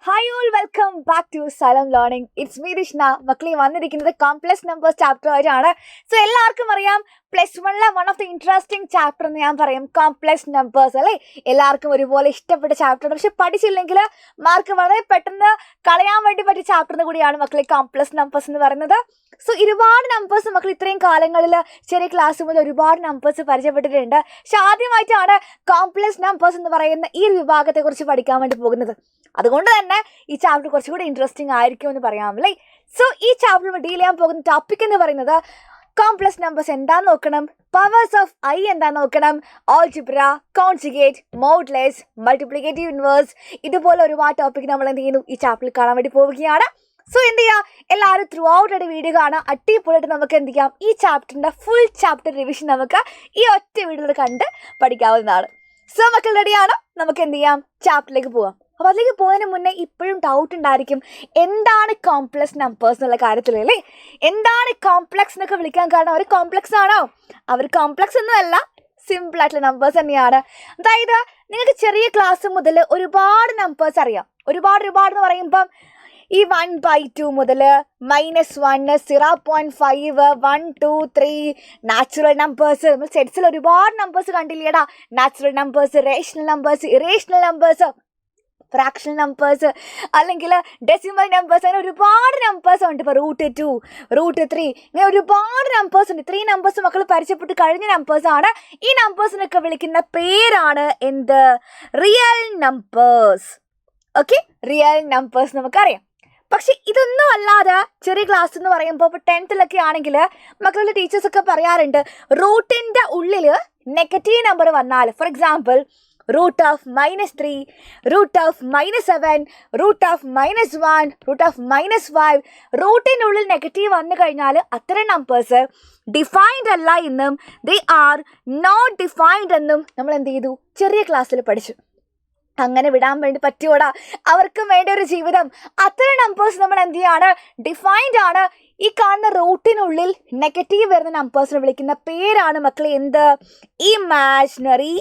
Hi all welcome back to Xylem learning. It's me Dishna. മക്കളെ വന്നിരിക്കുന്നത് complex numbers chapter ആയിട്ടാണ്. So എല്ലാവർക്കും അറിയാം +1 one of the interesting chapter എന്ന് ഞാൻ പറയും കോംപ്ലക്സ് നമ്പേഴ്സ് അല്ലേ. എല്ലാവർക്കും ഒരുപോലെ ഇഷ്ടപ്പെട്ട ചാപ്റ്റർ, പക്ഷെ പഠിച്ചില്ലെങ്കിൽ മാർക്ക് വളരെ പെട്ടെന്ന് കളയാൻ വേണ്ടി പറ്റിയ ചാപ്റ്റർ കൂടിയാണ് മക്കളെ കോംപ്ലക്സ് നമ്പേഴ്സ് എന്ന് പറയുന്നത്. സോ ഒരുപാട് നമ്പേഴ്സ് മക്കൾ ഇത്രയും കാലങ്ങളിൽ ചെറിയ ക്ലാസ് മുതൽ ഒരുപാട് നമ്പേഴ്സ് പരിചയപ്പെട്ടിട്ടുണ്ട്. പക്ഷെ ആദ്യമായിട്ടാണ് കോംപ്ലക്സ് നമ്പേഴ്സ് എന്ന് പറയുന്ന ഈ ഒരു വിഭാഗത്തെ കുറിച്ച് പഠിക്കാൻ വേണ്ടി പോകുന്നത്. അതുകൊണ്ട് തന്നെ ഈ ചാപ്റ്റർ കുറച്ചുകൂടി ഇൻട്രസ്റ്റിംഗ് ആയിരിക്കും എന്ന് പറയാമല്ലേ. സോ ഈ ചാപ്റ്ററിൽ ഡീൽ ചെയ്യാൻ പോകുന്ന ടോപ്പിക് എന്ന് പറയുന്നത് കോംപ്ലക്സ് നമ്പേഴ്സ് എന്താന്ന് നോക്കണം, പവേഴ്സ് ഓഫ് ഐ എന്താന്ന് നോക്കണം, algebra, conjugate, modulus, multiplicative inverse, ഇതുപോലെ ഒരുപാട് ടോപ്പിക് നമ്മൾ എന്ത് ചെയ്യുന്നു ഈ ചാപ്റ്ററിൽ കാണാൻ വേണ്ടി പോവുകയാണ്. സോ എന്ത് ചെയ്യുക, എല്ലാവരും ത്രൂ ഔട്ട് ആയിട്ട് വീഡിയോ കാണാം. അടിപൊളിയായിട്ട് നമുക്ക് എന്ത് ചെയ്യാം, ഈ ചാപ്റ്ററിൻ്റെ ഫുൾ ചാപ്റ്റർ റിവിഷൻ നമുക്ക് ഈ ഒറ്റ വീഡിയോയിൽ കണ്ട് പഠിക്കാവുന്നതാണ്. സോ മക്കൾ റെഡിയാണ്, നമുക്ക് എന്ത് ചെയ്യാം, ചാപ്റ്ററിലേക്ക് പോവാം. അപ്പോൾ അതിലേക്ക് പോകുന്നതിന് മുന്നേ ഇപ്പോഴും ഡൗട്ട് ഉണ്ടായിരിക്കും, എന്താണ് കോംപ്ലക്സ് നമ്പേഴ്സ് എന്നുള്ള കാര്യത്തിൽ അല്ലേ. എന്താണ് കോംപ്ലക്സ് എന്നൊക്കെ വിളിക്കാൻ കാരണം അവർ കോംപ്ലക്സ് ആണോ? അവർ കോംപ്ലക്സ് ഒന്നുമല്ല, സിമ്പിൾ ആയിട്ടുള്ള നമ്പേഴ്സ് തന്നെയാണ്. അതായത് നിങ്ങൾക്ക് ചെറിയ ക്ലാസ് മുതൽ ഒരുപാട് നമ്പേഴ്സ് അറിയാം. ഒരുപാട് എന്ന് പറയുമ്പം ഈ 1/2 മുതൽ -1, 0.5, 1, 2, 3 നാച്ചുറൽ നമ്പേഴ്സ്. നമ്മൾ സെറ്റ്സിൽ ഒരുപാട് നമ്പേഴ്സ് കണ്ടില്ലേടാ. Natural numbers, rational numbers, irrational numbers, fractional numbers, അല്ലെങ്കിൽ ഡെസിമൽ നമ്പേഴ്സ്, അങ്ങനെ ഒരുപാട് നമ്പേഴ്സ് ഉണ്ട്. ഇപ്പോൾ √2, √3, ഇങ്ങനെ ഒരുപാട് നമ്പേഴ്സ് ഉണ്ട്. ഇത്രയും നമ്പേഴ്സ് മക്കൾ പരിചയപ്പെട്ട് കഴിഞ്ഞ നമ്പേഴ്സാണ്. ഈ നമ്പേഴ്സിനൊക്കെ വിളിക്കുന്ന പേരാണ് എന്ത്? Real numbers. Okay, real numbers നമുക്കറിയാം. പക്ഷെ ഇതൊന്നും അല്ലാതെ ചെറിയ ക്ലാസ് എന്ന് പറയുമ്പോൾ ഇപ്പോൾ 10th ആണെങ്കിൽ മക്കളുടെ ടീച്ചേഴ്സൊക്കെ പറയാറുണ്ട്, റൂട്ടിൻ്റെ ഉള്ളിൽ നെഗറ്റീവ് നമ്പർ വന്നാൽ, ഫോർ എക്സാമ്പിൾ √3, √7, √1, √5, റൂട്ടിനുള്ളിൽ നെഗറ്റീവ് വന്നു കഴിഞ്ഞാൽ അത്തരം നമ്പേഴ്സ് ഡിഫൈൻഡ് അല്ല എന്നും ദേ ആർ നോട്ട് ഡിഫൈൻഡ് എന്നും നമ്മൾ എന്ത് ചെയ്തു, ചെറിയ ക്ലാസ്സിൽ പഠിച്ചു. അങ്ങനെ വിടാൻ വേണ്ടി പറ്റുമോടാ? അവർക്കും വേണ്ട ഒരു ജീവിതം. അത്തരം നമ്പേഴ്സ് നമ്മൾ എന്ത് ചെയ്യാണ്, ഡിഫൈൻഡ് ആണ്. ഈ കാണുന്ന റൂട്ടിനുള്ളിൽ നെഗറ്റീവ് വരുന്ന നമ്പേഴ്സിനെ വിളിക്കുന്ന പേരാണ് മക്കളെ എന്ത്? Imaginary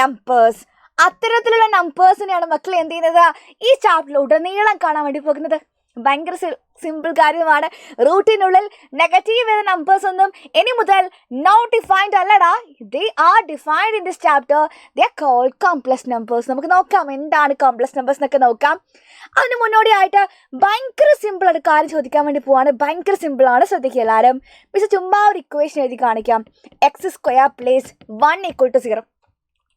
numbers. അത്തരത്തിലുള്ള നമ്പേഴ്സിനെയാണ് മക്കൾ എന്ത് ചെയ്യുന്നത് ഈ ചാപ്റ്ററിൽ ഉടനീളം കാണാൻ വേണ്ടി പോകുന്നത്. ഭയങ്കര സിമ്പിൾ കാര്യമാണ്. റൂട്ടിനുള്ളിൽ നെഗറ്റീവ് വരുന്ന നമ്പേഴ്സ് ഒന്നും ഇനി മുതൽ നോട്ട് ഡിഫൈൻഡ് അല്ലടാ, they are defined in this chapter. They are called complex numbers. നമുക്ക് നോക്കാം എന്താണ് കോംപ്ലക്സ് നമ്പേഴ്സ് എന്നൊക്കെ നോക്കാം. അതിന് മുന്നോടിയായിട്ട് ഭയങ്കര സിമ്പിളായിട്ട് കാര്യം ചോദിക്കാൻ വേണ്ടി പോവാണ്. ഭയങ്കര സിമ്പിളാണ്, ശ്രദ്ധിക്കുക എല്ലാവരും. പക്ഷേ ചുമ്മാ ഒരു ഇക്വേഷൻ എഴുതി കാണിക്കാം. x² + 1 = 0.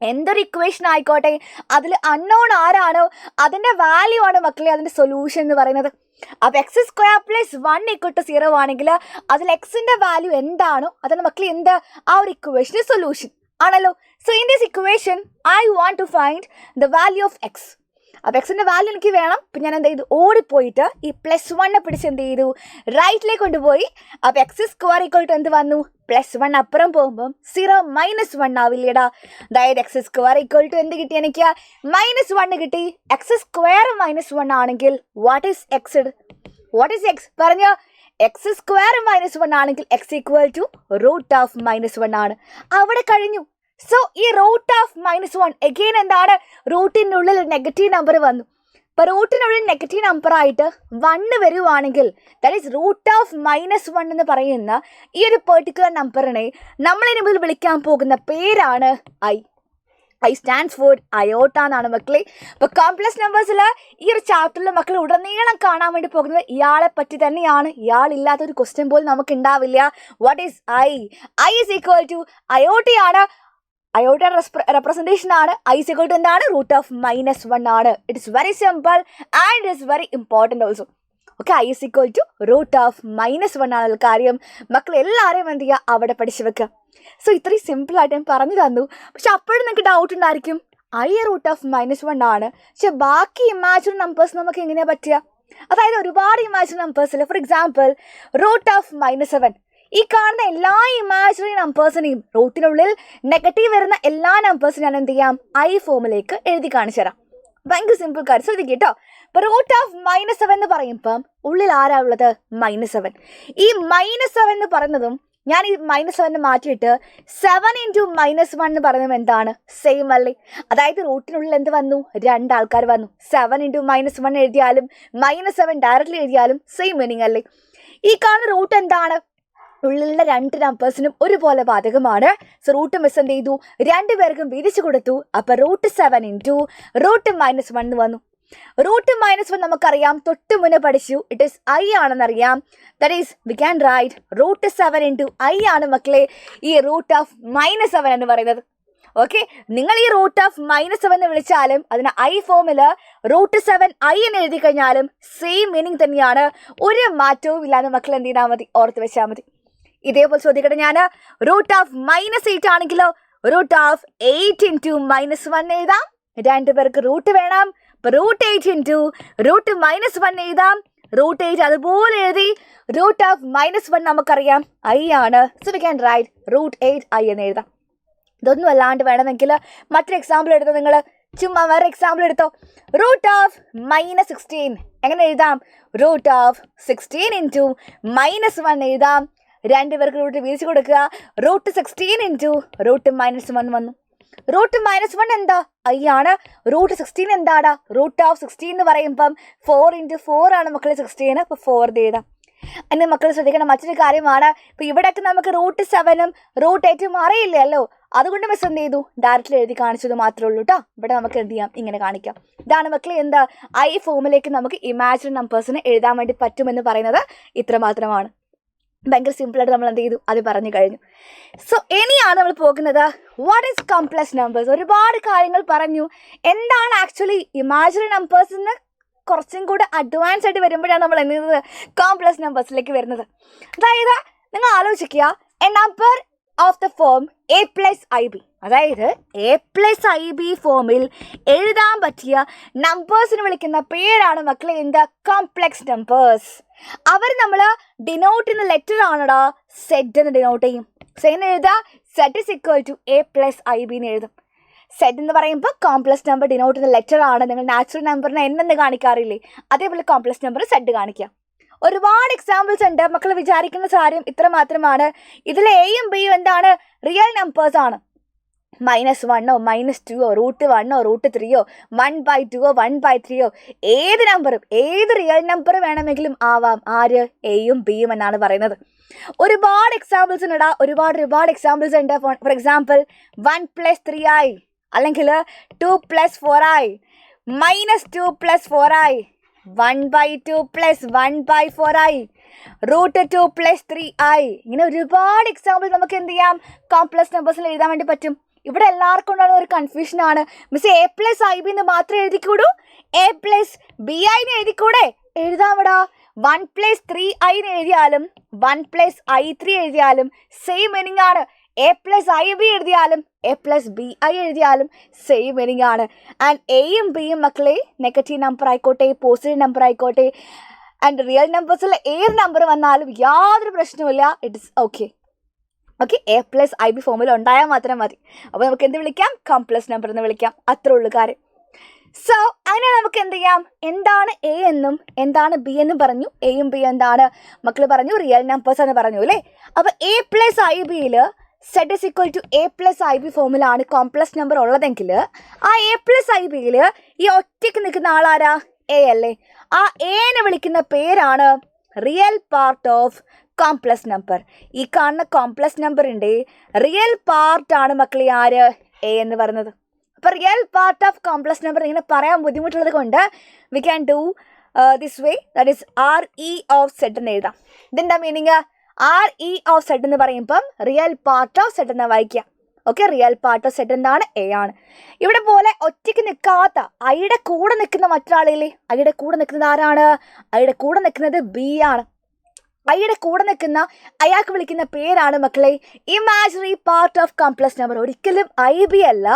എന്തൊരു ഇക്വേഷൻ ആയിക്കോട്ടെ, അതിൽ അൺനോൺ ആരാണോ അതിൻ്റെ വാല്യൂ ആണ് മക്കളെ അതിൻ്റെ സൊല്യൂഷൻ എന്ന് പറയുന്നത്. അപ്പോൾ x² + 1 = 0 ആണെങ്കിൽ അതിൽ എക്സിൻ്റെ വാല്യൂ എന്താണോ അതാണ് മക്കളെ എന്ത്, ആ ഒരു ഇക്വേഷൻ്റെ സൊല്യൂഷൻ ആണല്ലോ. So in this equation I want to find the value of X. അപ്പോൾ എക്സിൻ്റെ വാല്യൂ എനിക്ക് വേണം. അപ്പം ഞാൻ എന്ത് ചെയ്തു, ഓടിപ്പോയിട്ട് ഈ +1 പിടിച്ച് എന്ത് ചെയ്തു, റൈറ്റിലേക്ക് കൊണ്ടുപോയി. അപ്പോൾ x² എന്ത് വന്നു, +1 അപ്പുറം പോകുമ്പം 0 - 1 ആവില്ലേടാ. അതായത് x² എന്ത് കിട്ടി, എനിക്ക് -1 കിട്ടി. x² -1 ആണെങ്കിൽ വാട്ട് ഈസ് എക്സ്? പറഞ്ഞോ. x² -1 ആണെങ്കിൽ x = √(-1) ആണ്. അവിടെ കഴിഞ്ഞു. സോ ഈ √(-1) എഗെയിൻ എന്താണ്, റൂട്ടിനുള്ളിൽ നെഗറ്റീവ് നമ്പർ വന്നു. ഇപ്പോൾ റൂട്ടിനുള്ളിൽ നെഗറ്റീവ് നമ്പറായിട്ട് 1 വരുവാണെങ്കിൽ ദാറ്റ് ഈസ് √(-1) എന്ന് പറയുന്ന ഈ ഒരു പെർട്ടിക്കുലർ നമ്പറിനെ നമ്മളിനി മുതൽ വിളിക്കാൻ പോകുന്ന പേരാണ് ഐ സ്റ്റാൻഡ്സ് ഫോർ അയോട്ട എന്നാണ് മക്കളെ. അപ്പോൾ കോംപ്ലക്സ് നമ്പേഴ്സിൽ ഈ ഒരു ചാപ്റ്ററിൽ മക്കൾ ഉടനീളം കാണാൻ വേണ്ടി പോകുന്നത് ഇയാളെ പറ്റി തന്നെയാണ്. ഇയാളില്ലാത്തൊരു ക്വസ്റ്റ്യൻ പോലും നമുക്ക് ഉണ്ടാവില്ല. What is I is equal to അയോട്ടയാണ്. അയോട്ടയുടെ റെപ്രസെൻറ്റേഷൻ ആണ്. ഐ ഈസ് ഈക്വൽ ടു എന്താണ്, √(-1) ആണ്. It is very simple and it is very important also. Okay, I is equal to √(-1) ആണ് കാര്യം. മക്കൾ എല്ലാവരെയും എന്ത് ചെയ്യുക, അവിടെ പഠിച്ചു വെക്കുക. സോ ഇത്രയും സിമ്പിളായിട്ട് ഞാൻ പറഞ്ഞു തന്നു. പക്ഷെ അപ്പോഴും നിങ്ങൾക്ക് ഡൗട്ട് ഉണ്ടായിരിക്കും, ഐ √(-1) ആണ്, പക്ഷെ ബാക്കി ഇമാജിനറി നമ്പേഴ്സ് നമുക്ക് എങ്ങനെയാണ് പറ്റുക? അതായത് ഒരുപാട് ഇമാജിനറി നമ്പേഴ്സിൽ ഫോർ എക്സാമ്പിൾ √(-7), ഈ കാണുന്ന എല്ലാ ഇമാജിനറി നമ്പേഴ്സിനെയും റൂട്ടിനുള്ളിൽ നെഗറ്റീവ് വരുന്ന എല്ലാ നമ്പേഴ്സിനും ഞാൻ എന്ത് ചെയ്യാം, ഐ ഫോമിലേക്ക് എഴുതി കാണിച്ചു തരാം. ഭയങ്കര സിമ്പിൾ കാര്യം, ശ്രദ്ധിക്കുക കേട്ടോ. ഇപ്പോൾ √(-7) എന്ന് പറയുമ്പം ഉള്ളിൽ ആരാ ഉള്ളത്, -7. ഈ -7 എന്ന് പറയുന്നതും ഞാൻ ഈ -7 മാറ്റിയിട്ട് 7 × -1 എന്ന് പറയുന്നത് എന്താണ്? സെയിം അല്ലേ? അതായത് റൂട്ടിനുള്ളിൽ എന്ത് വന്നു? 2 ആൾക്കാർ വന്നു. 7 × -1 എഴുതിയാലും -7 ഡയറക്റ്റ്ലി എഴുതിയാലും സെയിം മീനിങ് അല്ലേ? ഈ കാണുന്ന റൂട്ട് എന്താണ്? ഉള്ളിലുള്ള 2 നമ്പേഴ്സിനും ഒരുപോലെ ബാധകമാണ്. സോ റൂട്ട് മിസ് എന്ത് ചെയ്തു? 2 പേർക്കും വീതിച്ചു കൊടുത്തു. അപ്പോൾ √7 × √-1 എന്ന് വന്നു. √-1 നമുക്കറിയാം, തൊട്ട് മുന്നേ പഠിച്ചു, ഇറ്റ് ഈസ് i ആണെന്നറിയാം. That is we can write √7 × i ആണ് മക്കളെ ഈ √-7 എന്ന് പറയുന്നത്. ഓക്കെ, നിങ്ങൾ ഈ √-7 എന്ന് വിളിച്ചാലും അതിന് i ഫോമിൽ √7i എന്ന് എഴുതി കഴിഞ്ഞാലും സെയിം മീനിങ് തന്നെയാണ്. ഒരു മാറ്റവും ഇല്ലാതെ മക്കൾ എന്ത് ചെയ്താൽ മതി? ഓർത്ത് വെച്ചാൽ മതി. ഇതേപോലെ ചോദിക്കട്ടെ, ഞാൻ √-8 ആണെങ്കിലോ √8 × -1 എഴുതാം. 2 പേർക്ക് റൂട്ട് വേണം. √8 × √-1 എഴുതാം. √8 അതുപോലെ എഴുതി. √-1 നമുക്കറിയാം i ആണ്. So we can right √8i എന്ന് എഴുതാം. ഇതൊന്നും അല്ലാണ്ട് വേണമെങ്കിൽ മറ്റൊരു എക്സാമ്പിൾ എടുത്തോ. നിങ്ങൾ ചുമ്മാ വേറെ എക്സാമ്പിൾ എടുത്തോ. √-16 എങ്ങനെ എഴുതാം? √16 × -1 എഴുതാം. 2 പേർക്ക് റൂട്ട് വീതിച്ചു കൊടുക്കുക. √16 × √-1 വന്നു. √-1 എന്താ? i ആണ്. √16 എന്താണ്? √16 എന്ന് പറയുമ്പം 4 × 4 ആണ് മക്കളെ 16. അപ്പോൾ 4 എഴുതാം. എന്നെ മക്കൾ ശ്രദ്ധിക്കണം, മറ്റൊരു കാര്യമാണ്, ഇപ്പോൾ ഇവിടെയൊക്കെ നമുക്ക് √7ഉം √8ഉം അറിയില്ലല്ലോ. അതുകൊണ്ട് മിസ് എന്ത് ചെയ്തു? ഡയറക്റ്റ്ലി എഴുതി കാണിച്ചത് മാത്രമേ ഉള്ളൂ കേട്ടോ. ഇവിടെ നമുക്ക് എന്ത് ചെയ്യാം? ഇങ്ങനെ കാണിക്കാം. ഇതാണ് മക്കളെ എന്താ i ഫോമിലേക്ക് നമുക്ക് ഇമാജിനറി നമ്പേഴ്സിനെ എഴുതാൻ വേണ്ടി പറ്റുമെന്ന് പറയുന്നത് ഇത്ര മാത്രമാണ്. ഭയങ്കര സിമ്പിളായിട്ട് നമ്മൾ എന്ത് ചെയ്തു? അത് പറഞ്ഞു കഴിഞ്ഞു. സോ ഇനിയാണ് നമ്മൾ പോകുന്നത് വാട്ട് ഈസ് കോംപ്ലക്സ് നമ്പേഴ്സ്. ഒരുപാട് കാര്യങ്ങൾ പറഞ്ഞു. എന്താണ് ആക്ച്വലി ഇമാജിനറി നമ്പേഴ്സ് എന്ന് കുറച്ചും കൂടെ അഡ്വാൻസ് ആയിട്ട് വരുമ്പോഴാണ് നമ്മൾ എന്ത് ചെയ്യുന്നത്? കോംപ്ലക്സ് നമ്പേഴ്സിലേക്ക് വരുന്നത്. അതായത് നിങ്ങൾ ആലോചിക്കുക, A number of the form a+ib, അതായത് a+ib ഫോമിൽ എഴുതാൻ പറ്റിയ നമ്പേഴ്സിന് വിളിക്കുന്ന പേരാണ് മക്കളെ എന്താ? Complex numbers. അവർ നമ്മൾ ഡിനോട്ട് ചെയ്യുന്ന ലെറ്റർ ആണടാ സെഡ് എന്ന് ഡിനോട്ട് ചെയ്യും. സെന്ന് എഴുതാ Z is equal to a+ib എന്ന് എഴുതും. സെഡ് എന്ന് പറയുമ്പോൾ കോംപ്ലക്സ് നമ്പർ ഡിനോട്ട് ചെയ്യുന്ന ലെറ്റർ ആണ്. നിങ്ങൾ നാച്ചുറൽ നമ്പറിനെ എന്നെന്ന് കാണിക്കാറില്ലേ? അതേപോലെ കോംപ്ലക്സ് നമ്പർ സെഡ് കാണിക്കാം. ഒരുപാട് എക്സാമ്പിൾസ് ഉണ്ട്. മക്കൾ വിചാരിക്കുന്ന കാര്യം ഇത്ര മാത്രമാണ്. ഇതിൽ എയും ബിയും എന്താണ്? റിയൽ നമ്പേഴ്സ് ആണ്. -1ഓ -2ഓ √1ഓ √3ഓ 1/2ഓ 1/3ഓ ഏത് നമ്പറും ഏത് റിയൽ നമ്പർ വേണമെങ്കിലും ആവാം. ആര്? എയും ബിയും എന്നാണ് പറയുന്നത്. ഒരുപാട് എക്സാമ്പിൾസ് ഉണ്ട്. ഒരുപാട് എക്സാമ്പിൾസ് ഉണ്ട്. ഫോർ എക്സാമ്പിൾ 1 + 3i, അല്ലെങ്കിൽ 2 + 4i, -2 + 4i, 1/2 + 1/4i, √2 + 3i. ഇങ്ങനെ ഒരുപാട് എക്സാമ്പിൾ നമുക്ക് എന്ത് ചെയ്യാം? കോംപ്ലക്സ് നമ്പേഴ്സിൽ എഴുതാൻ വേണ്ടി പറ്റും. ഇവിടെ എല്ലാവർക്കും ഉണ്ടാകുന്ന ഒരു കൺഫ്യൂഷനാണ്, മിസ് a+ib എന്ന് മാത്രമേ എഴുതിക്കൂടൂ, a+bi എന്ന് എഴുതിക്കൂടെ? എഴുതാമടാ. 1 + 3i എന്ന് എഴുതിയാലും 1 + i3 എഴുതിയാലും സെയിം മീനിങ് ആണ്. a+ib എഴുതിയാലും a+bi എഴുതിയാലും സെയിം മീനിങ് ആണ്. ആൻഡ് എയും ബിയും മക്കളെ നെഗറ്റീവ് നമ്പർ ആയിക്കോട്ടെ പോസിറ്റീവ് നമ്പർ ആയിക്കോട്ടെ ആൻഡ് റിയൽ നമ്പേഴ്സിൽ ഏത് നമ്പർ വന്നാലും യാതൊരു പ്രശ്നവുമില്ല. It is okay. Okay, a+ib ഫോമിൽ ഉണ്ടായാൽ മാത്രം മതി. അപ്പോൾ നമുക്ക് എന്ത് വിളിക്കാം? കോംപ്ലക്സ് നമ്പർ എന്ന് വിളിക്കാം. അത്രേ ഉള്ളൂ കാര്യം. സോ അങ്ങനെ നമുക്ക് എന്ത് ചെയ്യാം? എന്താണ് എ എന്നും എന്താണ് ബി എന്നും പറഞ്ഞു. എയും ബി എന്താണ് മക്കൾ പറഞ്ഞു? റിയൽ നമ്പേഴ്സ് എന്ന് പറഞ്ഞു അല്ലേ. അപ്പോൾ a+ib Z is equal to a+ib ഫോമിലാണ് കോംപ്ലക്സ് നമ്പർ ഉള്ളതെങ്കിൽ ആ a+ib ഈ ഒറ്റയ്ക്ക് നിൽക്കുന്ന ആളാരാ? എ അല്ലേ. ആ എനെ വിളിക്കുന്ന പേരാണ് real part of complex number. ഈ കാണുന്ന കോംപ്ലക്സ് നമ്പറിൻ്റെ റിയൽ പാർട്ടാണ് മക്കളെ ആര്? എ എന്ന് പറയുന്നത്. അപ്പോൾ real part of complex number ഇങ്ങനെ പറയാൻ ബുദ്ധിമുട്ടുള്ളത് കൊണ്ട് we can do this way, that is RE of Z എന്ന് എഴുതാം. ഇതെന്താ മീനിങ്? RE ഓഫ് സെഡ് എന്ന് പറയുമ്പം റിയൽ പാർട്ട് ഓഫ് സെഡ് എന്ന് വായിക്കാം. Okay, real part of Z എന്താണ്? എ ആണ്. ഇവിടെ പോലെ ഒറ്റയ്ക്ക് നിൽക്കാത്ത ഐയുടെ കൂടെ നിൽക്കുന്ന മറ്റൊരാളില്ലേ? ഐയുടെ കൂടെ നിൽക്കുന്നത് ആരാണ്? ഐയുടെ കൂടെ നിൽക്കുന്നത് ബി ആണ്. ഐയുടെ കൂടെ നിൽക്കുന്ന അയാൾക്ക് വിളിക്കുന്ന പേരാണ് മക്കളെ imaginary part of complex number. ഒരിക്കലും IB അല്ല,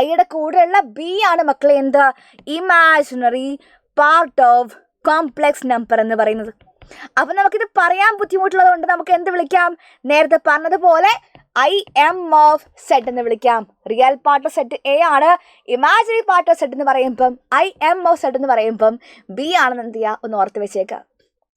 ഐയുടെ കൂടെയുള്ള ബി ആണ് മക്കളെ എന്താ? Imaginary part of complex number എന്ന് പറയുന്നത്. അപ്പം നമുക്കിത് പറയാൻ ബുദ്ധിമുട്ടുള്ളത് കൊണ്ട് നമുക്ക് എന്ത് വിളിക്കാം? നേരത്തെ പറഞ്ഞതുപോലെ IM ഓഫ് സെഡ് എന്ന് വിളിക്കാം. Real part of Z a ആണ്. ഇമാജിനറി പാർട്ട് ഓഫ് സെഡ് എന്ന് പറയുമ്പം IM ഓഫ് സെഡ് എന്ന് പറയുമ്പം ബി ആണെന്ന് എന്ത് ചെയ്യുക? ഒന്ന് ഓർത്ത് വെച്ചേക്കാം.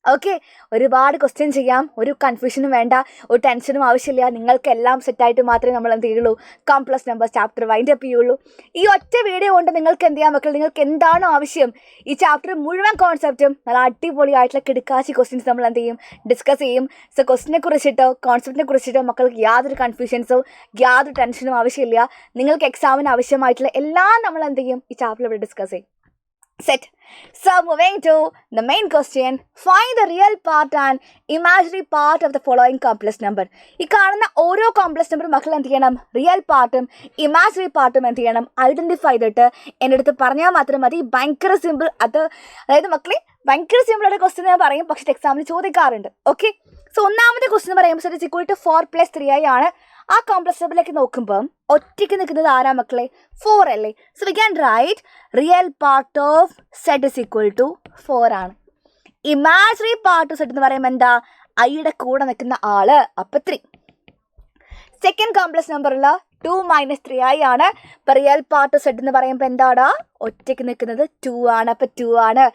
ഓക്കെ, ഒരുപാട് ക്വസ്റ്റ്യൻ ചെയ്യാം, ഒരു കൺഫ്യൂഷനും വേണ്ട, ഒരു ടെൻഷനും ആവശ്യമില്ല. നിങ്ങൾക്ക് എല്ലാം സെറ്റായിട്ട് മാത്രമേ നമ്മൾ എന്ത് ചെയ്യുള്ളൂ, complex number chapter wind up ചെയ്യുള്ളൂ. ഈ ഒറ്റ വീഡിയോ കൊണ്ട് നിങ്ങൾക്ക് എന്ത് ചെയ്യാൻ മക്കൾ, നിങ്ങൾക്ക് എന്താണോ ആവശ്യം ഈ ചാപ്റ്റർ മുഴുവൻ കോൺസെപ്റ്റും നല്ല അടിപൊളിയായിട്ടുള്ള കിടക്കാച്ചി ക്വസ്റ്റ്യൻസ് നമ്മൾ എന്ത് ചെയ്യും, ഡിസ്കസ് ചെയ്യും. സോ ക്വസ്റ്റിനെ കുറിച്ചിട്ടോ കോൺസെപ്റ്റിനെ കുറിച്ചിട്ടോ മക്കൾക്ക് യാതൊരു കൺഫ്യൂഷൻസോ യാതൊരു ടെൻഷനും ആവശ്യമില്ല. നിങ്ങൾക്ക് എക്സാമിന് ആവശ്യമായിട്ടുള്ള എല്ലാം നമ്മൾ എന്ത് ചെയ്യും, ഈ ചാപ്റ്ററിൽ ഇവിടെ ഡിസ്കസ് ചെയ്യും. Set. So moving to the main question, find the real part and imaginary part of the following complex number. ഈ കാണുന്ന ഓരോ കോംപ്ലക്സ് നമ്പർ മക്കൾ എന്ത് ചെയ്യണം, റിയൽ പാർട്ടും ഇമാജിനറി പാർട്ടും എന്ത് ചെയ്യണം, ഐഡന്റിഫൈ ചെയ്തിട്ട് എൻ്റെ അടുത്ത് പറഞ്ഞാൽ മാത്രം മതി. ഭയങ്കര സിമ്പിൾ, അതായത് മക്കളെ ഭയങ്കര സിമ്പിളായിട്ട് ക്വസ്റ്റ്യൻ ഞാൻ പറയും, പക്ഷേ എക്സാമിന് ചോദിക്കാറുണ്ട്. ഓക്കെ, സോ ഒന്നാമത്തെ ക്വസ്റ്റ്യൻ പറയുമ്പോൾ സെറ്റ് ഈക്വൽ ടു 4+3i ആണ്. ആ കോംപ്ലക്സ് നമ്പറിലേക്ക് നോക്കുമ്പം ഒറ്റയ്ക്ക് നിൽക്കുന്നത് ആരാ മക്കളെ, 4 അല്ലേ. So we can write real part of z is equal to 4 ആണ്. ഇമാജിനറി പാർട്ട് ഓഫ് സെറ്റ് എന്ന് പറയുമ്പോൾ എന്താ, ഐയുടെ കൂടെ നിൽക്കുന്ന ആള്, അപ്പം 3. സെക്കൻഡ് കോംപ്ലക്സ് നമ്പറിൽ 2 - 3i ആണ്. ഇപ്പം റിയൽ പാർട്ട് ഓഫ് സെറ്റ് എന്ന് പറയുമ്പോൾ എന്താടാ, ഒറ്റയ്ക്ക് നിൽക്കുന്നത് 2 ആണ്, അപ്പം 2 ആണ്.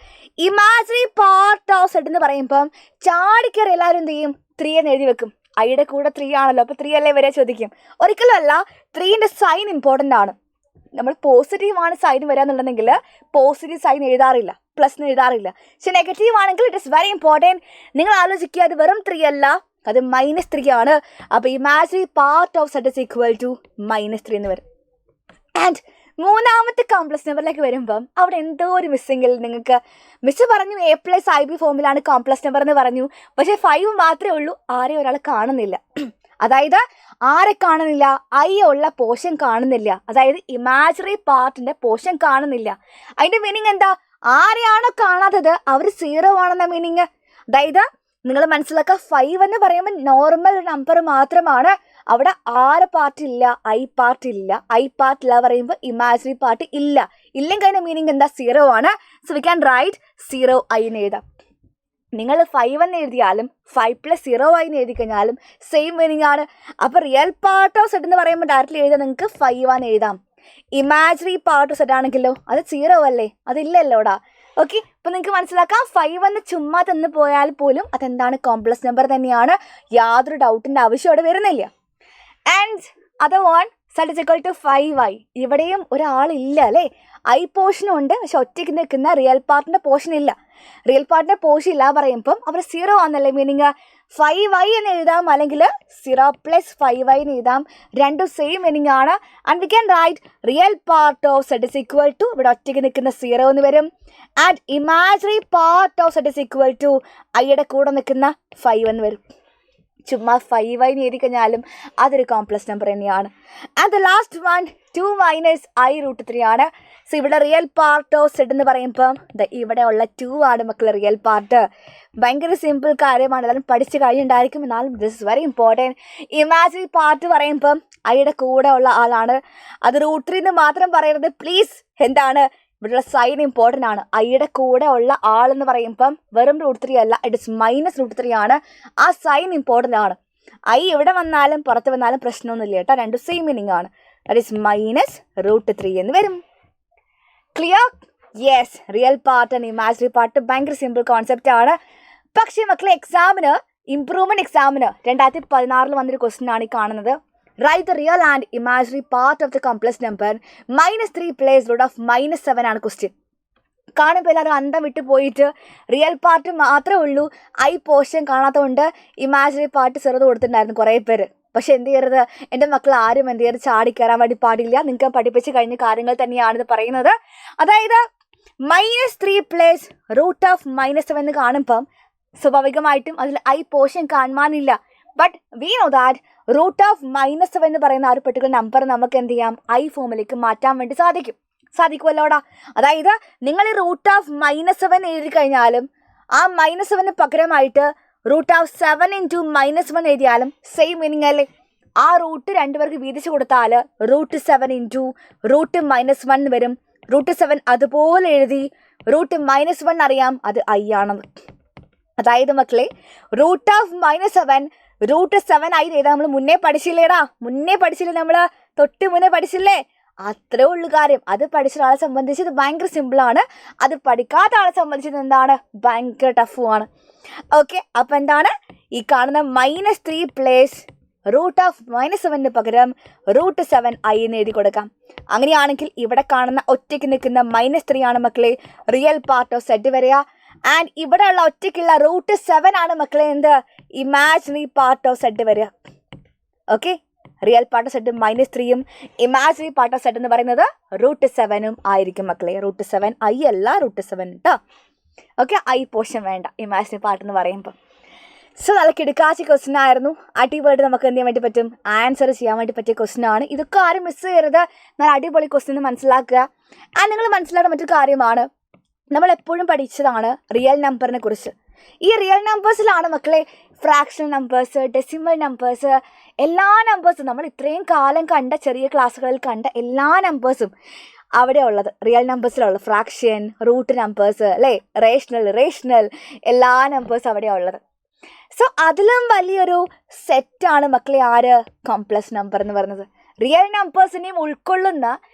ഇമാജിനറി പാർട്ട് ഓഫ് സെറ്റ് എന്ന് പറയുമ്പം ചാടിക്കറി എല്ലാവരും എന്ത് ചെയ്യും, 3 എന്ന് എഴുതി വെക്കും. ഐയുടെ കൂടെ 3 ആണല്ലോ, അപ്പോൾ 3 അല്ലേ വരെ ചോദിക്കും. ഒരിക്കലും അല്ല, 3ൻ്റെ സൈൻ ഇമ്പോർട്ടൻ്റ് ആണ്. നമ്മൾ പോസിറ്റീവ് ആണ് സൈൻ വരാന്നുണ്ടെങ്കിൽ പോസിറ്റീവ് സൈൻ എഴുതാറില്ല, പ്ലസ് എഴുതാറില്ല. പക്ഷെ നെഗറ്റീവ് ആണെങ്കിൽ ഇറ്റ് ഇസ് വെരി ഇമ്പോർട്ടൻറ്റ്. നിങ്ങൾ ആലോചിക്കുക, അത് വെറും 3 അല്ല, അത് -3 ആണ്. അപ്പോൾ imaginary part of z is equal to -3 എന്ന് വരും. ആൻഡ് മൂന്നാമത്തെ കോംപ്ലക്സ് നമ്പറിലേക്ക് വരുമ്പം അവിടെ എന്തോ ഒരു മിസ്സിങ്ങിൽ നിങ്ങൾക്ക് മിസ് പറഞ്ഞു A+IB ഫോമിലാണ് കോംപ്ലക്സ് നമ്പർ എന്ന് പറഞ്ഞു, പക്ഷേ 5 മാത്രമേ ഉള്ളൂ, ആരെയും ഒരാൾ കാണുന്നില്ല. അതായത് ആരെ കാണുന്നില്ല, ഐ ഉള്ള പോർഷൻ കാണുന്നില്ല, അതായത് ഇമാജിനറി പാർട്ടിൻ്റെ പോർഷൻ കാണുന്നില്ല. അതിൻ്റെ മീനിങ് എന്താ, ആരെയാണോ കാണാത്തത് അവർ 0 ആണെന്ന മീനിങ്. അതായത് നിങ്ങൾ മനസ്സിലാക്കുക, 5 എന്ന് പറയുമ്പോൾ നോർമൽ നമ്പർ മാത്രമാണ്, അവിടെ ആറ് പാർട്ട് ഇല്ല, ഐ പാർട്ട് ഇല്ല. ഐ പാർട്ട് ഇല്ല പറയുമ്പോൾ ഇമാജിനറി പാർട്ട് ഇല്ല. ഇല്ലെങ്കിൽ അതിൻ്റെ മീനിങ് എന്താ, 0 ആണ്. So we can right 0i എന്ന് എഴുതാം. നിങ്ങൾ 5 എന്ന് എഴുതിയാലും 5+0i എന്ന് എഴുതി കഴിഞ്ഞാലും സെയിം മീനിങ് ആണ്. അപ്പോൾ റിയൽ പാർട്ട് ഓഫ് സെറ്റ് എന്ന് പറയുമ്പോൾ ഡയറക്റ്റ്ലി എഴുതാൻ നിങ്ങൾക്ക് 5 ആണെന്ന് എഴുതാം. ഇമാജിനറി പാർട്ട് ഓഫ് സെറ്റ് ആണെങ്കിലോ അത് 0 അല്ലേ, അതില്ലല്ലോടാ. ഓക്കെ, ഇപ്പോൾ നിങ്ങൾക്ക് മനസ്സിലാക്കാം, 5 എന്ന് ചുമ്മാ തന്നു പോയാൽ പോലും അതെന്താണ്, കോംപ്ലക്സ് നമ്പർ തന്നെയാണ്. യാതൊരു ഡൗട്ടിൻ്റെ ആവശ്യം അവിടെ വരുന്നില്ല. And other one z is equal to 5i. ഇവിടെയും ഒരാളില്ല അല്ലേ, ഐ പോർഷനും ഉണ്ട്, പക്ഷെ ഒറ്റയ്ക്ക് നിൽക്കുന്ന റിയൽ പാർട്ടിൻ്റെ പോർഷൻ ഇല്ല. റിയൽ പാർട്ടിൻ്റെ പോർഷൻ ഇല്ല പറയുമ്പം അവർ 0 ആണെന്നല്ലേ മീനിങ്. 5i എന്ന് എഴുതാം, അല്ലെങ്കിൽ 0+5i എന്ന് എഴുതാം, രണ്ടും സെയിം മീനിങ് ആണ്. And we can write real part of z is equal to, ഇവിടെ ഒറ്റയ്ക്ക് നിൽക്കുന്ന 0 എന്ന് വരും. And imaginary part of z is equal to, ഐയുടെ കൂടെ നിൽക്കുന്ന 5 എന്ന് വരും. ചുമ്മാ 5i എന്ന് എഴുതി കഴിഞ്ഞാലും അതൊരു കോംപ്ലക്സ് നമ്പർ തന്നെയാണ്. And the last one 2 - i√3 ആണ്. സോ ഇവിടെ റിയൽ പാർട്ട് ഓഫ് സെറ്റ് എന്ന് പറയുമ്പം ഇവിടെ ഉള്ള 2 ആണ് മക്കൾ റിയൽ പാർട്ട്. ഭയങ്കര സിമ്പിൾ കാര്യമാണ്, എല്ലാവരും പഠിച്ച് കഴിഞ്ഞിട്ടുണ്ടായിരിക്കും, എന്നാലും this is very important. Imaginary part പറയുമ്പം ഐയുടെ കൂടെ ഉള്ള ആളാണ്, അത് √3 എന്ന് മാത്രം പറയരുത് പ്ലീസ്. എന്താണ്, ഇവിടെയുള്ള സൈൻ ഇമ്പോർട്ടൻ്റ് ആണ്. ഐയുടെ കൂടെ ഉള്ള ആളെന്ന് പറയുമ്പം വെറും √3 അല്ല, ഇറ്റ് ഇസ് -√3 ആണ്. ആ സൈൻ ഇമ്പോർട്ടൻ്റ് ആണ്. ഐ ഇവിടെ വന്നാലും പുറത്ത് വന്നാലും പ്രശ്നമൊന്നുമില്ല കേട്ടോ, രണ്ടും സെയിം മീനിങ് ആണ്. ദാറ്റ് ഇസ് -√3 എന്ന് വരും. Clear? Yes, real part and imaginary part ഭയങ്കര സിമ്പിൾ കോൺസെപ്റ്റ് ആണ്. പക്ഷേ മക്കളെ എക്സാമിന്, ഇംപ്രൂവ്മെൻറ്റ് എക്സാമിന് 2016 വന്നൊരു ക്വസ്റ്റ്യൻ ആണ് ഈ കാണുന്നത്. Write the real and imaginary part of the complex number -3 + √(-7) ആണ് ക്വസ്റ്റ്യൻ. കാണുമ്പോൾ എല്ലാവരും അന്തം വിട്ട് പോയിട്ട് റിയൽ പാർട്ട് മാത്രമേ ഉള്ളൂ, ഐ പോർഷൻ കാണാത്തതുകൊണ്ട് ഇമാജിനറി പാർട്ട് ചെറുത് കൊടുത്തിട്ടുണ്ടായിരുന്നു കുറേ പേര്. പക്ഷെ എന്ത് ചെയ്യരുത്, എൻ്റെ മക്കൾ ആരും എന്ത് ചെയ്യരുത്, ചാടിക്കയറാൻ വേണ്ടി പാടില്ല. നിങ്ങൾക്ക് പഠിപ്പിച്ച് കഴിഞ്ഞ കാര്യങ്ങൾ തന്നെയാണിത് പറയുന്നത്. അതായത് -3 + √(-7) എന്ന് കാണുമ്പം സ്വാഭാവികമായിട്ടും അതിൽ ഐ പോർഷൻ കാണാനില്ല. ബട്ട് വി നോ ദാറ്റ് √(-7) എന്ന് പറയുന്ന ആ ഒരു പെർട്ടിക്കുലർ നമ്പർ നമുക്ക് എന്ത് ചെയ്യാം, ഐ ഫോമിലേക്ക് മാറ്റാൻ വേണ്ടി സാധിക്കുമല്ലോടാ. അതായത് നിങ്ങൾ ഈ √(-7) എഴുതി കഴിഞ്ഞാലും ആ -7 പകരമായിട്ട് √(7 × -1) എഴുതിയാലും സെയിം മീനിങ് അല്ലേ. ആ റൂട്ട് രണ്ടുപേർക്ക് വീതിച്ച് കൊടുത്താൽ √7 × √-1 വരും. √7 അതുപോലെ എഴുതി, √-1 അറിയാം അത് ഐ ആണെന്ന്. അതായത് മക്കളെ √(-7) √7i എഴുതാൻ നമ്മൾ മുന്നേ പഠിച്ചില്ലേ, നമ്മൾ തൊട്ട് മുന്നേ പഠിച്ചില്ലേ. അത്രേ ഉള്ളു കാര്യം. അത് പഠിച്ച ആളെ സംബന്ധിച്ച് ഇത് ഭയങ്കര സിമ്പിളാണ്. അത് പഠിക്കാത്ത ആളെ സംബന്ധിച്ചത് എന്താണ്, ഭയങ്കര ടഫുമാണ്. ഓക്കെ, അപ്പം എന്താണ് ഈ കാണുന്ന -3 പ്ലേസ് √-7 പകരം √7i എന്ന് എഴുതി കൊടുക്കാം. അങ്ങനെയാണെങ്കിൽ ഇവിടെ കാണുന്ന ഒറ്റയ്ക്ക് നിൽക്കുന്ന -3 ആണ് മക്കളെ റിയൽ പാർട്ട് ഓഫ് സെറ്റ് വരിക. ആൻഡ് ഇവിടെ ഉള്ള ഒറ്റയ്ക്കുള്ള √7 ആണ് മക്കളെ എന്ത് ഇമാജിനറി പാർട്ട് ഓഫ് സെറ്റ് വരിക. Okay, real part of set -3ഉം ഇമാജിനറി പാർട്ട് ഓഫ് സെറ്റ് എന്ന് പറയുന്നത് √7ഉം ആയിരിക്കും മക്കളെ. √7i അല്ല, √7 കേട്ടോ. ഓക്കെ, ഐ പോർഷൻ വേണ്ട ഇമാജിനറി പാർട്ട് എന്ന് പറയുമ്പോൾ. സോ നല്ല കിടക്കാച്ച ക്വസ്റ്റ്യൻ ആയിരുന്നു. അടിപൊളിയായിട്ട് നമുക്ക് എന്ത് ചെയ്യാൻ വേണ്ടി പറ്റും, ആൻസർ ചെയ്യാൻ വേണ്ടി പറ്റിയ ക്വസ്റ്റ്യൻ ആണ്. ഇതൊക്കെ ആരും മിസ് ചെയ്യരുത്. നല്ല അടിപൊളി ക്വസ്റ്റ്യൻ മനസ്സിലാക്കുക. ആൻഡ് നിങ്ങൾ മനസ്സിലാക്കുന്ന മറ്റൊരു കാര്യമാണ്, നമ്മൾ എപ്പോഴും പഠിച്ചതാണ് റിയൽ നമ്പറിനെ കുറിച്ച്. ഈ റിയൽ നമ്പേഴ്സിലാണ് മക്കളെ ഫ്രാക്ഷൻ നമ്പേഴ്സ്, ഡെസിമൽ നമ്പേഴ്സ്, എല്ലാ നമ്പേഴ്സും നമ്മൾ ഇത്രയും കാലം കണ്ട ചെറിയ ക്ലാസ്സുകളിൽ കണ്ട എല്ലാ നമ്പേഴ്സും അവിടെ ഉള്ളത് റിയൽ നമ്പേഴ്സിലുള്ള ഫ്രാക്ഷൻ, റൂട്ട് നമ്പേഴ്സ് അല്ലേ, റേഷണൽ എല്ലാ നമ്പേഴ്സും അവിടെയാണ് ഉള്ളത്. സോ അതിലും വലിയൊരു സെറ്റാണ് മക്കളെ ആര് കോംപ്ലക്സ് നമ്പർ എന്ന് പറയുന്നത്. റിയൽ നമ്പേഴ്സിനെയും ഉൾക്കൊള്ളുന്ന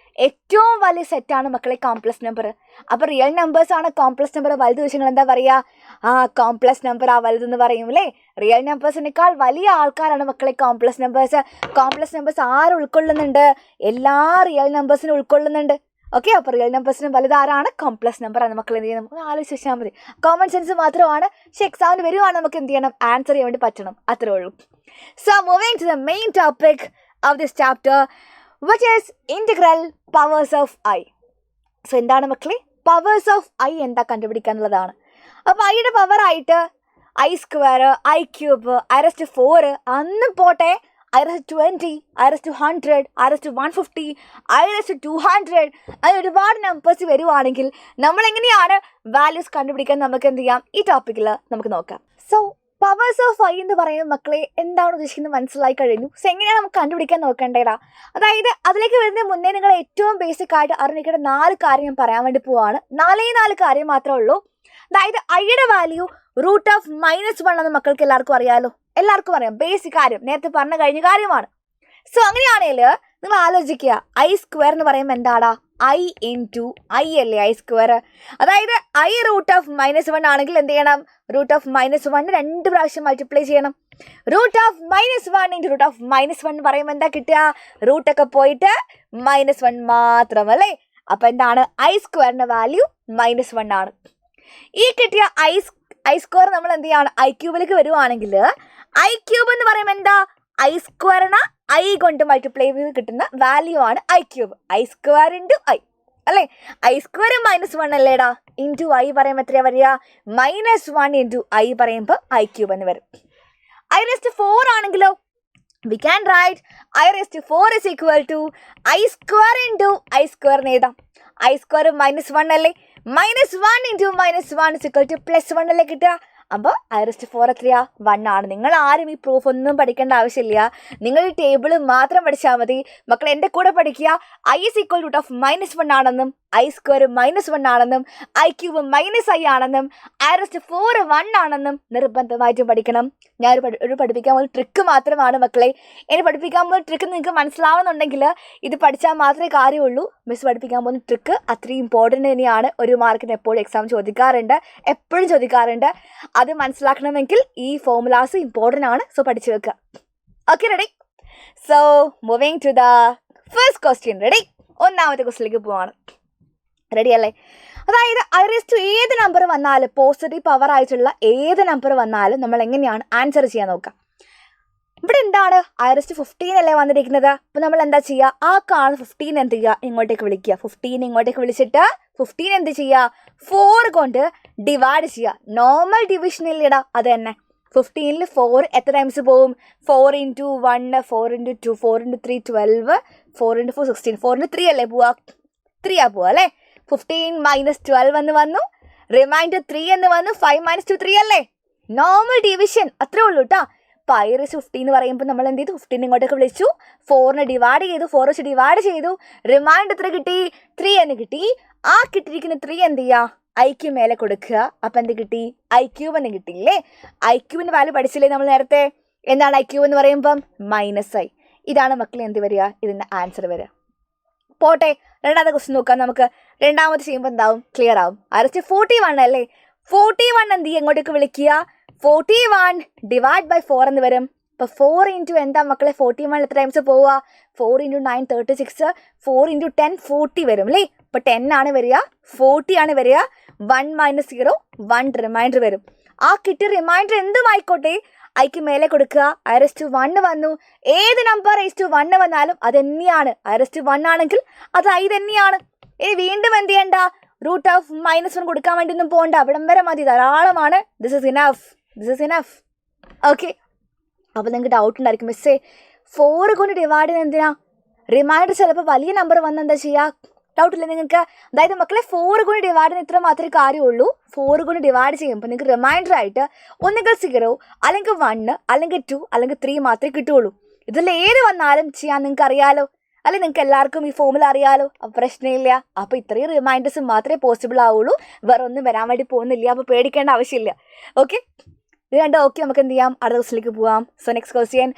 ഏറ്റവും വലിയ സെറ്റാണ് മക്കളെ കോംപ്ലക്സ് നമ്പർ. അപ്പോൾ റിയൽ നമ്പേഴ്സാണ് കോംപ്ലക്സ് നമ്പർ വലുത് വെച്ചാൽ എന്താ പറയുക, കോംപ്ലക്സ് നമ്പർ വലുതെന്ന് പറയും അല്ലേ. റിയൽ നമ്പേഴ്സിനേക്കാൾ വലിയ ആൾക്കാരാണ് മക്കളെ കോംപ്ലക്സ് നമ്പേഴ്സ്. കോംപ്ലക്സ് നമ്പേഴ്സ് ആര് ഉൾക്കൊള്ളുന്നുണ്ട്, എല്ലാ റിയൽ നമ്പേഴ്സിനും ഉൾക്കൊള്ളുന്നുണ്ട്. ഓക്കെ, അപ്പോൾ റിയൽ നമ്പേഴ്സിനും വലുതാരാണ് കോംപ്ലക്സ് നമ്പർ ആണ് മക്കൾ. എന്ത് ചെയ്യണം, നമുക്ക് ആലോചിച്ച് വെച്ചാൽ മതി. കോമൺ സെൻസ് മാത്രമാണ്, പക്ഷെ എക്സാമിന് വരുവാണ് നമുക്ക് എന്ത് ചെയ്യണം, ആൻസർ ചെയ്യാൻ വേണ്ടി പറ്റണം, അത്രേ ഉള്ളൂ. So moving to the main topic of this chapter which is integral powers of i. So എന്താണ് മക്കളെ പവേഴ്സ് ഓഫ് ഐ എന്താ കണ്ടുപിടിക്കാനുള്ളതാണ്. അപ്പോൾ ഐയുടെ പവർ ആയിട്ട് i², i³ i⁴ അന്ന് പോട്ടെ i⁻20, i⁻100, i⁻150, i⁻200 അങ്ങനെ ഒരുപാട് നമ്പേഴ്സ് വരുവാണെങ്കിൽ നമ്മൾ എങ്ങനെയാണ് വാല്യൂസ് കണ്ടുപിടിക്കാൻ നമുക്ക് എന്ത് ചെയ്യാം, ഈ ടോപ്പിക്കിൽ നമുക്ക് നോക്കാം. സോ പവേഴ്സ് ഓഫ് ഐ എന്ന് പറയുന്ന മക്കളെ എന്താണ് ഉദ്ദേശിക്കുന്നത് മനസ്സിലായി കഴിഞ്ഞു. സോ എങ്ങനെയാണ് നമുക്ക് കണ്ടുപിടിക്കാൻ നോക്കേണ്ടതാ. അതായത് അതിലേക്ക് വരുന്നതിന് മുന്നേ നിങ്ങൾ ഏറ്റവും ബേസിക് ആയിട്ട് അറിഞ്ഞിരിക്കേണ്ട 4 കാര്യം ഞാൻ പറയാൻ വേണ്ടി പോവാണ്. 4 കാര്യം മാത്രമേ ഉള്ളൂ. അതായത് ഐയുടെ വാല്യൂ √-1 എന്ന് മക്കൾക്ക് എല്ലാവർക്കും അറിയാമല്ലോ, എല്ലാവർക്കും അറിയാം, ബേസിക് കാര്യം നേരത്തെ പറഞ്ഞു കഴിഞ്ഞ കാര്യമാണ്. സോ അങ്ങനെയാണെങ്കിൽ നിങ്ങൾ ആലോചിക്കുക, i² എന്ന് പറയുമ്പോൾ എന്താടാ, i × i അല്ലേ i². അതായത് i √-1 ആണെങ്കിൽ എന്ത് ചെയ്യണം, √-1 2 പ്രാവശ്യം മൾട്ടിപ്ലൈ ചെയ്യണം. √-1 × √-1 പറയുമ്പോൾ എന്താ കിട്ടുക, റൂട്ടൊക്കെ പോയിട്ട് -1 മാത്രം അല്ലേ. അപ്പം എന്താണ് i² വാല്യൂ -1 ആണ്. ഈ കിട്ടിയ i² നമ്മൾ എന്ത് ചെയ്യാണ്, i³ വരുവാണെങ്കിൽ i³ എന്ന് പറയുമ്പോൾ എന്താ, i² i കൊണ്ട് മൾട്ടിപ്ലൈ ചെയ്ത് കിട്ടുന്ന വാല്യൂ ആണ് i³ i² × i അല്ലേ. i² -1 അല്ലേടാ, ഇൻറ്റു i പറയുമ്പോൾ എത്രയാണ് വരിക, -1 × i പറയുമ്പോൾ i³ എന്ന് വരും. i⁴ ആണെങ്കിലോ we can write i⁴ is equal to i² × i² എന്ന് എഴുതാം. i² -1 അല്ലേ, -1 × -1 is equal to +1 അല്ലേ കിട്ടുക. അപ്പോൾ i⁴ എത്രയാ, 1 ആണ്. നിങ്ങൾ ആരും ഈ പ്രൂഫ് ഒന്നും പഠിക്കേണ്ട ആവശ്യമില്ല, നിങ്ങൾ ഈ ടേബിൾ മാത്രം പഠിച്ചാൽ മതി. മക്കൾ എൻ്റെ കൂടെ പഠിക്കുക, i is equal to √-1 ആണെന്നും i² -1 ആണെന്നും i³ -i ആണെന്നും i⁴ 1 ആണെന്നും നിർബന്ധമായിട്ടും പഠിക്കണം. ഞാൻ ഒരു പഠിപ്പിക്കാൻ പോകുന്ന ട്രിക്ക് മാത്രമാണ് മക്കളെ. ഇനി പഠിപ്പിക്കാൻ പോകുന്ന ട്രിക്ക് നിങ്ങൾക്ക് മനസ്സിലാവുന്നുണ്ടെങ്കിൽ ഇത് പഠിച്ചാൽ മാത്രമേ കാര്യമുള്ളൂ. മിസ് പഠിപ്പിക്കാൻ പോകുന്ന ട്രിക്ക് അത്രയും ഇമ്പോർട്ടൻ്റ് തന്നെയാണ്. 1 മാർക്കിന് എപ്പോഴും എക്സാം ചോദിക്കാറുണ്ട്, എപ്പോഴും ചോദിക്കാറുണ്ട്. അത് മനസ്സിലാക്കണമെങ്കിൽ ഈ ഫോർമുലാസ് ഇമ്പോർട്ടൻ്റ് ആണ്. സോ പഠിച്ചു വെക്കുക. Okay, ready? So moving to the first question. Ready? ഒന്നാമത്തെ ക്വസ്റ്റ്യനിലേക്ക് പോവാണ്. റെഡി അല്ലേ? അതായത് i⁻⁴ ഏത് നമ്പർ വന്നാലും, പോസിറ്റീവ് പവർ ആയിട്ടുള്ള ഏത് നമ്പർ വന്നാലും നമ്മൾ എങ്ങനെയാണ് ആൻസർ ചെയ്യാൻ നോക്കാം. ഇവിടെ എന്താണ് i⁻15 അല്ലേ വന്നിരിക്കുന്നത്. അപ്പോൾ നമ്മൾ എന്താ ചെയ്യുക, ആ കാണുന്ന 15 എന്ത് ചെയ്യുക, ഇങ്ങോട്ടേക്ക് വിളിക്കുക. 15 ഇങ്ങോട്ടേക്ക് വിളിച്ചിട്ട് 15 എന്ത് ചെയ്യുക, 4 കൊണ്ട് ഡിവൈഡ് ചെയ്യുക. നോർമൽ ഡിവിഷനിലിടാം, അത് തന്നെ. 15ൽ 4 എത്ര ടൈംസ് പോവും, 4 × 1 4 × 2 4 × 3 12 4 × 4 16 4 × 3 അല്ലേ പോവാ, 3 പോവാ അല്ലേ. 15 - 12 എന്ന് വന്നു, റിമൈൻഡർ 3 എന്ന് വന്നു, 5 - 2 3 അല്ലേ. നോർമൽ ഡിവിഷൻ അത്രേ ഉള്ളൂ കേട്ടോ. അപ്പോൾ i⁻15 എന്ന് പറയുമ്പോൾ നമ്മൾ എന്ത് ചെയ്തു, 15 ഇങ്ങോട്ടേക്ക് വിളിച്ചു, 4നെ ഡിവൈഡ് ചെയ്തു, 4 വെച്ച് ഡിവൈഡ് ചെയ്തു, റിമൈൻഡർ എത്ര കിട്ടി, 3 എന്ന് കിട്ടി. ആ കിട്ടിയിരിക്കുന്ന 3 എന്ത് ചെയ്യുക, ഐക്ക് മേലെ കൊടുക്കുക. അപ്പം എന്ത് കിട്ടി, i³ എന്ന് കിട്ടിയില്ലേ. i³ വാല്യൂ പഠിച്ചില്ലേ നമ്മൾ നേരത്തെ. എന്താണ് i³ എന്ന് പറയുമ്പം -i. ഇതാണ് മക്കളെ എന്ത് വരിക, ഇതിൻ്റെ ആൻസർ വരിക. പോട്ടെ, രണ്ടാമത്തെ ക്വസ്റ്റ്യൻ നോക്കാം നമുക്ക്. രണ്ടാമത് ചെയ്യുമ്പോൾ എന്താവും, ക്ലിയർ ആവും. i⁻41 അല്ലേ, 41 എന്ത് ചെയ്യുക, ഇങ്ങോട്ടേക്ക് വിളിക്കുക, 41 ഡിവൈഡ് ബൈ 4 എന്ന് വരും. ഇപ്പോൾ 4 ഇൻറ്റു എന്താ മക്കളെ 41 എത്ര ടൈംസ് പോവുക? 4 ഇൻറ്റു 9 36, 4 ഇൻറ്റു 10 40 വരും അല്ലേ? ഇപ്പോൾ 10 ആണ് വരിക, 40 ആണ് വരിക. 1 - 0 1 റിമൈൻഡർ വരും. ആ കിട്ടിയ റിമൈൻഡർ എന്തുമായിക്കോട്ടെ ഐക്ക് മേലെ കൊടുക്കുക. i⁻1 വന്നു. ഏത് നമ്പർ i⁻1 വന്നാലും അത് തന്നെയാണ്. i⁻1 ആണെങ്കിൽ അത് i തന്നെയാണ്. ഇനി വീണ്ടും എന്ത് ചെയ്യണ്ട? √(-1) കൊടുക്കാൻ വേണ്ടി ഒന്നും പോകണ്ട. അവിടം വരെ മതി, ധാരാളമാണ്. This is enough. ഓക്കെ, അപ്പോൾ നിങ്ങൾക്ക് ഡൗട്ട് ഉണ്ടായിരിക്കും, മിസ്സേ 4 കൊണ്ട് ഡിവൈഡ് ചെയ്യുന്നത് എന്തിനാ? റിമൈൻഡർ ചിലപ്പോൾ വലിയ നമ്പർ വന്ന് എന്താ ചെയ്യുക? ഡൗട്ടില്ല നിങ്ങൾക്ക്? അതായത് മക്കളെ 4 കൊണ്ട് ഡിവൈഡ് ചെയ്യുന്ന ഇത്ര മാത്രമേ കാര്യമുള്ളൂ. 4 കൊണ്ട് ഡിവൈഡ് ചെയ്യുമ്പോൾ നിങ്ങൾക്ക് റിമൈൻഡർ ആയിട്ട് ഒന്നുകിൽ 0 അല്ലെങ്കിൽ 1 അല്ലെങ്കിൽ 2 അല്ലെങ്കിൽ 3 മാത്രമേ കിട്ടുകയുള്ളൂ. ഇതിൽ ഏത് വന്നാലും ചെയ്യാൻ നിങ്ങൾക്ക് അറിയാലോ അല്ലെ? നിങ്ങൾക്ക് എല്ലാവർക്കും ഈ ഫോമുല അറിയാലോ, അപ്പോൾ പ്രശ്നമില്ല. അപ്പോൾ ഇത്രയും റിമൈൻഡേഴ്സ് മാത്രമേ പോസിബിൾ ആവുള്ളൂ, വേറെ ഒന്നും വരാൻ വേണ്ടി പോകുന്നില്ല. അപ്പോൾ പേടിക്കേണ്ട ആവശ്യമില്ല. ഓക്കെ, ഇത് കണ്ടോ? ഓക്കെ, നമുക്ക് എന്ത് ചെയ്യാം? അടുത്ത ക്വസ്റ്റിലേക്ക് പോവാം. So next question,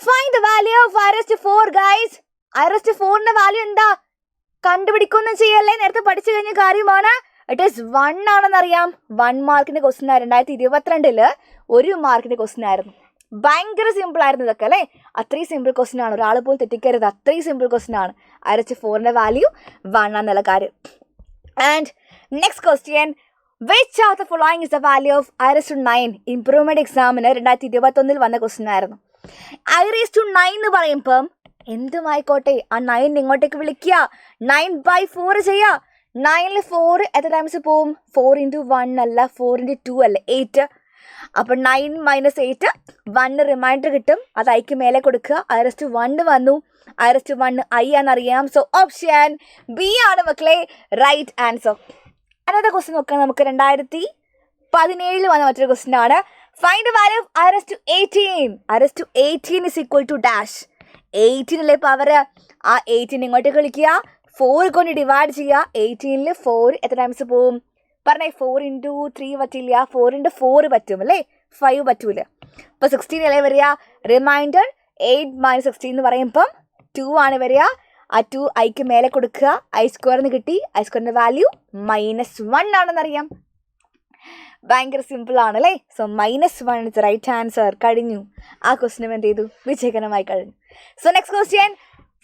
find the value of i⁻4 guys. i⁻4ന്റെ വാല്യൂ എന്താ? കണ്ടുപിടിക്കൊന്നും ചെയ്യല്ലേ, നേരത്തെ പഠിച്ചു കഴിഞ്ഞ കാര്യമാണ്. It is 1 ആണെന്നറിയാം. 1 മാർക്കിന്റെ ക്വസ്റ്റ്യൻ ആയിരുന്നു. 2022 1 മാർക്കിന്റെ ക്വസ്റ്റ്യൻ ആയിരുന്നു. ഭയങ്കര സിമ്പിൾ ആയിരുന്നു ഇതൊക്കെ അല്ലേ? അത്രയും സിമ്പിൾ ക്വസ്റ്റ്യൻ ആണ്, ഒരാൾ പോലും തെറ്റിക്കരുത്. അത്രയും സിമ്പിൾ ക്വസ്റ്റ്യൻ ആണ്. i⁻4ന്റെ വാല്യൂ 1 എന്നുള്ള കാര്യം. And next question, which of the following is the value of i⁻9? Improvement എക്സാമിന് 2021 വന്ന ക്വസ്റ്റ്യൻ ആയിരുന്നു. i⁻9 എന്ന് പറയുമ്പം എന്തുമായിക്കോട്ടെ ആ 9 ഇങ്ങോട്ടേക്ക് വിളിക്കുക, 9/4 ചെയ്യുക. 9ൽ 4 എത്ര ടൈംസ് പോവും? 4 ഇൻറ്റു 1 അല്ല, 4 ഇൻറ്റു 2 അല്ല, 8. അപ്പം 9 - 8 1 റിമൈൻഡർ കിട്ടും. അത് ഐക്ക് മേലെ കൊടുക്കുക. i⁻1 വന്നു. i⁻1 i ആണെന്നറിയാം. സോ ഓപ്ഷൻ ബി ആണ് മക്കളെ റൈറ്റ് ആൻസർ. അനദർ ക്വസ്റ്റ്യൻ നോക്കാം നമുക്ക്. 2017 വന്ന മറ്റൊരു ക്വസ്റ്റ്യൻ ആണ്. Find the value of i⁻18. i⁻18 is equal to dash. 18 അല്ലേ പവർ? ആ 18 ഇങ്ങോട്ടേക്ക് വിളിക്കുക. 4 കൊണ്ട് ഡിവൈഡ് ചെയ്യുക. 18ൽ 4 എത്ര ടൈംസ് പോവും? പറഞ്ഞേ. 4 ഇൻറ്റു 3 പറ്റില്ല, 4 ഇൻറ്റു 4 പറ്റും അല്ലേ? 5 പറ്റൂല. ഇപ്പോൾ 16 അല്ലേ വരിക? റിമൈൻഡർ 8 - 16 എന്ന് പറയുമ്പം 2 ആണ് വരിക. ആ 2 ഐക്ക് മേലെ കൊടുക്കുക. i² കിട്ടി. i² value -1 ആണെന്നറിയാം. ഭയങ്കര സിമ്പിൾ ആണ് അല്ലേ? So -1 is right answer. കഴിഞ്ഞു. ആ ക്വസ്റ്റ്യൻ എന്ത് ചെയ്തു? വിജയകരമായി കഴിഞ്ഞു. So next question,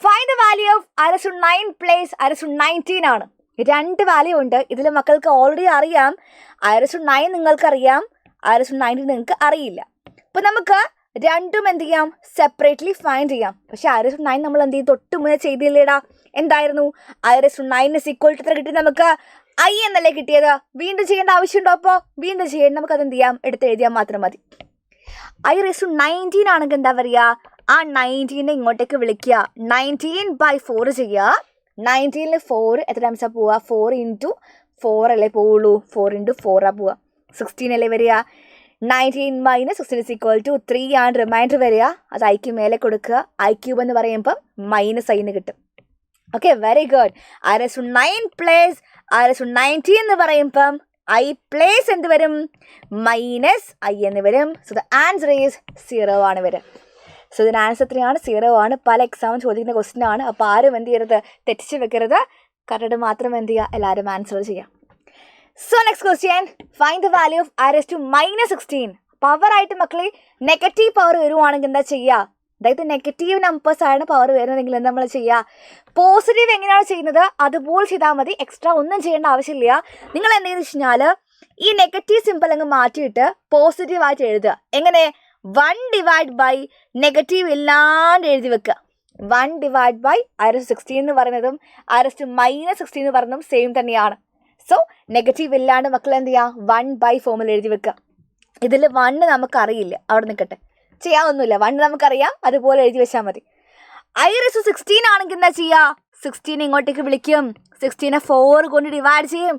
find the value of i⁻9 plus i⁻19 ആണ്. 2 വാല്യൂ ഉണ്ട്. ഇതിൽ മക്കൾക്ക് ഓൾറെഡി അറിയാം. i⁻9 നിങ്ങൾക്കറിയാം, i⁻19 നിങ്ങൾക്ക് അറിയില്ല. അപ്പോൾ നമുക്ക് രണ്ടും എന്ത് ചെയ്യാം? സെപ്പറേറ്റ്ലി ഫൈൻഡ് ചെയ്യാം. പക്ഷേ i⁻9 നമ്മൾ എന്ത് ചെയ്യും? തൊട്ട് മുന്നേ ചെയ്തില്ലേടാ? എന്തായിരുന്നു? i⁻9 is equal to എത്ര കിട്ടി നമുക്ക്? i എന്നല്ലേ കിട്ടിയത്? വീണ്ടും ചെയ്യേണ്ട ആവശ്യമുണ്ടോ? അപ്പോൾ വീണ്ടും ചെയ്യേണ്ട, നമുക്കത് എന്ത് ചെയ്യാം? എടുത്ത് എഴുതിയാൽ മാത്രം മതി. i⁻19 ആണെങ്കിൽ എന്താ പറയുക? ആ 19 ഇങ്ങോട്ടേക്ക് വിളിക്കുക. 19/4 ചെയ്യുക. 19ൽ 4 എത്ര ടൈംസാണ് പോവുക? 4 ഇൻറ്റു 4 അല്ലേ പോവുള്ളൂ? 4 ഇൻറ്റു 4 പോവുക. 16 അല്ലേ വരിക? 19 - 16 is equal to 3 ആണ് റിമൈൻഡർ വരിക. അത് ഐക്ക് മേലെ കൊടുക്കുക. i³ എന്ന് പറയുമ്പം -i കിട്ടും. Okay, very good. i⁻9 plus i⁻19 എന്ന് പറയുമ്പം i പ്ലസ് എന്ത് വരും? -i എന്ന് വരും. സോ ദ ആൻസർ ഈസ് 0 ആണ് വരിക. സോ ഇതിന് ആൻസർ എത്രയാണ്? 0 ആണ്. പല എക്സാമും ചോദിക്കുന്ന ക്വസ്റ്റ്യൻ ആണ്. അപ്പോൾ ആരും എന്ത് ചെയ്യരുത്? തെറ്റിച്ച് വെക്കരുത്. കറക്റ്റ് മാത്രം എന്ത് ചെയ്യുക? എല്ലാവരും ആൻസർ ചെയ്യാം. So next question, find the value of i⁻16. പവറായിട്ട് മക്കളെ നെഗറ്റീവ് പവർ വരുവാണെങ്കിൽ എന്താ ചെയ്യുക? അതായത് നെഗറ്റീവ് നമ്പേഴ്സ് ആണ് പവർ വരുന്നതെങ്കിൽ എന്താ നമ്മൾ ചെയ്യുക? പോസിറ്റീവ് എങ്ങനെയാണ് ചെയ്യുന്നത് അതുപോലെ ചെയ്താൽ മതി. എക്സ്ട്രാ ഒന്നും ചെയ്യേണ്ട ആവശ്യമില്ല. നിങ്ങൾ എന്തെന്ന് വെച്ച് കഴിഞ്ഞാൽ ഈ നെഗറ്റീവ് സിമ്പിൾ അങ്ങ് മാറ്റിയിട്ട് പോസിറ്റീവായിട്ട് എഴുതുക. എങ്ങനെ? 1 ഡിവൈഡ് ബൈ നെഗറ്റീവ് ഇല്ലാണ്ട് എഴുതി വെക്കുക. 1 ഡിവൈഡ് ബൈ i⁻16 എന്ന് പറയുന്നതും i⁻−16 എന്ന് പറയുന്നതും സെയിം തന്നെയാണ്. സോ നെഗറ്റീവ് ഇല്ലാണ്ട് മക്കൾ എന്ത് ചെയ്യുക? 1/, ഫോമിൽ എഴുതി വെക്കുക. ഇതിൽ 1 നമുക്കറിയില്ല, അവിടെ നിൽക്കട്ടെ, ചെയ്യാമൊന്നുമില്ല. 1 നമുക്കറിയാം, അതുപോലെ എഴുതി വെച്ചാൽ മതി. i⁻16 ആണെങ്കിൽ എന്താ ചെയ്യുക? 16 ഇങ്ങോട്ടേക്ക് വിളിക്കും. 16നെ 4 കൊണ്ട് ഡിവൈഡ് ചെയ്യും.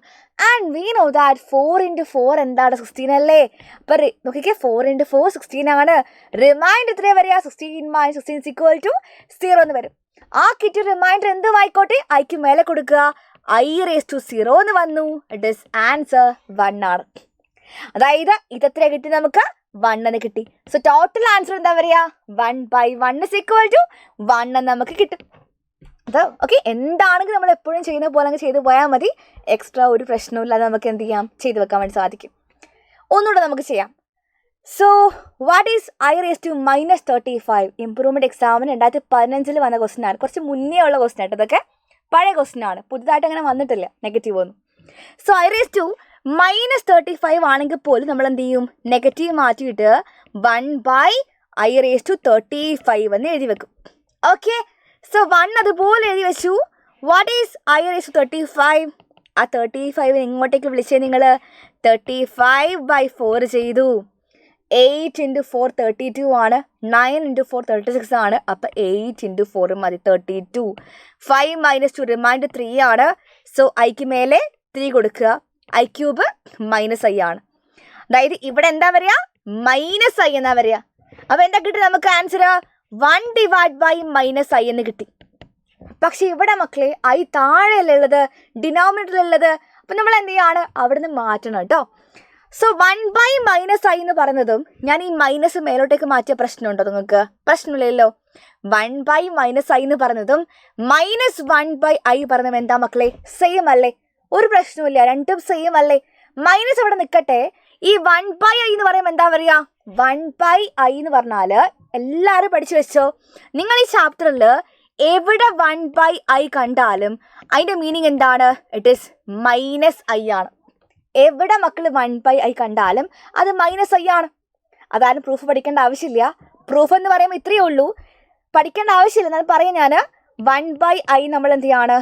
And we know that 4 into 4 എന്താണ്? 16 അല്ലേ? അപ്പം നോക്കിക്കേ, 4 ഇൻറ്റു 4 16 ആണ്. റിമൈൻഡർ എത്രയാണ് വരിക? 16 - 16 is equal to 0 എന്ന് വരും. ആ കിട്ടിയ റിമൈൻഡർ എന്തുമായിക്കോട്ടെ ഐക്ക് മേലെ കൊടുക്കുക. i⁻0 എന്ന് വന്നു. ഇറ്റ് ഈസ് ആൻസർ 1 ആണ്. അതായത് ഇതെത്ര കിട്ടി നമുക്ക്? 1 എന്ന് കിട്ടി. സോ ടോട്ടൽ ആൻസർ എന്താ പറയുക? 1/1 is equal to 1 എന്ന് നമുക്ക് കിട്ടും. അത് ഓക്കെ. എന്താണെങ്കിൽ നമ്മൾ എപ്പോഴും ചെയ്യുന്ന പോലെ അങ്ങ് ചെയ്തു പോയാൽ മതി. എക്സ്ട്രാ ഒരു പ്രശ്നമില്ലാതെ നമുക്ക് എന്ത് ചെയ്യാം? ചെയ്തു വെക്കാൻ വേണ്ടി സാധിക്കും. ഒന്നുകൂടെ നമുക്ക് ചെയ്യാം. So what is I raised to -35? Improvement എക്സാമിന് 2015 വന്ന ക്വസ്റ്റ്യൻ ആണ്. കുറച്ച് മുന്നേ ഉള്ള ക്വസ്റ്റ്യൻ ആയിട്ട്. ഇതൊക്കെ പഴയ ക്വസ്റ്റ്യൻ ആണ്, പുതുതായിട്ട് അങ്ങനെ വന്നിട്ടില്ല നെഗറ്റീവ് ഒന്നും. സോ I raised to -35 ആണെങ്കിൽ പോലും നമ്മൾ എന്ത് ചെയ്യും, നെഗറ്റീവ് മാറ്റിയിട്ട് 1/I raised to 35 എന്ന് എഴുതി വെക്കും. ഓക്കെ, സോ 1 അതുപോലെ എഴുതി വെച്ചു. What is I raised to 35? ആ 35 ഇങ്ങോട്ടേക്ക് വിളിച്ചേ നിങ്ങൾ. 35/4 ചെയ്തു. 8 × 4 32 ആണ്. 9 × 4 36 ആണ്. അപ്പോൾ 8 × 4 മതി, 32. 5 - 2 റിമൈൻഡർ 3 ആണ്. സോ ഐക്ക് മേലെ 3 കൊടുക്കുക. I³ -I ആണ്. അതായത് ഇവിടെ എന്താ പറയുക, -I എന്നാ പറയുക. അപ്പോൾ എന്താ കിട്ടി നമുക്ക് ആൻസർ? 1/-I എന്ന് കിട്ടി. പക്ഷെ ഇവിടെ മക്കളെ I താഴെയല്ലുള്ളത്, ഡിനോമിനേറ്ററിലുള്ളത്. അപ്പം നമ്മൾ എന്ത് ചെയ്യാണ്, അവിടെ നിന്ന് മാറ്റണം കേട്ടോ. സോ 1/-I എന്ന് പറയുന്നതും ഞാൻ ഈ മൈനസ് മേലോട്ടേക്ക് മാറ്റിയ പ്രശ്നമുണ്ടോ നിങ്ങൾക്ക്? പ്രശ്നമില്ലല്ലോ. 1/-I എന്ന് പറഞ്ഞതും -1/I പറഞ്ഞതും എന്താ മക്കളെ, സെയിം അല്ലേ? ഒരു പ്രശ്നമില്ല, രണ്ടും സെയിം അല്ലേ? മൈനസ് അവിടെ നിൽക്കട്ടെ. ഈ 1/I എന്ന് പറയുമ്പോൾ എന്താ പറയുക, 1/I എന്ന് പറഞ്ഞാൽ എല്ലാവരും പഠിച്ചു വെച്ചോ. നിങ്ങൾ ഈ ചാപ്റ്ററിൽ എവിടെ 1/I കണ്ടാലും അതിൻ്റെ മീനിങ് എന്താണ്? ഇറ്റ് ഈസ് -I ആണ്. എവിടെ മക്കൾ 1/I കണ്ടാലും അത് -I ആണ്. അതാരും പ്രൂഫ് പഠിക്കേണ്ട ആവശ്യമില്ല. പ്രൂഫ് എന്ന് പറയുമ്പോൾ ഇത്രയേ ഉള്ളൂ, പഠിക്കേണ്ട ആവശ്യമില്ല. എന്നാലും പറയാം ഞാൻ, 1/I നമ്മൾ എന്ത് ചെയ്യാണ്,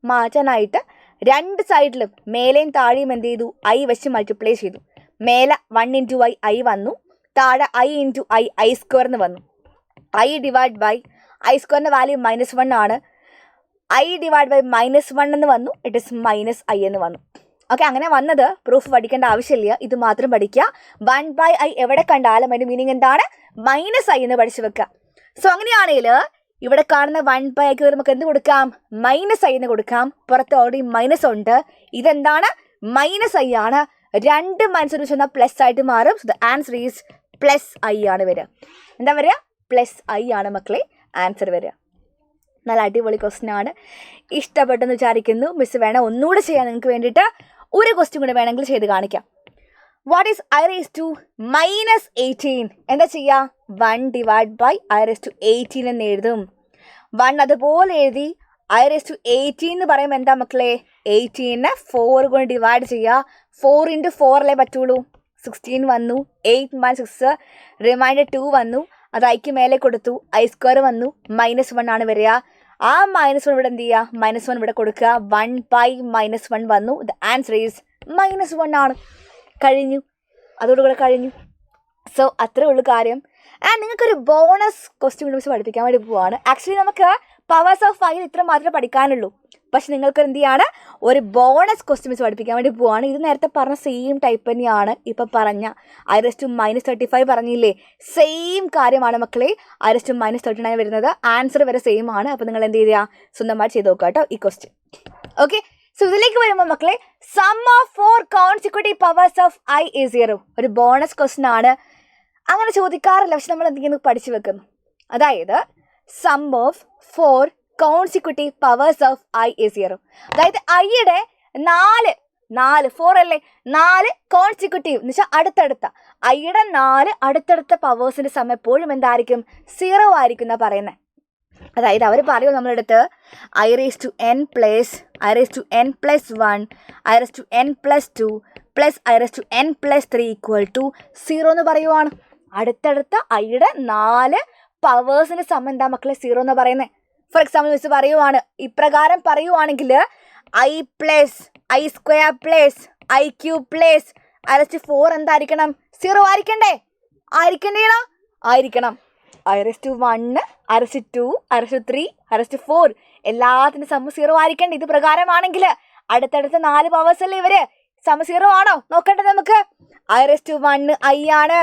മാറ്റാനായിട്ട് രണ്ട് സൈഡിലും മേലെയും താഴെയും എന്ത് ചെയ്തു, I വെച്ച് മൾട്ടിപ്ലൈ ചെയ്തു. മേലെ 1 × I വന്നു, താഴെ I × I² എന്ന് വന്നു. I/I² വാല്യൂ -1 ആണ്. I/-1 എന്ന് വന്നു, ഇറ്റ് ഇസ് -I എന്ന് വന്നു. ഓക്കെ, അങ്ങനെ വന്നത് പ്രൂഫ് പഠിക്കേണ്ട ആവശ്യമില്ല, ഇത് മാത്രം പഠിക്കുക. 1/I എവിടെ കണ്ടാലും അതിൻ്റെ മീനിങ് എന്താണ്, -I എന്ന് പഠിച്ചു വെക്കുക. സോ അങ്ങനെയാണെങ്കിൽ ഇവിടെ കാണുന്ന 1/I നമുക്ക് എന്ത് കൊടുക്കാം, -I എന്ന് കൊടുക്കാം. പുറത്ത് ഓൾറെഡി മൈനസ് ഉണ്ട്. ഇതെന്താണ്, -I ആണ്. രണ്ട് മൈനസ് ഒരു ചെന്നാൽ പ്ലസ് ആയിട്ട് മാറും. So the answer is +I ആണ് വരിക. എന്താ വരിക, +I ആണ് മക്കളെ ആൻസർ വരിക. നല്ല അടിപൊളി ക്വസ്റ്റ്യൻ ആണ്, ഇഷ്ടപ്പെട്ടെന്ന് വിചാരിക്കുന്നു. മിസ് വേണം ഒന്നുകൂടെ ചെയ്യാൻ നിങ്ങൾക്ക് വേണ്ടിയിട്ട് ഒരു ക്വസ്റ്റ്യൻ കൂടെ വേണമെങ്കിൽ ചെയ്ത് കാണിക്കാം. What is I raised to -18? എന്താ ചെയ്യുക, 1/I raised to 18 എന്ന് എഴുതും. 1 അതുപോലെ എഴുതി. I raised to 18 എന്ന് പറയുമ്പോൾ എന്താ മക്കളെ, 18നെ 4 കൊണ്ട് ഡിവൈഡ് ചെയ്യുക. 4 × 4 അല്ലേ പറ്റുള്ളൂ. 16 വന്നു. 8 - 6 റിമൈൻഡർ 2 വന്നു. അത് ഐക്ക് മേലെ കൊടുത്തു. I² വന്നു. -1 ആണ് വരിക. ആ -1 ഇവിടെ എന്ത് ചെയ്യുക, -1 ഇവിടെ കൊടുക്കുക. 1/-1 വന്നു. ദ ആൻസർ ഈസ് -1 ആണ്. കഴിഞ്ഞു, അതോടുകൂടെ കഴിഞ്ഞു. സോ അത്രേ ഉള്ളൂ കാര്യം. ആൻഡ് നിങ്ങൾക്കൊരു ബോണസ് ക്വസ്റ്റ്യൻ കൂടി മിസ് പഠിപ്പിക്കാൻ വേണ്ടി പോവാണ്. ആക്ച്വലി നമുക്ക് പവേഴ്സ് ഓഫ് 5 ഇത്ര മാത്രമേ പഠിക്കാനുള്ളൂ. പക്ഷെ നിങ്ങൾക്ക് എന്ത് ചെയ്യാണ്, ഒരു ബോണസ് ക്വസ്റ്റ്യൻ മിസ് പഠിപ്പിക്കാൻ വേണ്ടി പോവാണ്. ഇത് നേരത്തെ പറഞ്ഞ സെയിം ടൈപ്പ് തന്നെയാണ് ഇപ്പം പറഞ്ഞ I raised to -35 പറഞ്ഞില്ലേ, സെയിം കാര്യമാണ് മക്കളെ. I raised to -39 വരുന്നത്. ആൻസർ വരെ സെയിം ആണ്. അപ്പോൾ നിങ്ങൾ എന്ത് ചെയ്യുക, സ്വന്തമായിട്ട് ചെയ്ത് നോക്കുക കേട്ടോ ഈ ക്വസ്റ്റ്യൻ. ഓക്കെ, സോ ഇതിലേക്ക് വരുമ്പോൾ മക്കളെ, sum of 4 consecutive powers of I is 0 ഒരു ബോണസ് ക്വസ്റ്റ്യൻ ആണ്. അങ്ങനെ ചോദിക്കാറില്ല, പക്ഷെ നമ്മൾ എന്തെങ്കിലും പഠിച്ചു വെക്കുന്നു. അതായത് sum of 4 consecutive powers of I is 0. അതായത് ഐയുടെ 4 അല്ലേ, 4 കോൺസിക്യൂട്ടീവ് എന്ന് വെച്ചാൽ അടുത്തടുത്ത ഐയുടെ 4 അടുത്തടുത്ത പവേഴ്സിൻ്റെ സമയം എപ്പോഴും എന്തായിരിക്കും, 0 ആയിരിക്കും എന്നാണ് പറയുന്നത്. അതായത് അവർ പറയുമോ നമ്മളെടുത്ത് I raised to n + I raised to n + 1 I raised to n + 2 + I raised to n + 3 = 0 എന്ന് പറയുവാണ്. അടുത്തടുത്ത ഐയുടെ 4 പവേഴ്സിൻ്റെ സമയം എന്താ മക്കളെ, 0 എന്ന് പറയുന്നത്. ഫോർ എക്സാമ്പിൾ മിസ് പറയുവാണ്, ഇപ്രകാരം പറയുവാണെങ്കിൽ I + I² + I³ + I raised to 4 എന്തായിരിക്കണം, 0 ആയിരിക്കണ്ടേ? ആയിരിക്കണം. I raised to 1 I raised to 2 I raised to 3 I raised to 4 എല്ലാത്തിൻ്റെ സമയം 0 ആയിരിക്കണ്ടേ? ഇത് പ്രകാരമാണെങ്കിൽ അടുത്തടുത്ത 4 പവേഴ്സ് അല്ലേ ഇവര്, സമയം 0 ആണോ നോക്കണ്ടേ നമുക്ക്. I raised to 1 I ആണ്,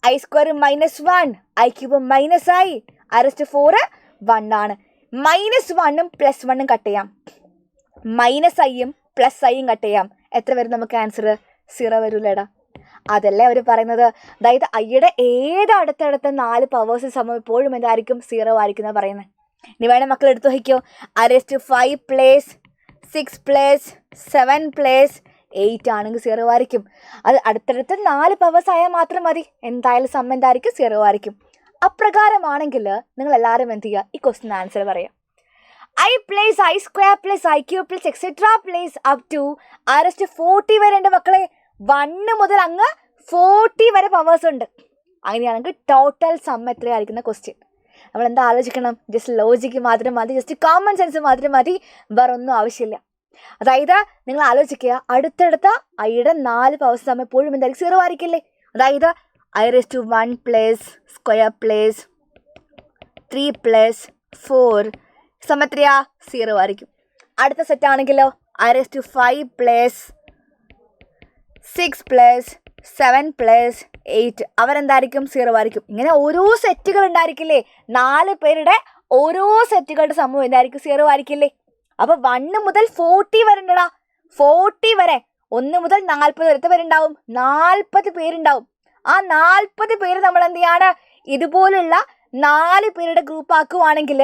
I² -1 I³ -I I raised to 4 1 ആണ്. -1 ഉം +1 കട്ട് ചെയ്യാം, -Iയും +Iയും കട്ട് ചെയ്യാം. എത്ര വരും നമുക്ക് ആൻസർ? 0 വരൂലേടാ. അതല്ലേ അവർ പറയുന്നത്. അതായത് ഐയുടെ ഏത് അടുത്തടുത്ത 4 പവേഴ്സ് സമയം എപ്പോഴും എന്തായിരിക്കും, 0 ആയിരിക്കും എന്നാണ് പറയുന്നത്. ഇനി വേണം മക്കൾ എടുത്തു വയ്ക്കോ. I raised to 5 + 6 + 7 + 8 ആണെങ്കിൽ 0 ആയിരിക്കും. അത് അടുത്തടുത്ത് 4 പവേഴ്സ് ആയാൽ മാത്രം മതി, എന്തായാലും സം എന്തായിരിക്കും 0 ആയിരിക്കും. അപ്രകാരമാണെങ്കിൽ നിങ്ങൾ എല്ലാവരും എന്ത് ചെയ്യുക, ഈ ക്വസ്റ്റ്യൻ ആൻസർ പറയാം. I plus I square plus I cube plus etc plus up to r⁻40 വരെ ഉണ്ട് മക്കളെ. 1 മുതൽ അങ്ങ് 40 വരെ പവേഴ്സ് ഉണ്ട്. അങ്ങനെയാണെങ്കിൽ ടോട്ടൽ സം എത്രയായിരിക്കുന്ന ക്വസ്റ്റ്യൻ. നമ്മൾ എന്താ ആലോചിക്കണം, ജസ്റ്റ് ലോജിക്ക് മാത്രം മതി, ജസ്റ്റ് കോമൺ സെൻസ് മാത്രം മതി, വേറെ ഒന്നും ആവശ്യമില്ല. അതായത് നിങ്ങൾ ആലോചിക്കുക, അടുത്തടുത്ത ഐയുടെ 4 പവേഴ്സ് തമ്മിൽ എപ്പോഴും എന്തായിരിക്കും 0 ആയിരിക്കില്ലേ. അതായത് i⁻1 plus square plus 3 plus 4 സമത്രയാ 0 ആയിരിക്കും. അടുത്ത സെറ്റ് ആണെങ്കിലോ i⁵5 പ്ലസ് 6 പ്ലസ് 7 പ്ലസ് 8 അവരെന്തായിരിക്കും 0 ആയിരിക്കും. ഇങ്ങനെ ഓരോ സെറ്റുകൾ ഉണ്ടായിരിക്കില്ലേ, 4 പേരുടെ ഓരോ സെറ്റുകളുടെ സമൂഹം എന്തായിരിക്കും 0 ആയിരിക്കില്ലേ. അപ്പൊ 1 മുതൽ 40 വരെ ഉണ്ടടാ, 40 വരെ 1 മുതൽ 40 വരെ ഉണ്ടാവും, 40 പേരുണ്ടാവും. ആ 40 പേര് നമ്മൾ എന്ത് ചെയ്യാണ്, ഇതുപോലുള്ള 4 പേരുടെ ഗ്രൂപ്പ് ആക്കുവാണെങ്കിൽ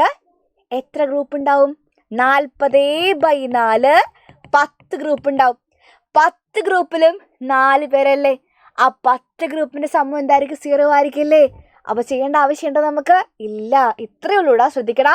എത്ര ഗ്രൂപ്പ് ഉണ്ടാവും, 40/4 10 ഗ്രൂപ്പ് ഉണ്ടാവും. 10 ഗ്രൂപ്പിലും 4 പേരല്ലേ, ആ 10 ഗ്രൂപ്പിന്റെ സമൂഹം എന്തായിരിക്കും 0 ആയിരിക്കില്ലേ. അപ്പൊ ചെയ്യേണ്ട ആവശ്യമുണ്ടോ നമുക്ക്, ഇല്ല. ഇത്രയേ ഉള്ളൂടാ, ശ്രദ്ധിക്കടാ.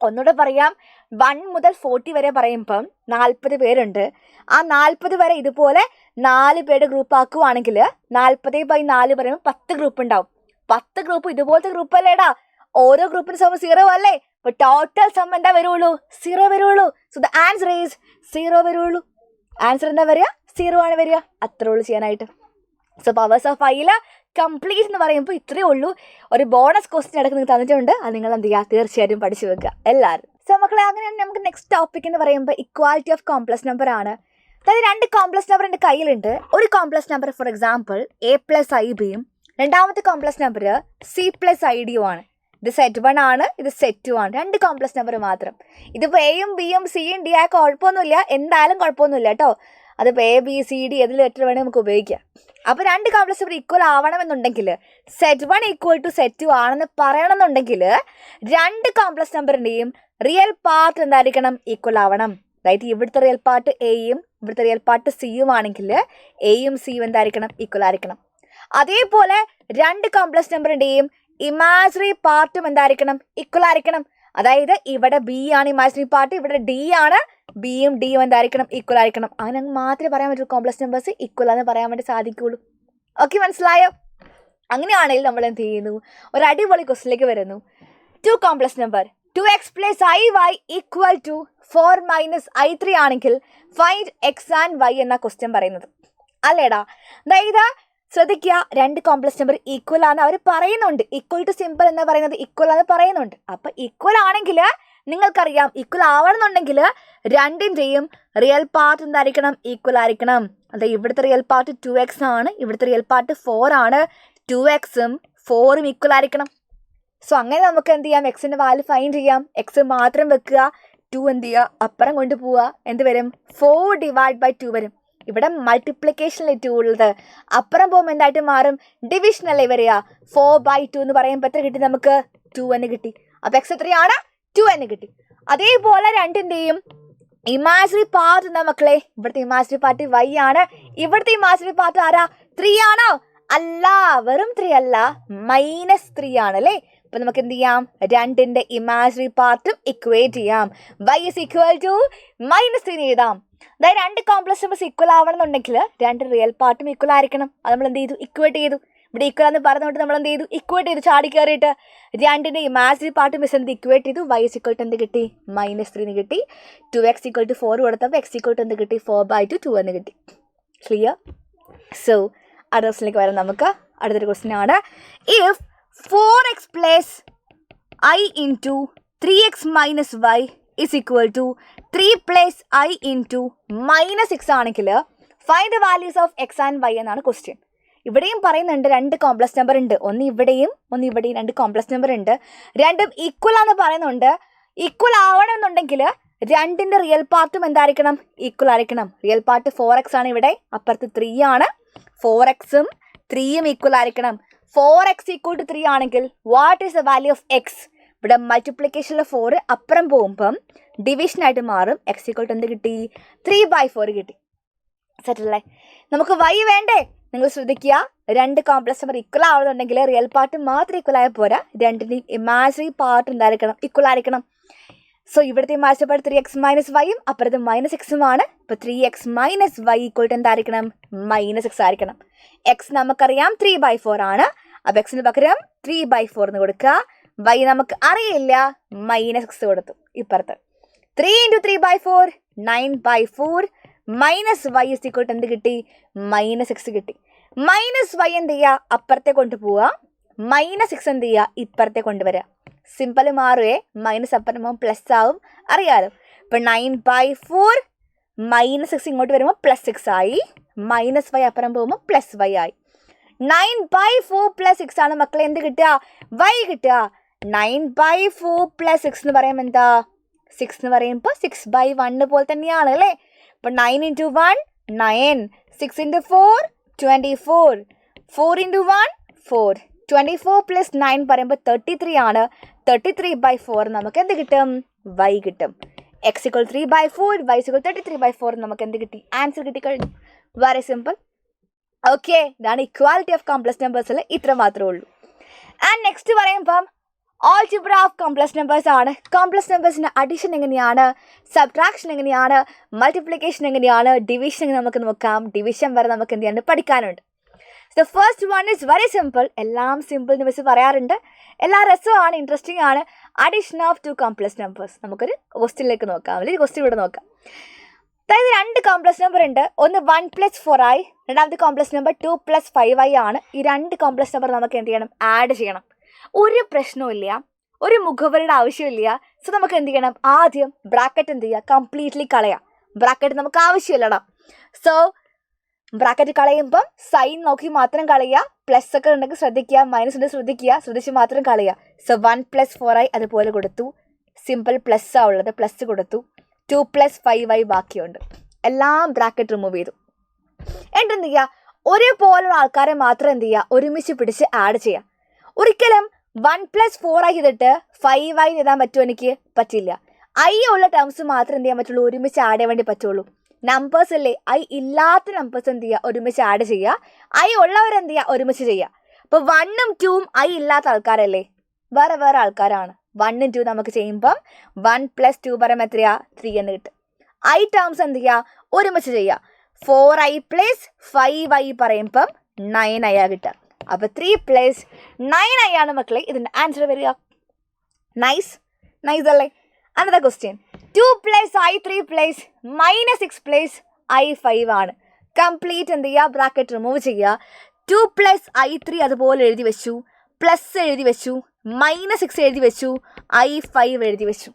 ഒന്നുകൂടെ പറയാം, 1 മുതൽ 40 വരെ പറയുമ്പം 40 പേരുണ്ട്. ആ 40 വരെ ഇതുപോലെ 4 പേരുടെ ഗ്രൂപ്പ് ആക്കുവാണെങ്കിൽ 40/4 പറയുമ്പോൾ 10 ഗ്രൂപ്പ് ഉണ്ടാവും. 10 ഗ്രൂപ്പ് ഇതുപോലത്തെ ഗ്രൂപ്പ് അല്ലേടാ, ഓരോ ഗ്രൂപ്പിന് സമയം 0 അല്ലേ. അപ്പൊ ടോട്ടൽ സം എന്താ വരുള്ളൂ, 0 വരുള്ളൂ. സോ ദ ആൻസർ ഈസ് 0 വരുള്ളൂ. ആൻസർ എന്താ വരിക, 0 ആണ് വരിക. അത്രേ ഉള്ളൂ ചെയ്യാനായിട്ട്. സോ പവേഴ്സ് ഓഫ് ഐയിൽ കംപ്ലീറ്റ് എന്ന് പറയുമ്പോൾ ഇത്രയേ ഉള്ളൂ. ഒരു ബോണസ് ക്വസ്റ്റ്യൻ ഇടയ്ക്ക് നിങ്ങൾക്ക് തന്നിട്ടുണ്ട്, അത് നിങ്ങൾ എന്ത് ചെയ്യുക, തീർച്ചയായിട്ടും പഠിച്ചു വെക്കുക എല്ലാവരും. സോ മക്കളെ, അങ്ങനെയാണ് നമുക്ക് നെക്സ്റ്റ് ടോപ്പിക് എന്ന് പറയുമ്പോൾ ഇക്വാലിറ്റി ഓഫ് കോംപ്ലക്സ് നമ്പർ ആണ്. അതായത് 2 കോംപ്ലക്സ് നമ്പർ എൻ്റെ കയ്യിലുണ്ട്. ഒരു കോംപ്ലക്സ് നമ്പർ ഫോർ എക്സാമ്പിൾ a+ib-യും രണ്ടാമത്തെ കോംപ്ലക്സ് നമ്പർ c+id-യും ആണ്. ഇത് സെറ്റ് 1 ആണ്, ഇത് സെറ്റ് 2 ആണ്. 2 കോംപ്ലക്സ് നമ്പർ മാത്രം. ഇതിപ്പോൾ എയും ബിയും സിയും ഡി ആയ കുഴപ്പമൊന്നുമില്ല, എന്തായാലും കുഴപ്പമൊന്നുമില്ല കേട്ടോ. അതിപ്പോൾ എ ബി സി ഡി ഏതിൽ ലെറ്റർ വേണമെങ്കിൽ നമുക്ക് ഉപയോഗിക്കാം. അപ്പോൾ 2 കോംപ്ലക്സ് നമ്പർ ഈക്വൽ ആവണമെന്നുണ്ടെങ്കിൽ സെറ്റ് 1 ഈക്വൽ ടു സെറ്റ് 2 ആണെന്ന് പറയണമെന്നുണ്ടെങ്കിൽ 2 കോംപ്ലക്സ് നമ്പറിൻ്റെയും റിയൽ പാർട്ട് എന്തായിരിക്കണം, ഈക്വൽ ആവണം. അതായത് ഇവിടുത്തെ റിയൽ പാർട്ട് എയും ഇവിടുത്തെ റിയൽ പാർട്ട് സിയും ആണെങ്കിൽ എയും സിയും എന്തായിരിക്കണം, ഈക്വൽ ആയിരിക്കണം. അതേപോലെ 2 കോംപ്ലക്സ് നമ്പറിൻ്റെയും ഇമാജിനറി പാർട്ടും എന്തായിരിക്കണം, ഈക്വൽ ആയിരിക്കണം. അതായത് ഇവിടെ ബി ആണ് ഇമാജിനറി പാർട്ട്, ഇവിടെ ഡി ആണ്, ബിയും ഡിയും എന്തായിരിക്കണം, ഈക്വൽ ആയിരിക്കണം. അങ്ങനെ മാത്രമേ പറയാൻ പറ്റൂ കോംപ്ലക്സ് നമ്പേഴ്സ് ഈക്വൽ ആണെന്ന് പറയാൻ വേണ്ടി സാധിക്കുള്ളൂ. ഓക്കെ, മനസ്സിലായോ? അങ്ങനെയാണെങ്കിൽ നമ്മൾ എന്ത് ചെയ്യുന്നു, ഒരു അടിപൊളി ക്വസ്റ്റിലേക്ക് വരുന്നു. 2 complex number 2x + iy = 4 - i3 ആണെങ്കിൽ ഫൈൻഡ് x ആൻഡ് y എന്ന ക്വസ്റ്റ്യൻ പറയുന്നത് അല്ലേടാ. അതായത് ശ്രദ്ധിക്കുക, 2 കോംപ്ലക്സ് നമ്പർ ഈക്വൽ ആണ് അവർ പറയുന്നുണ്ട്. ഈക്വൽ ടു സിമ്പിൾ എന്ന് പറയുന്നത് ഈക്വൽ ആണെന്ന് പറയുന്നുണ്ട്. അപ്പം ഈക്വൽ ആണെങ്കിൽ നിങ്ങൾക്കറിയാം, ഈക്വൽ ആവണമെന്നുണ്ടെങ്കിൽ 2ൻ്റെയും റിയൽ പാർട്ട് എന്തായിരിക്കണം, ഈക്വൽ ആയിരിക്കണം. അതായത് ഇവിടുത്തെ റിയൽ പാർട്ട് 2x ആണ്, ഇവിടുത്തെ റിയൽ പാർട്ട് 4 ആണ്. 2xഉം 4ഉം ഈക്വൽ ആയിരിക്കണം. സോ അങ്ങനെ നമുക്ക് എന്ത് ചെയ്യാം, എക്സിൻ്റെ വാല്യൂ ഫൈൻഡ് ചെയ്യാം. എക്സ് മാത്രം വെക്കുക, 2 എന്ത് ചെയ്യുക, അപ്പുറം കൊണ്ടുപോവുക. എന്ത് വരും, 4/2 വരും. ഇവിടെ മൾട്ടിപ്ലിക്കേഷനിലെ 2 ഉള്ളത്, അപ്പുറം പോകുമ്പോൾ എന്തായിട്ട് മാറും, ഡിവിഷൻ അല്ലേ വരിക. 4/2 എന്ന് പറയുമ്പോൾ എത്ര കിട്ടി നമുക്ക്, 2 എന്ന് കിട്ടി. അപ്പോൾ എക്സ് എത്രയാണ്, 2 എന്ന് കിട്ടി. അതേപോലെ 2ൻ്റെയും ഇമാജിനറി പാർട്ട് എന്താ മക്കളെ, ഇവിടുത്തെ ഇമാജിനറി പാർട്ട് y ആണ്, ഇവിടുത്തെ ഇമാജിനറി പാർട്ട് ആരാ, 3 ആണോ, അല്ല, വെറും 3 അല്ല, -3 ആണ് അല്ലേ. അപ്പം നമുക്ക് എന്ത് ചെയ്യാം, 2ൻ്റെ ഇമാജിനറി പാർട്ടും ഇക്വേറ്റ് ചെയ്യാം. y = -3 എഴുതാം. അതായത് 2 കോംപ്ലക്സ് നമ്പേഴ്സ് ഈക്വൽ ആവണമെന്നുണ്ടെങ്കിൽ 2 റിയൽ പാർട്ടും ഈക്വൽ ആയിരിക്കണം. അത് നമ്മൾ എന്ത് ചെയ്തു, ഇക്വേറ്റ് ചെയ്തു. ഇവിടെ ഈക്വൽ എന്ന് പറഞ്ഞുകൊണ്ട് നമ്മൾ എന്ത് ചെയ്തു, ഇക്വേറ്റ് ചെയ്തു. ചാടി കയറിയിട്ട് 2ൻ്റെ ഇമാജിനറി പാർട്ടും മിസ് എന്ത് ഇക്വേറ്റ് ചെയ്തു. y = എന്ത് കിട്ടി, -3 കിട്ടി. 2x = 4 കൊടുത്തപ്പോൾ x = എന്ത് കിട്ടി, 4/2 എന്ന് കിട്ടി. ക്ലിയർ? സോ അടുത്ത ക്വസ്റ്റിലേക്ക് വരാം നമുക്ക്. അടുത്തൊരു ക്വസ്റ്റ്യൻ ആണ്, if 4x + i × 3x - y = 3 + i × -6 ആണെങ്കിൽ find the values of x and y എന്നാണ് ക്വസ്റ്റ്യൻ. ഇവിടെയും പറയുന്നുണ്ട് 2 കോംപ്ലക്സ് നമ്പർ ഉണ്ട്, ഒന്ന് ഇവിടെയും 2 കോംപ്ലക്സ് നമ്പർ ഉണ്ട്. 2ഉം ഈക്വൽ ആണെന്ന് പറയുന്നുണ്ട്. ഈക്വൽ ആവണമെന്നുണ്ടെങ്കിൽ 2ൻ്റെ റിയൽ പാർട്ടും എന്തായിരിക്കണം, ഈക്വൽ ആയിരിക്കണം. റിയൽ പാർട്ട് 4x ആണ്, ഇവിടെ അപ്പുറത്ത് 3 ആണ്. 4xഉം 3ഉം ഈക്വൽ ആയിരിക്കണം. 4x = 3 ആണെങ്കിൽ what is the value of x? ഇവിടെ മൾട്ടിപ്ലിക്കേഷനിലെ 4 അപ്പുറം പോകുമ്പം ഡിവിഷനായിട്ട് മാറും. x = എന്ത് കിട്ടി, 3/4 കിട്ടി. സെറ്റല്ലേ? നമുക്ക് വൈ വേണ്ടേ? നിങ്ങൾ ശ്രദ്ധിക്കുക, രണ്ട് കോംപ്ലക്സ് നമ്പർ ഈക്വൽ ആവുന്നുണ്ടെങ്കിൽ റിയൽ പാർട്ട് മാത്രം ഈക്വൽ ആയാൽ പോരാ, രണ്ടിൻ്റെയും ഇമാജിനറി പാർട്ട് എന്തായിരിക്കണം? ഈക്വൽ ആയിരിക്കണം. സോ ഇവിടുത്തെ ഇമാജിനറി പാർട്ട് 3x - y അപ്പുറത്ത് -x ഇപ്പോൾ 3x - y ഈക്വൽ ടു എന്തായിരിക്കണം? -6 ആയിരിക്കണം. എക്സ് നമുക്കറിയാം 3/4 ആണ്. അപ്പോൾ എക്സിന് പകരം 3/4 എന്ന് കൊടുക്കുക. y നമുക്ക് അറിയില്ല, -6 കൊടുത്തു. ഇപ്പുറത്ത് 3 × 3/4 9/4 -y is equal to എന്ത് കിട്ടി? -6 കിട്ടി. -y എന്ത് ചെയ്യുക? അപ്പുറത്തെ കൊണ്ടുപോവുക. -6 എന്ത് ചെയ്യുക? ഇപ്പുറത്തെ കൊണ്ടുവരിക. സിമ്പിൾ മാറുവേ. മൈനസ് അപ്പുറം പ്ലസ് ആവും, അറിയാലോ. ഇപ്പം 9/4 -6 ഇങ്ങോട്ട് വരുമ്പോൾ +6 ആയി. -y അപ്പുറം പോകുമ്പോൾ +y ആയി. 9/4 + 6 ആണ് മക്കളെ എന്ത് കിട്ടുക? y കിട്ടുക. 9/4 + 6 എന്ന് പറയുമ്പോൾ എന്താ? 6 എന്ന് പറയുമ്പോൾ 6/1 പോലെ തന്നെയാണ് അല്ലേ? അപ്പോൾ 9 × 1 9, 6 × 4 24, 4 × 1 4, 24 + 9 പറയുമ്പോൾ 33 ആണ്. 33/4 നമുക്ക് എന്ത് കിട്ടും? y കിട്ടും. x = 3/4, y = 33/4 നമുക്ക് എന്ത് കിട്ടി? ആൻസർ കിട്ടിക്കഴിഞ്ഞു. വളരെ സിമ്പിൾ. ഓക്കെ, ഇതാണ് ഇക്വാലിറ്റി ഓഫ് കോംപ്ലക്സ് നമ്പേഴ്സിൽ ഇത്ര മാത്രമേ ഉള്ളൂ. ആൻഡ് നെക്സ്റ്റ് പറയുമ്പം ആൾജിബ്ര ഓഫ് കോംപ്ലക്സ് നമ്പേഴ്സ് ആണ്. കോംപ്ലക്സ് നമ്പേഴ്സിൻ്റെ അഡിഷൻ എങ്ങനെയാണ്, സബ്ട്രാക്ഷൻ എങ്ങനെയാണ്, മൾട്ടിപ്ലിക്കേഷൻ എങ്ങനെയാണ്, ഡിവിഷൻ എങ്ങനെ നമുക്ക് നോക്കാം. ഡിവിഷൻ വരെ നമുക്ക് എന്ത് ചെയ്യാണ്ട് പഠിക്കാനുണ്ട്. The first one is very simple. എല്ലാം സിമ്പിൾ എന്ന് വെച്ച് പറയാറുണ്ട്. എല്ലാ രസമാണ്, ഇൻട്രസ്റ്റിംഗ് ആണ്. Addition of 2 complex numbers. നമുക്കൊരു ക്വസ്റ്റ്യനിലേക്ക് നോക്കാം, അല്ലെങ്കിൽ ക്വസ്റ്റ്യൻ ഇവിടെ നോക്കാം. അതായത് 2 കോംപ്ലക്സ് നമ്പർ ഉണ്ട്. ഒന്ന് 1 + 4i, രണ്ടാമത്തെ കോംപ്ലക്സ് നമ്പർ 2 + 5i ആണ്. ഈ 2 കോംപ്ലക്സ് നമ്പർ നമുക്ക് എന്ത് ചെയ്യണം? ആഡ് ചെയ്യണം. ഒരു പ്രശ്നമില്ല, ഒരു മുഖവരുടെ ആവശ്യമില്ല. സോ നമുക്ക് എന്ത് ചെയ്യണം? ആദ്യം ബ്രാക്കറ്റ് എന്ത് ചെയ്യുക? കംപ്ലീറ്റ്ലി കളയാം. ബ്രാക്കറ്റ് നമുക്ക് ആവശ്യമില്ലടാ. സോ ബ്രാക്കറ്റ് കളയുമ്പം സൈൻ നോക്കി മാത്രം കളയുക. പ്ലസ് ഒക്കെ ഉണ്ടെങ്കിൽ ശ്രദ്ധിക്കുക, മൈനസ് ഉണ്ടെങ്കിൽ ശ്രദ്ധിച്ച് മാത്രം കളയുക. സോ 1 + 4i അതുപോലെ കൊടുത്തു. സിമ്പിൾ പ്ലസ് ആ ഉള്ളത്, പ്ലസ് കൊടുത്തു. 2 + 5i ബാക്കിയുണ്ട്. എല്ലാം ബ്രാക്കറ്റ് റിമൂവ് ചെയ്തു. എന്നിട്ട് എന്ത് ചെയ്യുക? ഒരുപോലുള്ള ആൾക്കാരെ മാത്രം എന്ത് ചെയ്യുക? ഒരുമിച്ച് പിടിച്ച് ആഡ് ചെയ്യുക. ഒരിക്കലും 1 + 4i ചെയ്തിട്ട് 5i എഴുതാൻ പറ്റുമോ? എനിക്ക് പറ്റില്ല. ഐ ഉള്ള ടേംസ് മാത്രം എന്ത് ചെയ്യാൻ പറ്റുള്ളൂ? ഒരുമിച്ച് ആഡ് ചെയ്യാൻ വേണ്ടി പറ്റുള്ളൂ. നമ്പേഴ്സ് അല്ലേ, ഐ ഇല്ലാത്ത നമ്പേഴ്സ് എന്ത് ചെയ്യുക? ഒരുമിച്ച് ആഡ് ചെയ്യുക. ഐ ഉള്ളവരെന്ത് ചെയ്യുക? ഒരുമിച്ച് ചെയ്യുക. അപ്പോൾ 1ഉം 2ഉം ഐ ഇല്ലാത്ത ആൾക്കാരല്ലേ, വേറെ ആൾക്കാരാണ്. 1ഉം 2 നമുക്ക് ചെയ്യുമ്പം 1 + 2 പറയുമ്പോൾ എത്രയാ? 3 എന്ന് കിട്ടും. ഐ ടേംസ് എന്ത് ചെയ്യുക? ഒരുമിച്ച് ചെയ്യുക. 4i + 5i പറയുമ്പം 9i കിട്ടുക. അപ്പോൾ 3 + 9i ആണ് മക്കളെ ഇതിൻ്റെ ആൻസർ വരിക. നൈസ് അല്ലേ? Another question. 2 + i 3 + -6 + i 5 ആണ്. കംപ്ലീറ്റ് എന്ത് ചെയ്യുക? ബ്രാക്കറ്റ് റിമൂവ് ചെയ്യുക. 2 + i 3 അതുപോലെ എഴുതി വെച്ചു, പ്ലസ് എഴുതി വെച്ചു, -6 എഴുതി വെച്ചു, i 5 എഴുതി വെച്ചു.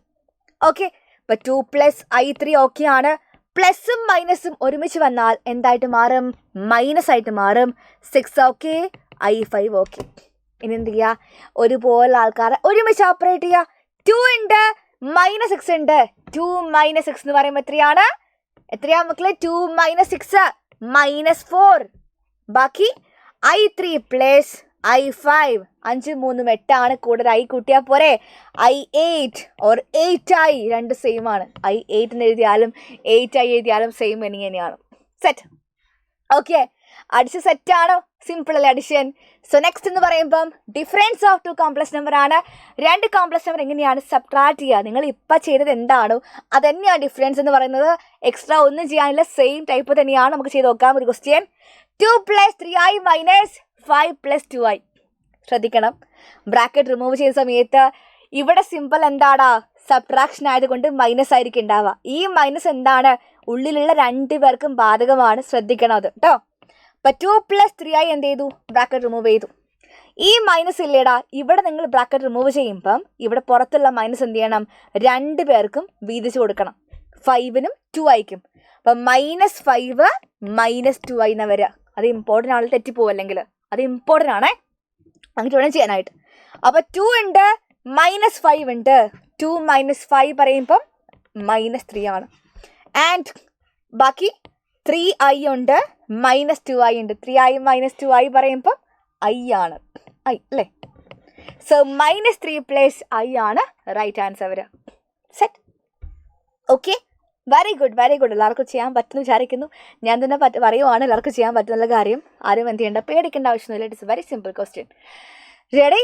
ഓക്കെ, അപ്പോൾ 2 + i 3 ഓക്കെ ആണ്. പ്ലസും മൈനസും ഒരുമിച്ച് വന്നാൽ എന്തായിട്ട് മാറും? മൈനസ് മാറും. 6 ഓക്കെ, i 5 ഓക്കെ. ഇനി എന്ത് ചെയ്യുക? ഒരുപോലെ ആൾക്കാരെ ഒരുമിച്ച് ഓപ്പറേറ്റ് ചെയ്യുക. 2 ഉണ്ട്, -6 ഉണ്ട്. 2 - 6 എന്ന് പറയുമ്പോൾ എത്രയാ മക്കളെ? 2 - 6 -4. ബാക്കി i 3 + i 5. 5 3 8 ആണ്. കൂടുതൽ ഐ കൂട്ടിയാൽ പോരെ? i 8 or 8i രണ്ട് സെയിം ആണ്. i 8 എന്ന് എഴുതിയാലും 8i എഴുതിയാലും സെയിം മീനിങ് തന്നെയാണ്. സെറ്റ്. ഓക്കെ, അഡിഷൻ സെറ്റാണോ? സിമ്പിൾ അല്ലേ അഡിഷൻ? സോ നെക്സ്റ്റ് എന്ന് പറയുമ്പം ഡിഫറൻസ് ഓഫ് 2 കോംപ്ലക്സ് നമ്പർ ആണ്. 2 കോംപ്ലക്സ് നമ്പർ എങ്ങനെയാണ് സബ്ട്രാക്ട് ചെയ്യുക? നിങ്ങൾ ഇപ്പം ചെയ്തത് എന്താണോ അത് തന്നെയാണ് ഡിഫറൻസ് എന്ന് പറയുന്നത്. എക്സ്ട്രാ ഒന്നും ചെയ്യാനില്ല, സെയിം ടൈപ്പ് തന്നെയാണ്. നമുക്ക് ചെയ്ത് നോക്കാം ഒരു ക്വസ്റ്റ്യൻ. 2 + 3i - 5 + 2i. ശ്രദ്ധിക്കണം, ബ്രാക്കറ്റ് റിമൂവ് ചെയ്യുന്ന സമയത്ത് ഇവിടെ സിമ്പിൾ എന്താടാ? സബ്ട്രാക്ഷൻ ആയതുകൊണ്ട് മൈനസ് ആയിരിക്കും ഉണ്ടാവുക. ഈ മൈനസ് എന്താണ്? ഉള്ളിലുള്ള 2 പേർക്കും ബാധകമാണ്. ശ്രദ്ധിക്കണം അത് കേട്ടോ. അപ്പം 2 + 3i എന്ത് ചെയ്തു? ബ്രാക്കറ്റ് റിമൂവ് ചെയ്തു. ഈ മൈനസ് ഇല്ലേടാ, ഇവിടെ നിങ്ങൾ ബ്രാക്കറ്റ് റിമൂവ് ചെയ്യുമ്പം ഇവിടെ പുറത്തുള്ള മൈനസ് എന്ത് ചെയ്യണം? 2 പേർക്കും വീതിച്ച് കൊടുക്കണം. 5നും 2iക്കും. അപ്പം -5 - 2i എന്ന് വരിക. അത് ഇമ്പോർട്ടൻ്റ് ആണ്, തെറ്റിപ്പോവല്ലെങ്കിൽ അത് ഇമ്പോർട്ടൻ്റ് ആണേ, അങ്ങനെ വേണം ചെയ്യാനായിട്ട്. അപ്പോൾ 2 ഉണ്ട്, -5 ഉണ്ട്. 2 - 5 പറയുമ്പം -3 ആണ്. ആൻഡ് ബാക്കി 3i ഉണ്ട്, -2i ഉണ്ട്. 3i - 2i പറയുമ്പം i ആണ്. i അല്ലേ? സോ -3 + i ആണ് റൈറ്റ് ആൻസർ വരിക. സെറ്റ്. ഓക്കെ, വെരി ഗുഡ് എല്ലാവർക്കും ചെയ്യാൻ പറ്റുമെന്ന് വിചാരിക്കുന്നു. ഞാൻ തന്നെ പറയുവാണ് എല്ലാവർക്കും ചെയ്യാൻ പറ്റുന്ന കാര്യം. ആരും എന്ത് ചെയ്യേണ്ട, പേടിക്കേണ്ട ആവശ്യമൊന്നുമില്ല. It's very simple question. Ready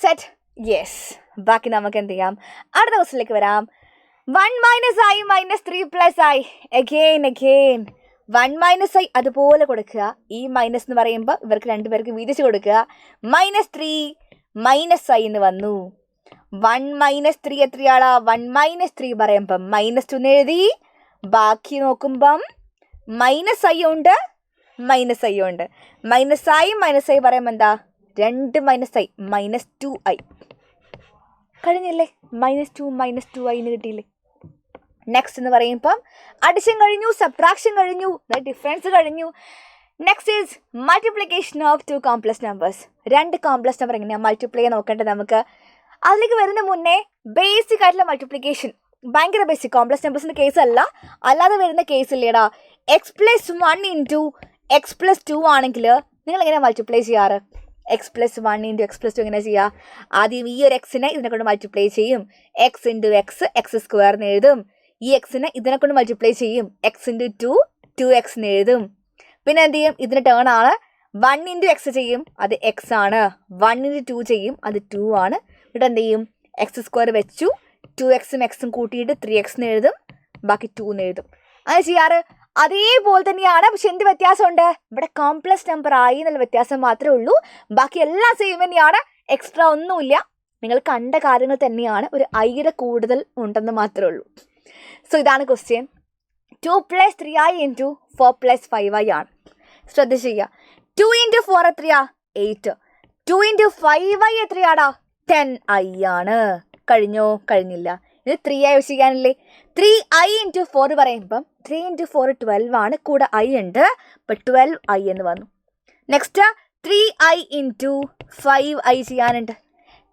set yes. ബാക്കി നമുക്ക് എന്ത് ചെയ്യാം, അടുത്ത ക്വസ്റ്റ്യനിലേക്ക് വരാം. 1 - i - 3 + i again 1 - i അതുപോലെ കൊടുക്കുക. ഈ മൈനസ് എന്ന് പറയുമ്പോൾ ഇവർക്ക് രണ്ടുപേർക്ക് വീതിച്ച് കൊടുക്കുക. -3 - i എന്ന് വന്നു. 1 - 3 എത്രയാടാ? 1 - 3 പറയുമ്പം -2 എഴുതി. ബാക്കി നോക്കുമ്പം -i ഉണ്ട്, -i ഉണ്ട്. -i പറയുമ്പോൾ എന്താ? 2 -i -2i കഴിഞ്ഞില്ലേ? -2 -2i കിട്ടിയില്ലേ? നെക്സ്റ്റ് എന്ന് പറയുമ്പം അഡിഷൻ കഴിഞ്ഞു, സബ്ട്രാക്ഷൻ കഴിഞ്ഞു, ഡിഫറൻസ് കഴിഞ്ഞു. Next is multiplication of 2 complex numbers. 2 complex number എങ്ങനെയാണ് മൾട്ടിപ്ലൈ നോക്കേണ്ടത് നമുക്ക്. അതിലേക്ക് വരുന്ന മുന്നേ ബേസിക് ആയിട്ടുള്ള മൾട്ടിപ്ലിക്കേഷൻ, ഭയങ്കര ബേസിക്, കോംപ്ലക്സ് നമ്പേഴ്സിൻ്റെ കേസ് അല്ല, അല്ലാതെ വരുന്ന കേസ് ഇല്ലേടാ. x+1 × x+2 ആണെങ്കിൽ നിങ്ങൾ എങ്ങനെയാണ് മൾട്ടിപ്ലൈ ചെയ്യാറ്? x+1 × x+2 എങ്ങനെ ചെയ്യുക? ആദ്യം ഈ ഒരു എക്സിനെ ഇതിനെ കൊണ്ട് മൾട്ടിപ്ലൈ ചെയ്യും. x × x² എന്ന് എഴുതും. ഈ എക്സിനെ ഇതിനെ കൊണ്ട് മൾട്ടിപ്ലൈ ചെയ്യും. x × 2 2x എന്ന് എഴുതും. പിന്നെ എന്ത് ചെയ്യും? ഇതിന് ടേൺ ആണ്. 1 × x ചെയ്യും, അത് x ആണ്. 1 × 2 ചെയ്യും, അത് 2 ആണ്. ഇവിടെ എന്ത് ചെയ്യും? x² വെച്ചു, 2xും xും കൂട്ടിയിട്ട് 3x എന്ന് എഴുതും, ബാക്കി 2 എന്ന് എഴുതും. അങ്ങനെ ചെയ്യാറ്. അതേപോലെ തന്നെയാണ്. പക്ഷെ എന്ത് വ്യത്യാസമുണ്ട്? ഇവിടെ കോംപ്ലക്സ് നമ്പർ ആയി എന്നുള്ള വ്യത്യാസം മാത്രമേ ഉള്ളൂ. ബാക്കി എല്ലാം സെയിം തന്നെയാണ്, എക്സ്ട്രാ ഒന്നുമില്ല. നിങ്ങൾ കണ്ട കാര്യങ്ങൾ തന്നെയാണ്, ഒരു ഐയുടെ കൂടുതൽ ഉണ്ടെന്ന് മാത്രമേ ഉള്ളൂ. സോ ഇതാണ് ക്വസ്റ്റ്യൻ. 2 + 3i × 4 + 5i ആണ്. ശ്രദ്ധിച്ച് ചെയ്യുക. 2 × 4 എത്രയാ? 8. 2 × 5i എത്രയാടാ? 10i ആണ്. കഴിഞ്ഞോ? കഴിഞ്ഞില്ല. ഇത് 3i വെച്ച് ചെയ്യാനല്ലേ. 3i × 4 പറയുമ്പം 3 × 4 12 ആണ്, കൂടെ i ഉണ്ട്, അപ്പം 12i എന്ന് വന്നു. നെക്സ്റ്റ് 3i × 5i ചെയ്യാനുണ്ട്.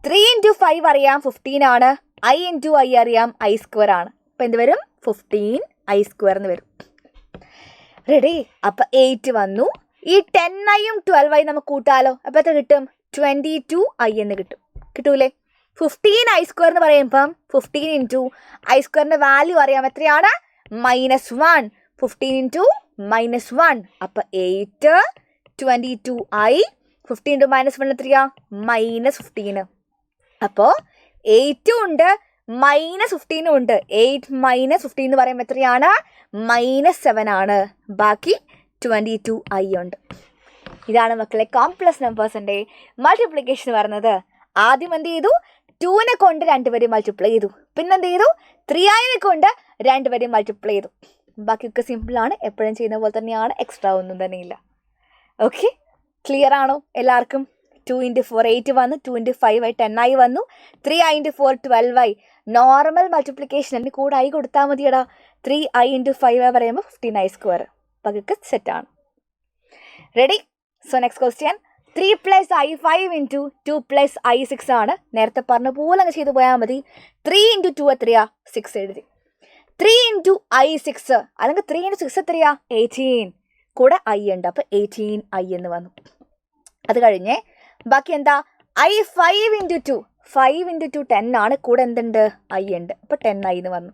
3 × 5 അറിയാം 15 ആണ്, i × i അറിയാം i² ആണ്. അപ്പം എന്ത് വരും? 15i² എന്ന് വരും. റെഡി? അപ്പം 8 വന്നു. ഈ 10iയും 12i നമുക്ക് കൂട്ടാലോ. അപ്പം എത്ര കിട്ടും? 22i എന്ന് കിട്ടും. കിട്ടൂലേ? 15i² എന്ന് പറയുമ്പം 15 × i² വാല്യൂ അറിയാം, എത്രയാണ്? -1. 15 × -1 അപ്പം 8 22i. 15 × -1 എത്രയാ? -15. അപ്പോൾ 8 ഉണ്ട്, -15 ഉണ്ട്. 8 - 15 എന്ന് പറയുമ്പോൾ എത്രയാണ്? -7 ആണ്. ബാക്കി 22i ഉണ്ട്. ഇതാണ് മക്കളെ കോംപ്ലക്സ് നമ്പേഴ്സിൻ്റെ മൾട്ടിപ്ലിക്കേഷൻ പറയുന്നത്. ആദ്യം എന്ത് ചെയ്തു? 2നെ കൊണ്ട് 2 വരെ മൾട്ടിപ്ലൈ ചെയ്തു. പിന്നെന്ത് ചെയ്തു? 3iനെ കൊണ്ട് 2 വരെ മൾട്ടിപ്ലൈ ചെയ്തു. ബാക്കിയൊക്കെ സിമ്പിളാണ്, എപ്പോഴും ചെയ്യുന്ന പോലെ തന്നെയാണ്, എക്സ്ട്രാ ഒന്നും തന്നെയില്ല. ഓക്കെ, ക്ലിയർ ആണോ എല്ലാവർക്കും? 2 × 4 8 വന്നു, 2 × 5 10i വന്നു, 3i × 4 12i. നോർമൽ മൾട്ടിപ്ലിക്കേഷൻ അതിന് കൂടെ i കൊടുത്താൽ മതിയടാ. 3i × 5 പറയുമ്പോൾ 15i². ബാക്കിയൊക്കെ സെറ്റാണ്. Ready? So next question. 3 + i5 × 2 + i6 ആണ്. നേരത്തെ പറഞ്ഞ പോലെ അങ്ങ് ചെയ്ത് പോയാൽ മതി. 3 × 2 എത്രയാ? 6 എഴുതി. 3 × i6 അല്ലെങ്കിൽ 3 × 6 എത്രയാ? 18. കൂടെ i ഉണ്ട്, അപ്പോൾ 18i എന്ന് വന്നു. അത് കഴിഞ്ഞ് ബാക്കി എന്താ? i5 × 2 5 × 2 10 ആണ്, കൂടെ എന്തുണ്ട്? i ഉണ്ട്, അപ്പോൾ 10i എന്ന് വന്നു.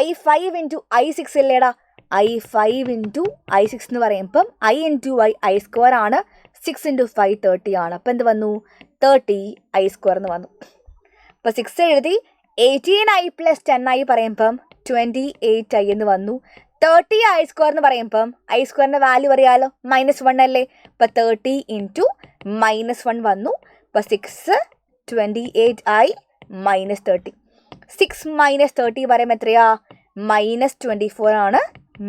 i5 × i6 അല്ലേടാ? i5 × i6 എന്ന് പറയുമ്പം i × i² ആണ്. 6 × 5 30 ആണ്. അപ്പം എന്ത് വന്നു? 30i² എന്ന് വന്നു. അപ്പോൾ 6 എഴുതി. 18i + 10i പറയുമ്പം 28i എന്ന് വന്നു. 30i² എന്ന് പറയുമ്പം i² വാല്യൂ അറിയാലോ, -1 അല്ലേ. അപ്പം 30 × -1 വന്നു. അപ്പം 6 28i -30. 6 - 30 പറയുമ്പോൾ എത്രയാ? -24 ആണ്.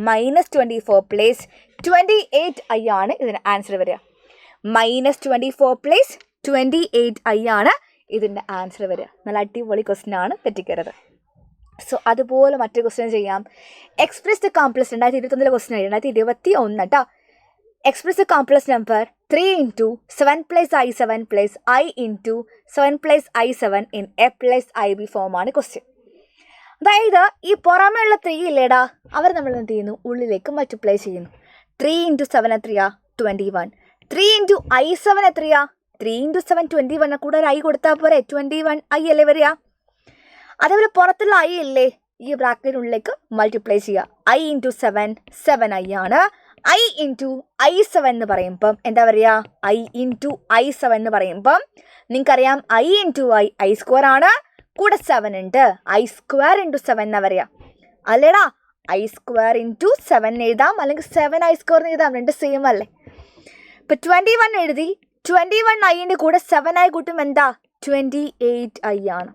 -24 + 28i ആണ് ഇതിന് ആൻസർ വരിക. -24 + 28i ആണ് ഇതിൻ്റെ ആൻസർ വരിക. നല്ല അടിപൊളി ക്വസ്റ്റ്യൻ ആണ്, തെറ്റിക്കരുത്. സോ അതുപോലെ മറ്റൊരു ക്വസ്റ്റ്യൻ ചെയ്യാം. എക്സ്പ്രസ് ദ കോംപ്ലക്സ് 2021 ക്വസ്റ്റ്യൻ 2021 കേട്ടോ. Express the complex number 3 × 7 + i7 + i × 7 + i7 in a + ib ഫോമാണ് ക്വസ്റ്റ്യൻ. അതായത് ഈ പുറമെയുള്ള 3 ഇല്ലേടാ, അവർ നമ്മൾ എന്ത് ചെയ്യുന്നു? ഉള്ളിലേക്ക് മൾട്ടിപ്ലൈ ചെയ്യുന്നു. 3 × 7 എത്രയാ? 21. 3 × i7 എത്രയാ? 3 × 7 21. കൂടെ ഒരു i കൊടുത്താൽ പോരെ? 21i അല്ലേ വരിക. അതേപോലെ പുറത്തുള്ള i ഇല്ലേ, ഈ ബ്രാക്കറ്റിനുള്ളിലേക്ക് മൾട്ടിപ്ലൈ ചെയ്യുക. i ഇൻറ്റു 7 7i ആണ്. i ഇൻറ്റു i7 എന്ന് പറയുമ്പം എന്താ പറയുക, i ഇൻറ്റു i7 എന്ന് പറയുമ്പം നിങ്ങൾക്കറിയാം i ഇൻറ്റു i സ്ക്വയർ ആണ്, കൂടെ 7 ഉണ്ട്. i സ്ക്വയർ ഇൻറ്റു 7 എന്നാ പറയുക അല്ലേടാ. i സ്ക്വയർ ഇൻറ്റു 7 എഴുതാം, അല്ലെങ്കിൽ 7i സ്ക്വയർ എഴുതാം, രണ്ട് സെയിം അല്ലേ. ഇപ്പം 21 എഴുതി, 21iൻ്റെ കൂടെ 7i കൂട്ടും എന്താ 28i ആണ്.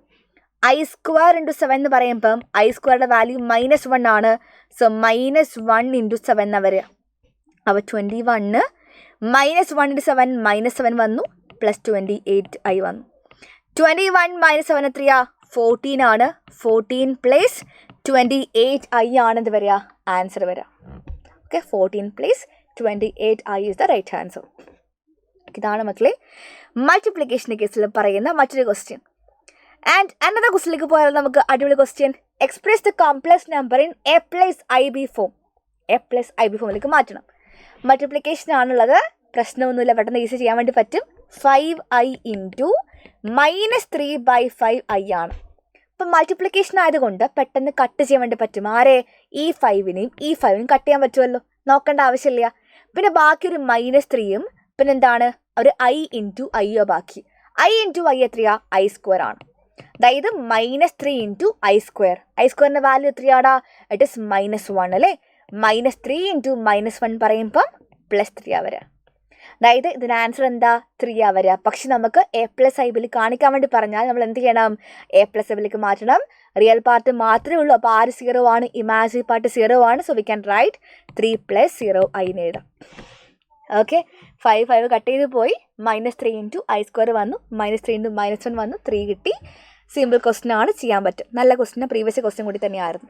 i സ്ക്വയർ ഇൻറ്റു 7 എന്ന് പറയുമ്പം i സ്ക്വയറുടെ വാല്യൂ -1 ആണ്. സോ -1 ഇൻറ്റു 7 എന്നാ വരിക. അപ്പോൾ 21 -1 ഇൻറ്റു 7 -7 വന്നു, പ്ലസ് 28i വന്നു. 21 - 7 എത്രയാ 14 ആണ്. 14 പ്ലസ് 28i ആണെന്ന് വരിക ആൻസർ വരിക. Okay, 14 plus 28i is the right answer. ഇതാണ് മക്കളെ മൾട്ടിപ്ലിക്കേഷൻ്റെ കേസിൽ പറയുന്ന മറ്റൊരു ക്വസ്റ്റ്യൻ. ആൻഡ് അനദർ ക്വസ്റ്റ്യനിലേക്ക് പോയാൽ നമുക്ക് അടിപൊളി question. Express the complex number in a + ib form. a + ib ഫോമിലേക്ക് മാറ്റണം. മൾട്ടിപ്ലിക്കേഷൻ ആണുള്ളത്, പ്രശ്നമൊന്നുമില്ല, പെട്ടെന്ന് ഈസി ചെയ്യാൻ വേണ്ടി പറ്റും. 5i ഇൻറ്റു -3/5i ആണ്. ഇപ്പം മൾട്ടിപ്ലിക്കേഷൻ ആയതുകൊണ്ട് പെട്ടെന്ന് കട്ട് ചെയ്യാൻ വേണ്ടി പറ്റും. ആരെ, ഈ 5നെയും ഈ 5നും കട്ട് ചെയ്യാൻ പറ്റുമല്ലോ, നോക്കേണ്ട ആവശ്യമില്ല. പിന്നെ ബാക്കി ഒരു -3യും പിന്നെന്താണ് ഒരു i ഇൻറ്റു iയോ ബാക്കി. i ഇൻറ്റു i എത്രയാ i സ്ക്വയർ ആണ്. അതായത് -3 ഇൻറ്റു i സ്ക്വയർ. i സ്ക്വയറിൻ്റെ വാല്യൂ എത്രയാടാ, ഇറ്റ് ഇസ് -1 അല്ലേ. -3 ഇൻറ്റു -1 പറയുമ്പം +3 വരിക. അതായത് ഇതിന് ആൻസർ എന്താ 3 വരിക. പക്ഷെ നമുക്ക് a + ib കാണിക്കാൻ വേണ്ടി പറഞ്ഞാൽ നമ്മൾ എന്ത് ചെയ്യണം, a + ibലേക്ക് മാറ്റണം. റിയൽ പാർട്ട് മാത്രമേ ഉള്ളൂ, അപ്പോൾ ആര് 0 ആണ്, ഇമാജിനറി പാർട്ട് 0 ആണ്. So we can right 3 + 0i എന്ന് എഴുതാം. ഓക്കെ, 5 കട്ട് ചെയ്ത് പോയി, -3 ഇൻറ്റു i സ്ക്വയർ വന്നു, -3 ഇൻറ്റു -1 വന്നു, 3 കിട്ടി. സിമ്പിൾ ക്വസ്റ്റ്യൻ ആണ്, ചെയ്യാൻ പറ്റും. നല്ല ക്വസ്റ്റ്യൻ, പ്രീവിയസ് ക്വസ്റ്റ്യൻ കൂടി തന്നെയായിരുന്നു.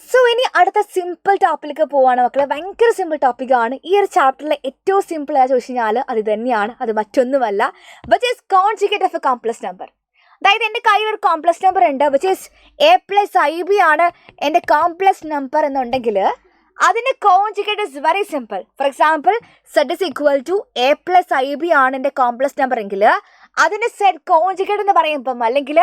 സോ ഇനി അടുത്ത സിമ്പിൾ ടോപ്പിലേക്ക് പോവാണ് മക്കളെ. ഭയങ്കര സിമ്പിൾ ടോപ്പിക്കാണ്. ഈ ഒരു ചാപ്റ്ററിലെ ഏറ്റവും സിമ്പിൾ ആണെന്ന് ചോദിച്ചു കഴിഞ്ഞാൽ അത് തന്നെയാണ്, അത് മറ്റൊന്നുമല്ല, which is conjugate of a complex number. അതായത് എൻ്റെ കയ്യിൽ ഒരു കോംപ്ലക്സ് നമ്പർ ഉണ്ട്, വിച്ച് ഈസ് a + ib ആണ് എൻ്റെ കോംപ്ലക്സ് നമ്പർ എന്നുണ്ടെങ്കിൽ അതിൻ്റെ conjugate is very simple. For example z is equal to a + ib ആണ് എൻ്റെ കോംപ്ലക്സ് നമ്പർ എങ്കിൽ അതിൻ്റെ സെറ്റ് കോൺജുഗേറ്റ് എന്ന് പറയുമ്പം, അല്ലെങ്കിൽ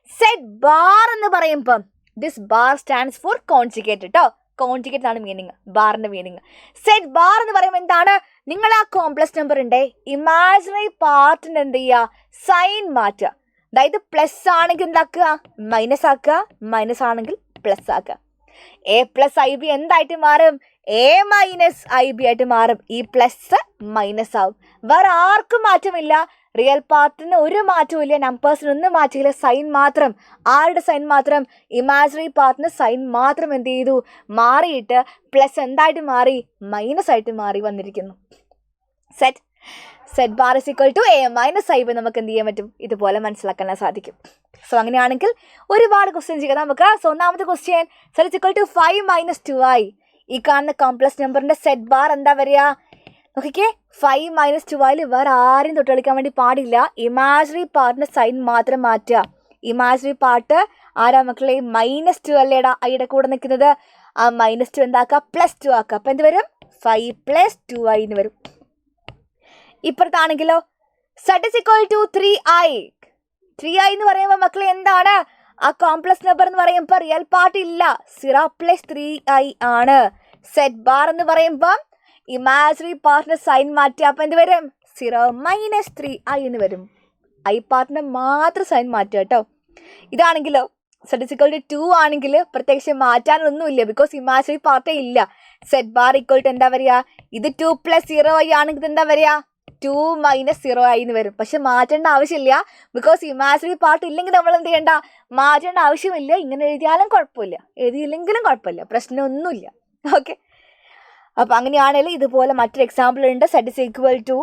സെറ്റ് ബാർ എന്ന് പറയുമ്പം, this bar stands for conjugate കേട്ടോ. കോൺജുഗേറ്റ് ആണ് മീനിങ്, ബാറിൻ്റെ മീനിങ്. സെറ്റ് ബാർ എന്ന് പറയുമ്പോൾ എന്താണ്, നിങ്ങൾ ആ കോംപ്ലക്സ് നമ്പറിൻ്റെ ഇമാജിനറി പാർട്ടിൻ്റെ എന്ത് ചെയ്യുക, സൈൻ മാറ്റുക. അതായത് പ്ലസ് ആണെങ്കിൽ എന്താക്കുക, മൈനസ് ആക്കുക, മൈനസ് ആണെങ്കിൽ പ്ലസ് ആക്കുക. a + ib എന്തായിട്ട് മാറും, a - ib ആയിട്ട് മാറും. ഈ പ്ലസ് മൈനസ് ആവും. വേറെ ആർക്കും മാറ്റമില്ല, റിയൽ പാർട്ടിന് ഒരു മാറ്റവും ഇല്ല, നമ്പേഴ്സിനൊന്നും മാറ്റില്ല, സൈൻ മാത്രം. ആരുടെ സൈൻ മാത്രം, ഇമാജിനറി പാർട്ടിന് സൈൻ മാത്രം എന്ത് ചെയ്തു, മാറിയിട്ട് പ്ലസ് എന്തായിട്ട് മാറി, മൈനസ് ആയിട്ട് മാറി വന്നിരിക്കുന്നു. Z bar is equal to a - ib നമുക്ക് എന്ത് ചെയ്യാൻ പറ്റും, ഇതുപോലെ മനസ്സിലാക്കാൻ സാധിക്കും. സോ അങ്ങനെയാണെങ്കിൽ ഒരുപാട് ക്വസ്റ്റ്യൻ ചെയ്യാം നമുക്ക്. സോ ഒന്നാമത്തെ question, z is equal to 5 - 2i. ഈ കാണുന്ന കോംപ്ലക്സ് നമ്പറിൻ്റെ സെറ്റ് ബാർ എന്താ വരിക, നോക്കിക്കേ. 5 - 2i വേറെ ആരെയും തൊട്ട് കളിക്കാൻ വേണ്ടി പാടില്ല, ഇമാജിനറി പാർട്ടിൻ്റെ സൈൻ മാത്രം മാറ്റുക. ഇമാജിനറി പാർട്ട് ആരാ മക്കളെ, -2 അല്ലേടാ ഐയുടെ കൂടെ നിൽക്കുന്നത്. ആ -2 എന്താക്കുക, +2 ആക്കുക. അപ്പം എന്ത് വരും, 5 + 2i എന്ന് വരും. ഇപ്പുറത്താണെങ്കിലോ z is equal to 3i. 3i എന്ന് പറയുമ്പോൾ മക്കളെ എന്താണ്, ആ കോംപ്ലക്സ് നമ്പർ എന്ന് പറയുമ്പോൾ റിയൽ പാർട്ട് ഇല്ല, 0 + 3i ആണ്. സെറ്റ് ബാർ എന്ന് പറയുമ്പം ഇമാജിനറി പാർട്ടിന് സൈൻ മാറ്റുക. അപ്പം എന്ത് വരും, 0 - 3i എന്ന് വരും. ഐ പാർട്ടിന് മാത്രം സൈൻ മാറ്റുക കേട്ടോ. ഇതാണെങ്കിലോ z ഇസ് ഈക്വൽ ടു 2 ആണെങ്കിൽ പ്രത്യേകിച്ച് മാറ്റാനൊന്നുമില്ല, ബിക്കോസ് ഇമാജിനറി പാർട്ടേ ഇല്ല. സെറ്റ് ബാർ ഈക്വൽ ടു എന്താ വരിക, ഇത് 2 + 0i ആണെങ്കിൽ എന്താ വരിക, 2 - 0i എന്ന് വരും. പക്ഷെ മാറ്റേണ്ട ആവശ്യമില്ല, ബിക്കോസ് ഇമാജിനറി പാർട്ട് ഇല്ലെങ്കിൽ നമ്മൾ എന്ത് ചെയ്യേണ്ട, മാറ്റേണ്ട ആവശ്യമില്ല. ഇങ്ങനെ എഴുതിയാലും കുഴപ്പമില്ല, എഴുതിയില്ലെങ്കിലും കുഴപ്പമില്ല, പ്രശ്നമൊന്നുമില്ല. ഓക്കെ, അപ്പോൾ അങ്ങനെയാണെങ്കിൽ ഇതുപോലെ മറ്റൊരു എക്സാമ്പിൾ ഉണ്ട്. z is equal to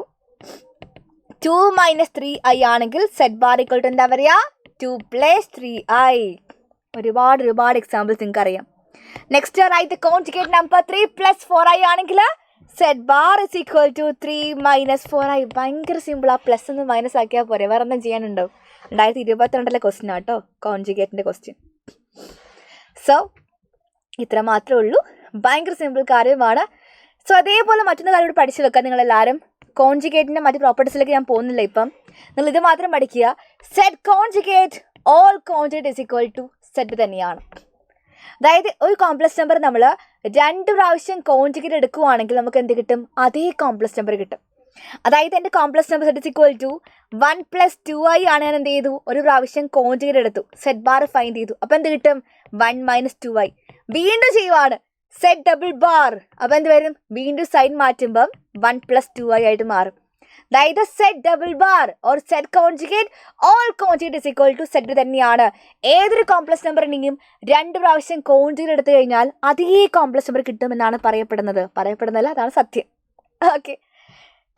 2 - 3i ആണെങ്കിൽ സെറ്റ് ബാർ ഈക്വൽ ടു എന്താ പറയുക, 2 + 3i. ഒരുപാട് എക്സാമ്പിൾസ് നിങ്ങൾക്ക് അറിയാം. Next right conjugate number 3 + 4i ആണെങ്കിൽ z bar is equal to 3 - 4i. ഭയങ്കര സിമ്പിൾ, ആ പ്ലസ് ഒന്ന് മൈനസ് ആക്കിയാൽ പോരെ, വേറെ ഒന്നും ചെയ്യാനുണ്ടോ. 2022 ക്വസ്റ്റ്യൻ ആട്ടോ കോൺജുഗേറ്റിൻ്റെ ക്വസ്റ്റ്യൻ. സോ ഇത്ര മാത്രമേ ഉള്ളൂ, ഭയങ്കര സിമ്പിൾ കാര്യമാണ്. സോ അതേപോലെ മറ്റൊരു കാര്യം കൂടി പഠിച്ചു വെക്കുക നിങ്ങളെല്ലാവരും. കോൺജുഗേറ്റിൻ്റെ മറ്റ് പ്രോപ്പർട്ടീസിലേക്ക് ഞാൻ പോകുന്നില്ല ഇപ്പം, നിങ്ങൾ ഇത് മാത്രം പഠിക്കുക. Z conjugate, whole conjugate is equal to z തന്നെയാണ്. അതായത് ഒരു കോംപ്ലക്സ് നമ്പർ നമ്മൾ 2 പ്രാവശ്യം കോൺജുഗേറ്റ് എടുക്കുവാണെങ്കിൽ നമുക്ക് എന്ത് കിട്ടും? അതേ കോംപ്ലക്സ് നമ്പർ കിട്ടും. അതായത് എൻ്റെ complex number z equal to 1 + 2i ആണ്. ഞാൻ എന്ത് ചെയ്തു? ഒരു പ്രാവശ്യം കോൺജുഗേറ്റ് എടുത്തു, സെറ്റ് ബാർ ഫൈൻഡ് ചെയ്തു. അപ്പോൾ എന്ത് കിട്ടും? 1 - 2i. വീണ്ടും ചെയ്യുവാണ്, സെറ്റ് ഡബിൾ ബാർ. അപ്പോൾ എന്ത് വരും? വീണ്ടും സൈൻ മാറ്റുമ്പം 1 + 2i ആയിട്ട് മാറും. അതായത് z double bar or set conjugate, whole conjugate is equal to z തന്നെയാണ്. ഏതൊരു കോംപ്ലക്സ് നമ്പറിനെയും 2 പ്രാവശ്യം കോൺജുഗേറ്റ് എടുത്തു കഴിഞ്ഞാൽ അതേ കോംപ്ലക്സ് നമ്പർ കിട്ടുമെന്നാണ് പറയപ്പെടുന്നതല്ല, അതാണ് സത്യം. Okay,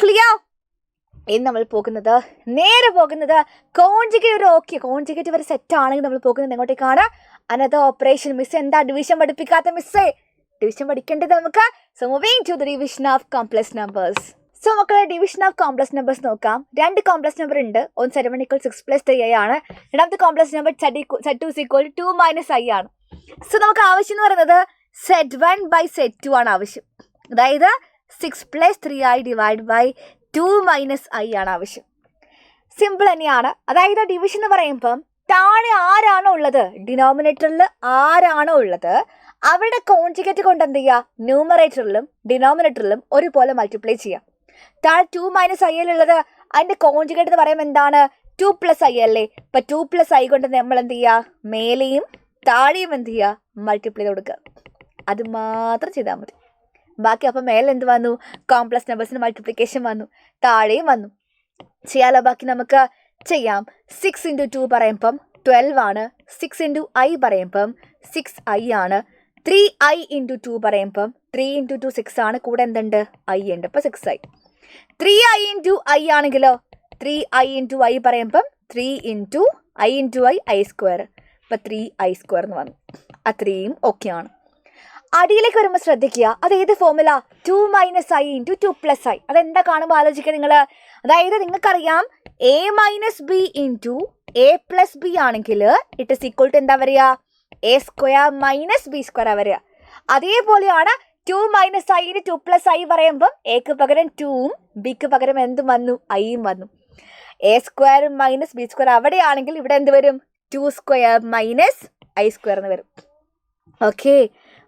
clear? ഇനി നമ്മൾ നേരെ പോകുന്നത് കോൺജുഗേറ്റ് വരെ സെറ്റ് ആണെങ്കിൽ നമ്മൾ പോകുന്നത് എങ്ങോട്ടേക്കാണ്? Another operation. മിസ് എന്താ ഡിവിഷൻ പഠിപ്പിക്കാത്ത? മിസ്സേ ഡിവിഷൻ പഠിക്കേണ്ടത് നമുക്ക്. So moving to the division of complex numbers. So മക്കളെ, ഡിവിഷൻ ഓഫ് കോംപ്ലക്സ് നമ്പേഴ്സ് നോക്കാം. 2 കോംപ്ലക്സ് നമ്പർ ഉണ്ട്. ഒന്ന് Z1 = 6 + 3i ആണ്. രണ്ടാമത്തെ കോംപ്ലക്സ് നമ്പർ Z2 = 2 - i ആണ്. സോ നമുക്ക് ആവശ്യം എന്ന് പറയുന്നത് Z1/Z2 ആണ് ആവശ്യം. അതായത് 6 + 3i / 2 - i ആണ് ആവശ്യം. സിമ്പിൾ തന്നെയാണ്. അതായത് ഡിവിഷൻ എന്ന് പറയുമ്പം താഴെ ആരാണോ ഉള്ളത്, ഡിനോമിനേറ്ററിൽ ആരാണോ ഉള്ളത്, അവരുടെ കോൺജുഗേറ്റ് കൊണ്ട് എന്ത് ചെയ്യുക? ന്യൂമറേറ്ററിലും ഡിനോമിനേറ്ററിലും ഒരുപോലെ മൾട്ടിപ്ലൈ ചെയ്യാം. താഴെ 2 - i ഉള്ളത്, അതിൻ്റെ കോൺജുഗേറ്റ് എന്ന് പറയുമ്പോൾ എന്താണ്? 2 + i അല്ലേ? ഇപ്പം 2 + i കൊണ്ട് നമ്മൾ എന്ത് ചെയ്യുക? മേലെയും താഴെയും എന്ത് ചെയ്യുക? മൾട്ടിപ്ലൈ ചെയ്ത് കൊടുക്കുക. അത് മാത്രം ചെയ്താൽ മതി. ബാക്കി അപ്പം മേലെ എന്ത് വന്നു? കോംപ്ലക്സ് നമ്പേഴ്സിന് മൾട്ടിപ്ലിക്കേഷൻ വന്നു, താഴെയും വന്നു. ചെയ്യാലോ? ബാക്കി നമുക്ക് ചെയ്യാം. 6 × 2 പറയുമ്പം 12 ആണ്. 6 × i പറയുമ്പം 6i ആണ്. 3i × 2 പറയുമ്പം 3 × 2 6 ആണ്. കൂടെ എന്തുണ്ട്? i ഉണ്ട്. അപ്പോൾ 6i. 3i × i ആണെങ്കിലോ 3i × i പറയുമ്പം 3 × i × i i². അപ്പോൾ 3i² എന്ന് വന്നു. അത്രയും ഓക്കെ ആണ്. അടിയിലേക്ക് വരുമ്പോൾ ശ്രദ്ധിക്കുക, അത് ഏത് ഫോമുല? 2 - i × 2 + i. അതെന്താ കാണുമ്പോൾ ആലോചിക്കുക നിങ്ങൾ. അതായത് നിങ്ങൾക്കറിയാം a - b × a + b ആണെങ്കിൽ ഇറ്റ് ഇസ് ഈക്വൽ ടു എന്താ വരിക? a² - b² വരിക. അതേപോലെയാണ് 2 - i × 2 + i പറയുമ്പം എക്ക് പകരം 2ഉം ബിക്ക് പകരം എന്തും വന്നു? iയും വന്നു. a² - b² അവിടെയാണെങ്കിൽ ഇവിടെ എന്ത് വരും? 2² - i² എന്ന് വരും. ഓക്കെ,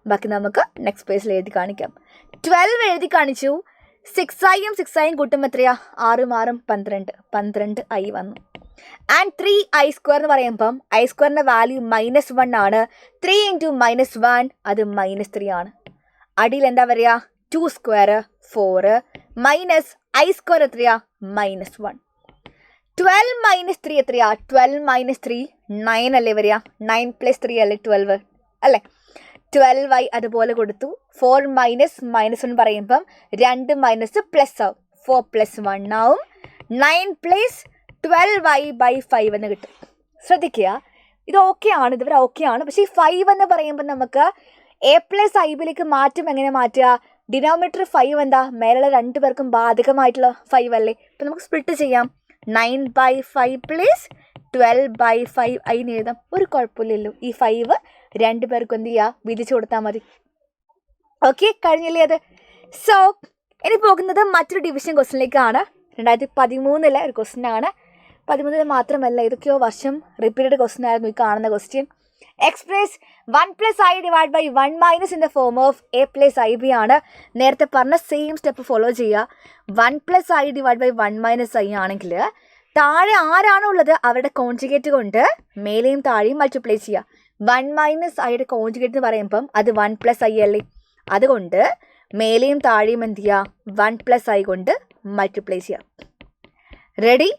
ബാക്കി നമുക്ക് നെക്സ്റ്റ് പേജിൽ എഴുതി കാണിക്കാം. 12 എഴുതി കാണിച്ചു. 6iയും 6iയും കൂട്ടുമ്പോൾ എത്രയാ? 6 × 6 = 12. 12i വന്നു. ആൻഡ് 3i² എന്ന് പറയുമ്പം i² വാല്യൂ -1 ആണ്. 3 × -1 അത് -3 ആണ്. അടിയിൽ എന്താ പറയുക? 2² 4 -i² എത്രയാ? -1. 12 - 3 എത്രയാ? 12 - 3 9 അല്ലേ വരിക? 9 + 3 അല്ലേ 12 അല്ലേ? 12i അതുപോലെ കൊടുത്തു. 4 - -1 പറയുമ്പം 2 മൈനസ് പ്ലസ് ആവും. 4 + 1 ആവും. 9 + 12i/5 എന്ന് കിട്ടും. ശ്രദ്ധിക്കുക, ഇത് ഓക്കെ ആണ്, ഇതുവരെ ഓക്കെ ആണ്. പക്ഷേ ഈ 5 എന്ന് പറയുമ്പോൾ നമുക്ക് a + ib മാറ്റും. എങ്ങനെ മാറ്റുക? ഡിനോമിനേറ്റർ 5 എന്താ? മേലുള്ള 2 പേർക്കും ബാധകമായിട്ടുള്ള 5 അല്ലേ? ഇപ്പം നമുക്ക് സ്പ്ലിറ്റ് ചെയ്യാം. 9/5 + 12/5 അതിന് എഴുതാം. ഒരു കുഴപ്പമില്ലല്ലോ. ഈ 5 2 പേർക്കും എന്ത് ചെയ്യുക? വിധിച്ചു കൊടുത്താൽ മതി. ഓക്കെ, കഴിഞ്ഞില്ലേ അത്? സോ ഇനി പോകുന്നത് മറ്റൊരു ഡിവിഷൻ ക്വസ്റ്റ്യനിലേക്കാണ്. 2013 ഒരു ക്വസ്റ്റ്യൻ ആണ്. 13 മാത്രമല്ല, ഇതൊക്കെയോ വർഷം റിപ്പീറ്റഡ് ക്വസ്റ്റ്യൻ ആയിരുന്നു ഈ കാണുന്ന question. Express 1 + i / 1 - in the form of a + ib ആണ്. നേരത്തെ പറഞ്ഞ സെയിം സ്റ്റെപ്പ് ഫോളോ ചെയ്യുക. 1 + i / 1 - i ആണെങ്കിൽ താഴെ ആരാണോ ഉള്ളത് അവരുടെ കോൺജുഗേറ്റ് കൊണ്ട് മേലെയും താഴെയും മൾട്ടിപ്ലൈ ചെയ്യുക. 1 - iയുടെ കോൺജുഗേറ്റ് എന്ന് പറയുമ്പം അത് 1 + i അല്ലേ? അതുകൊണ്ട് മേലെയും താഴെയും എന്ത് ചെയ്യുക? 1 + i കൊണ്ട് മൾട്ടിപ്ലൈ ചെയ്യുക. റെഡി?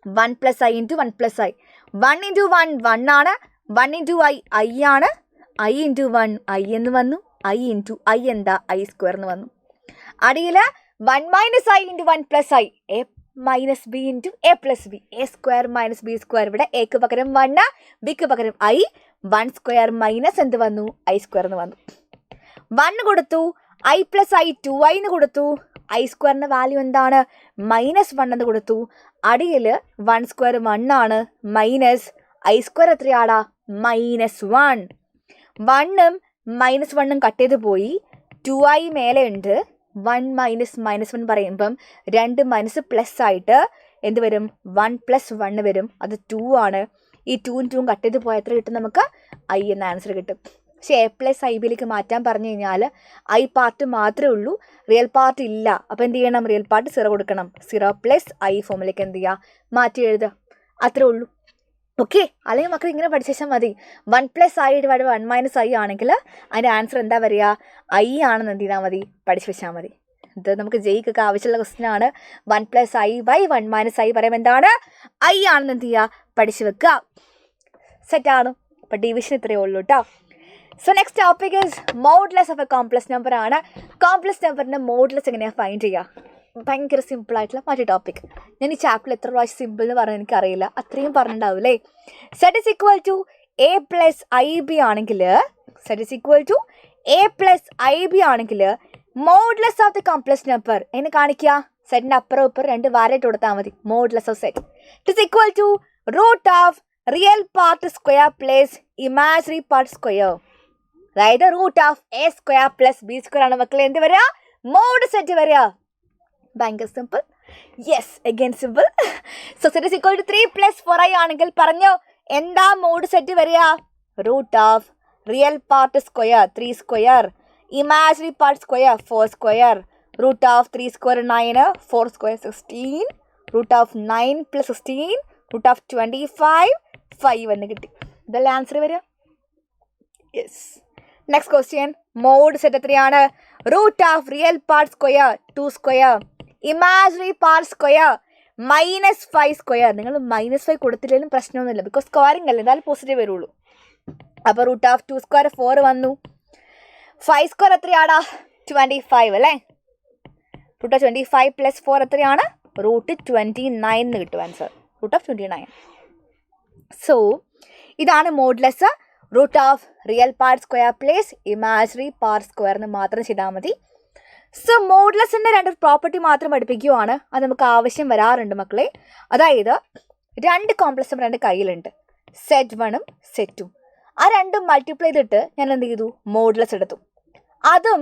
1 + i × 1 + i. 1 × 1 1 ആണ്. 1 × i i ആണ്. i × 1 i എന്ന് വന്നു. i × i എന്താ? i² എന്ന് വന്നു. അടിയിൽ 1 - i × 1 + i a - b × a + b. a² - b². ഇവിടെ എക്ക് പകരം 1, ബിക്ക് പകരം i. 1² - എന്ത് വന്നു? i² എന്ന് വന്നു. 1 കൊടുത്തു. i + i 2i എന്ന് കൊടുത്തു. i² വാല്യൂ എന്താണ്? -1 എന്ന് കൊടുത്തു. അടിയിൽ 1² 1 ആണ്. -i² എത്രയാടാ? -1. 1ഉം -1ഉം കട്ട് ചെയ്ത് പോയി. 2i മേലെ ഉണ്ട്. 1 - -1 പറയുമ്പം 2 മൈനസ് പ്ലസ് ആയിട്ട് എന്ത് വരും? 1 + 1 വരും. അത് 2 ആണ്. ഈ 2ഉം 2ഉം കട്ട് ചെയ്ത് പോയാൽ എത്ര കിട്ടും? നമുക്ക് i എന്ന ആൻസർ കിട്ടും. പക്ഷേ എ പ്ലസ് ഐ ബിയിലേക്ക് മാറ്റാൻ പറഞ്ഞു കഴിഞ്ഞാൽ ഐ പാർട്ട് മാത്രമേ ഉള്ളൂ, റിയൽ പാർട്ട് ഇല്ല. അപ്പോൾ എന്ത് ചെയ്യണം? റിയൽ പാർട്ട് 0 കൊടുക്കണം. 0 പ്ലസ് ഐ ഫോമിലേക്ക് എന്ത് ചെയ്യുക? മാറ്റി എഴുതുക. അത്രേ ഉള്ളൂ. ഓക്കെ, അല്ലെങ്കിൽ മക്കൾ ഇങ്ങനെ പഠിച്ചാൽ മതി. 1 plus I divide 1 minus I ആണെങ്കിൽ അതിൻ്റെ ആൻസർ എന്താ വരിക? ഐ ആണെന്ന് എന്ത് ചെയ്താൽ മതി? പഠിച്ചു വെച്ചാൽ മതി. ഇത് നമുക്ക് ജയിക്കൊക്കെ ആവശ്യമുള്ള ക്വസ്റ്റ്യൻ ആണ്. 1 plus i by 1 minus i പറയുമ്പോൾ എന്താണ്? ഐ ആണെന്ന് എന്ത് ചെയ്യുക? പഠിച്ചു വെക്കുക. സെറ്റാണ്. അപ്പോൾ ഡിവിഷൻ ഇത്രയേ ഉള്ളൂ കേട്ടോ. So next topic is മോഡ്ലെസ് of a complex number ആണ്. കോംപ്ലക്സ് നമ്പറിൻ്റെ മോഡ്ലെസ് എങ്ങനെയാണ് ഫൈൻഡ് ചെയ്യുക? ഭയങ്കര സിമ്പിളായിട്ടുള്ള മറ്റു ടോപ്പിക്. ഞാൻ ഈ ചാപ്റ്ററിൽ എത്ര പ്രാവശ്യം സിമ്പിൾ എന്ന് പറഞ്ഞാൽ എനിക്കറിയില്ല, അത്രയും പറഞ്ഞിട്ടുണ്ടാവില്ലേ. Set is equal to A plus I B ആണെങ്കിൽ, set is equal to A plus I B ആണെങ്കിൽ modulus of the complex number എങ്ങനെ കാണിക്കുക? സെറ്റിൻ്റെ അപ്പുറം ഇപ്പുറം 2 വാരമായിട്ട് കൊടുത്താൽ മതി. Modulus of set it is equal to root of real part square plus imaginary part square. അതായത് root of A square plus B square ആണ് മക്കളെ എന്ത് വരിക? മോഡ് സെറ്റ് വരിക. ഭയങ്കര simple. Yes, again simple. So set is equal to 3 plus 4i ആണെങ്കിൽ പറഞ്ഞോ എന്താ മോഡ് സെറ്റ് വരിക? Root of real part square 3 square, imaginary part square 4 square, root of 3 square 9, 4 square 16, root of 9 plus 16, root of 25, 5 എന്ന് കിട്ടി. ഇതല്ലേ answer വരിക? Yes. Next question, mod set എത്രയാണ്? Root of real part square 2 square, imaginary part square -5 square. നിങ്ങൾ -5 കൊടുത്തില്ലെങ്കിലും പ്രശ്നമൊന്നുമില്ല, because squaring അല്ലേ, എന്തായാലും positive വരുള്ളൂ. അപ്പോൾ റൂട്ട് ഓഫ് 2 സ്ക്വയർ 4 വന്നു. 5 സ്ക്വയർ എത്രയാടാ? 25 അല്ലേ. റൂട്ട് ഓഫ് 25 പ്ലസ് 4 എത്രയാണ്? റൂട്ട് 29 എന്ന് കിട്ടും ആൻസർ. Root of 29. സോ ഇതാണ് modulus. Root of real part square plus imaginary part square എന്ന് മാത്രം ചെയ്താൽ മതി. സോ മോഡ്ലെസിൻ്റെ 2 പ്രോപ്പർട്ടി മാത്രം പഠിപ്പിക്കുകയാണ്. അത് നമുക്ക് ആവശ്യം വരാറുണ്ട് മക്കളെ. അതായത് 2 കോംപ്ലക്സ് നമ്പർ എൻ്റെ കയ്യിലുണ്ട്, സെറ്റ് 1ഉം സെറ്റ് 2. ആ 2 മൾട്ടിപ്ലൈ ചെയ്തിട്ട് ഞാൻ എന്ത് ചെയ്തു? മോഡ്ലെസ് എടുത്തു. അതും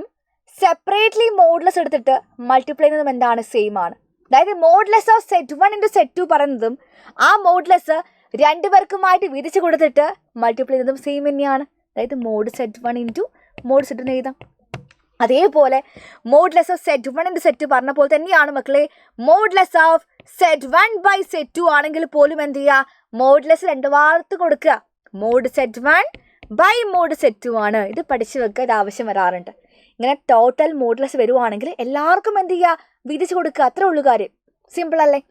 സെപ്പറേറ്റ്ലി മോഡ്ലെസ് എടുത്തിട്ട് മൾട്ടിപ്ലൈ ചെയ്യുന്നതും എന്താണ്? സെയിം ആണ്. അതായത് മോഡ്ലെസ് ഓഫ് സെറ്റ് 1 ഇൻറ്റു സെറ്റ് 2 പറയുന്നതും ആ മോഡ്ലെസ് 2 പേർക്കുമായിട്ട് വിരിച്ച് കൊടുത്തിട്ട് മൾട്ടിപ്ലൈ ചെയ്യുന്നതും സെയിം തന്നെയാണ്. അതായത് mode set 1 into mode set 2 എഴുതാം. അതേപോലെ modulus of set 1 into set 2 പറഞ്ഞ പോലെ തന്നെയാണ് മക്കളെ modulus of set 1 by set 2 ആണെങ്കിൽ പോലും എന്ത് ചെയ്യുക? മോഡ്ലെസ് 2 വാർത്ത് കൊടുക്കുക. Mode set 1 by mode set 2 ആണ്. ഇത് പഠിച്ചു വെക്കുക, ഇത് ആവശ്യം വരാറുണ്ട്. ഇങ്ങനെ ടോട്ടൽ മോഡ്ലെസ് വരുവാണെങ്കിൽ എല്ലാവർക്കും എന്ത് ചെയ്യുക? വിധിച്ച് കൊടുക്കുക. അത്രേ ഉള്ളൂ കാര്യം. സിമ്പിൾ അല്ലേ?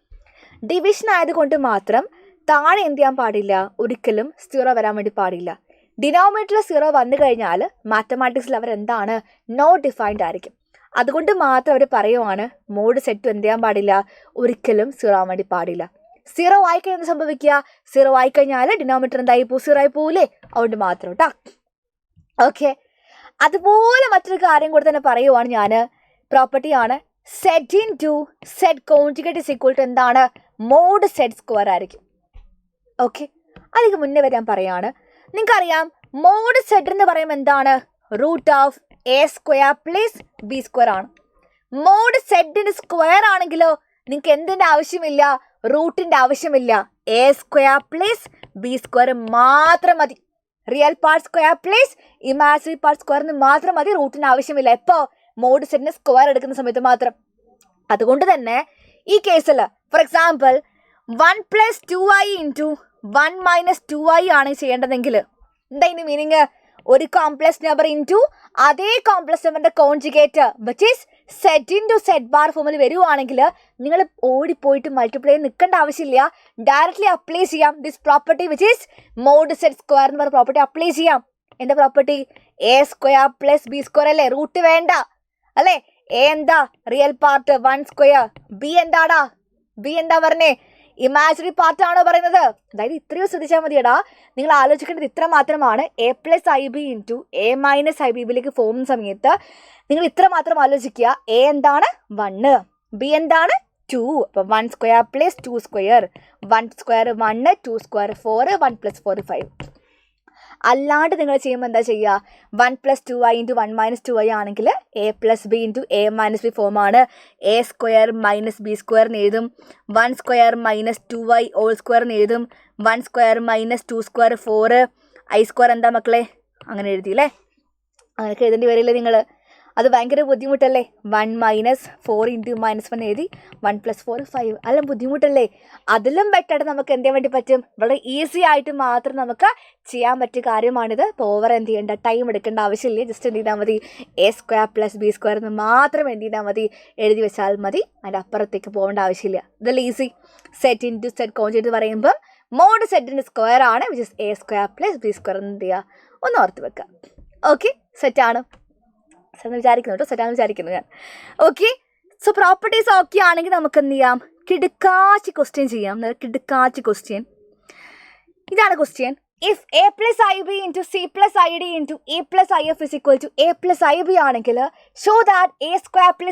ഡിവിഷൻ ആയതുകൊണ്ട് മാത്രം താഴെ എന്ത് ചെയ്യാൻ പാടില്ല? ഒരിക്കലും 0 വരാൻ വേണ്ടി പാടില്ല. ഡിനോമിനേറ്ററിൽ 0 വന്നു കഴിഞ്ഞാൽ മാത്തമാറ്റിക്സിൽ അവർ എന്താണ്? നോട്ട് ഡിഫൈൻഡ് ആയിരിക്കും. അതുകൊണ്ട് മാത്രം അവർ പറയുവാണ് മോഡ് സെറ്റ് എന്ത് ചെയ്യാൻ പാടില്ല? ഒരിക്കലും 0 ആവാൻ വേണ്ടി പാടില്ല. 0 ആയിക്കഴിഞ്ഞാൽ എന്ത് സംഭവിക്കുക? 0 ആയിക്കഴിഞ്ഞാൽ ഡിനോമിനേറ്റർ എന്തായി പോകും? 0 ആയി പോവില്ലേ? അതുകൊണ്ട് മാത്രം കേട്ടോ. ഓക്കെ, അതുപോലെ മറ്റൊരു കാര്യം കൂടെ തന്നെ പറയുവാണ് ഞാൻ. പ്രോപ്പർട്ടിയാണ് z into set conjugate is equal to എന്താണ്? മോഡ് സെറ്റ് സ്ക്വയർ ആയിരിക്കും. ഓക്കെ, അതിന് മുന്നേ വരെ ഞാൻ പറയാണ്, നിങ്ങൾക്കറിയാം മോഡ് സെറ്റ് എന്ന് പറയുമ്പോൾ എന്താണ്? Root of A square plus B square ആണ്. മോഡ് സെറ്റിൻ്റെ സ്ക്വയർ ആണെങ്കിലോ നിങ്ങൾക്ക് എന്തിൻ്റെ ആവശ്യമില്ല? റൂട്ടിൻ്റെ ആവശ്യമില്ല. A square plus B square മാത്രം മതി. Real part square plus imaginary part സ്ക്വയറിന് മാത്രം മതി, റൂട്ടിന് ആവശ്യമില്ല. എപ്പോൾ? മോഡ് സെറ്റിന് സ്ക്വയർ എടുക്കുന്ന സമയത്ത് മാത്രം. അതുകൊണ്ട് തന്നെ ഈ കേസിൽ for example 1 plus 2i into 1 minus 2i ആണ് ചെയ്യേണ്ടതെങ്കിൽ എന്താ ഇതിൻ്റെ മീനിങ്? ഒരു കോംപ്ലക്സ് നമ്പർ ഇൻറ്റു അതേ കോംപ്ലക്സ് നമ്പറിൻ്റെ conjugate which is z into z bar ഫോമിൽ വരുവാണെങ്കിൽ നിങ്ങൾ ഓടിപ്പോയിട്ട് മൾട്ടിപ്ലൈ ചെയ്ത് നിൽക്കേണ്ട ആവശ്യമില്ല. ഡയറക്റ്റ്ലി അപ്ലൈ ചെയ്യാം this property which is mod set square എന്ന് പറഞ്ഞ പ്രോപ്പർട്ടി അപ്ലൈ ചെയ്യാം. എന്താ property? A square plus B square അല്ലേ? റൂട്ട് വേണ്ട അല്ലേ? എ എന്താ? Real part 1 square. ബി എന്താടാ? ബി എന്താ പറഞ്ഞേ? ഇമാജിനറി പാർട്ടാണോ പറയുന്നത്? അതായത് ഇത്രയും ശ്രദ്ധിച്ചാൽ മതിയടാ. നിങ്ങൾ ആലോചിക്കേണ്ടത് ഇത്ര മാത്രമാണ്. A plus I B into A minus I ബിയിലേക്ക് പോകുന്ന സമയത്ത് നിങ്ങൾ ഇത്ര മാത്രം ആലോചിക്കുക. എ എന്താണ്? 1, ബി എന്താണ്? 2. അപ്പോൾ 1 square plus 2 square, 1 square 1, 2 square 4, 1 plus 4 5. അല്ലാണ്ട് നിങ്ങൾ ചെയ്യുമ്പോൾ എന്താ ചെയ്യുക? 1 plus 2i into 1 minus 2i ആണെങ്കിൽ A plus B into A minus B ഫോമാണ്. എ സ്ക്വയർ മൈനസ് ബി സ്ക്വയറിന് എഴുതും. 1 സ്ക്വയർ മൈനസ് 2i ഹോൾ സ്ക്വയറിന് എഴുതും. 1 square minus 2 square 4. I square എന്താ മക്കളെ? അങ്ങനെ എഴുതിയില്ലേ? അങ്ങനെയൊക്കെ എഴുതേണ്ടി വരില്ലേ നിങ്ങൾ? അത് ഭയങ്കര ബുദ്ധിമുട്ടല്ലേ? 1 - 4 × -1 എഴുതി 1 + 4 5. അല്ല ബുദ്ധിമുട്ടല്ലേ? അതിലും ബെറ്റർ നമുക്ക് എന്ത് ചെയ്യാൻ വേണ്ടി പറ്റും? വളരെ ഈസി ആയിട്ട് മാത്രം നമുക്ക് ചെയ്യാൻ പറ്റിയ കാര്യമാണിത്. ഇപ്പോൾ ഓവർ എന്ത് ചെയ്യേണ്ട, ടൈം എടുക്കേണ്ട ആവശ്യമില്ല. ജസ്റ്റ് എന്ത് ചെയ്താൽ മതി, a² + b² എന്ന് മാത്രം എന്ത് ചെയ്താൽ മതി, എഴുതി വെച്ചാൽ മതി. അതിൻ്റെ അപ്പുറത്തേക്ക് പോകേണ്ട ആവശ്യമില്ല. ഇതല്ല easy. Set into set conjugate എന്ന് പറയുമ്പോൾ മോഡ് സെറ്റിൻ്റെ സ്ക്വയർ ആണ്, വിച്ച് ഇസ് a² + b² എന്ന് എന്ത് ചെയ്യുക, ഒന്ന് ഓർത്ത് വെക്കുക. ഓക്കെ, സെറ്റാണ് വിചാരിക്കുന്നു കേട്ടോ, സെറ്റാണ് വിചാരിക്കുന്നു ഞാൻ. ഓക്കെ, സോ പ്രോപ്പർട്ടീസ് ഓക്കെ ആണെങ്കിൽ നമുക്ക് എന്ത് ചെയ്യാം, കിടുക്കാച്ചി ക്വസ്റ്റ്യൻ ചെയ്യാം. കിടുക്കാച്ചി ക്വസ്റ്റ്യൻ ഇതാണ് question. If a + ib × c + id × e + if is equal to a + ib ആണെങ്കിൽ show that a²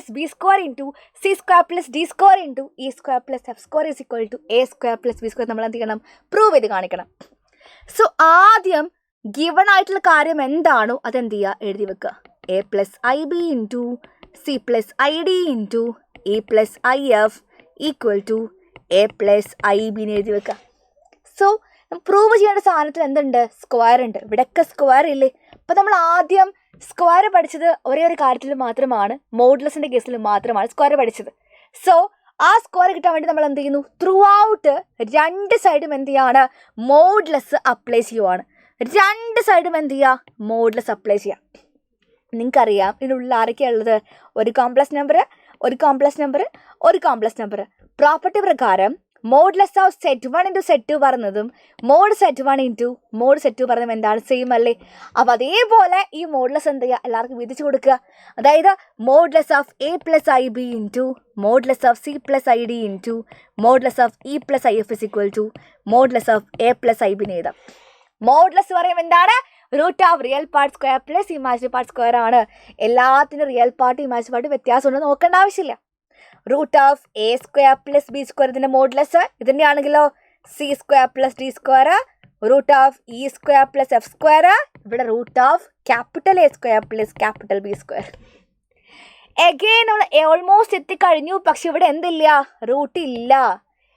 + b² × c² + d² × e² + f² is equal to a² + b² നമ്മൾ എന്ത് ചെയ്യണം, പ്രൂവ് ചെയ്ത് കാണിക്കണം. സോ ആദ്യം ഗിവൺ ആയിട്ടുള്ള കാര്യം എന്താണോ അതെന്ത് ചെയ്യുക, എഴുതി വെക്കുക. a + ib × c + id × e + if equal to a + ib എഴുതി വെക്കുക. സോ പ്രൂവ് ചെയ്യേണ്ട സാധനത്തിൽ എന്തുണ്ട്, സ്ക്വയർ ഉണ്ട്. ഇവിടെയൊക്കെ സ്ക്വയർ ഇല്ലേ? അപ്പോൾ നമ്മൾ ആദ്യം സ്ക്വയർ പഠിച്ചത് ഒരേ ഒരു കാര്യത്തിൽ മാത്രമാണ്, മോഡുലസിൻ്റെ കേസിൽ മാത്രമാണ് സ്ക്വയർ പഠിച്ചത്. സോ ആ സ്ക്വയർ കിട്ടാൻ വേണ്ടി നമ്മൾ എന്ത് ചെയ്യുന്നു, ത്രൂ ഔട്ട് രണ്ട് സൈഡും എന്ത് ചെയ്യാണ്, മോഡുലസ് അപ്ലൈ ചെയ്യുവാണ്. രണ്ട് സൈഡും എന്ത് ചെയ്യുക, മോഡുലസ് അപ്ലൈ ചെയ്യുക. നിങ്ങൾക്കറിയാം ഇതിനുള്ളിൽ ആരൊക്കെയാണ് ഉള്ളത്, ഒരു കോംപ്ലക്സ് നമ്പർ, ഒരു കോംപ്ലക്സ് നമ്പർ, ഒരു കോംപ്ലക്സ് നമ്പർ. പ്രോപ്പർട്ടി പ്രകാരം മോഡുലസ് ഓഫ് സെറ്റ് 1 × സെറ്റ് 2 പറഞ്ഞതും മോഡ് സെറ്റ് 1 × മോഡ് സെറ്റ് 2 പറഞ്ഞതും എന്താണ്, സെയിം അല്ലേ? അപ്പോൾ അതേപോലെ ഈ മോഡുലസ് എന്ത് ചെയ്യുക, എല്ലാവർക്കും വിധിച്ച് കൊടുക്കുക. അതായത് modulus of a + ib × modulus of c + id × modulus of e + if is equal to modulus of a + ib എന്ന് എഴുതാം. മോഡുലസ് പറയുമ്പോൾ എന്താണ്, root of real part square plus imaginary part square ആണ്. എല്ലാത്തിനും റിയൽ പാർട്ട് ഇമാജിനറി പാർട്ട് വ്യത്യാസം ഉണ്ടെന്ന് നോക്കേണ്ട ആവശ്യമില്ല. റൂട്ട് ഓഫ് a² + b² ഇതിൻ്റെ മോഡുലസ്, ഇതിൻ്റെ ആണെങ്കിലോ c² + d², root of e² + f², ഇവിടെ root of capital A² + capital B². Again നമ്മൾ ഓൾമോസ്റ്റ് എത്തിക്കഴിഞ്ഞു. പക്ഷെ ഇവിടെ എന്തില്ല, റൂട്ട് ഇല്ല.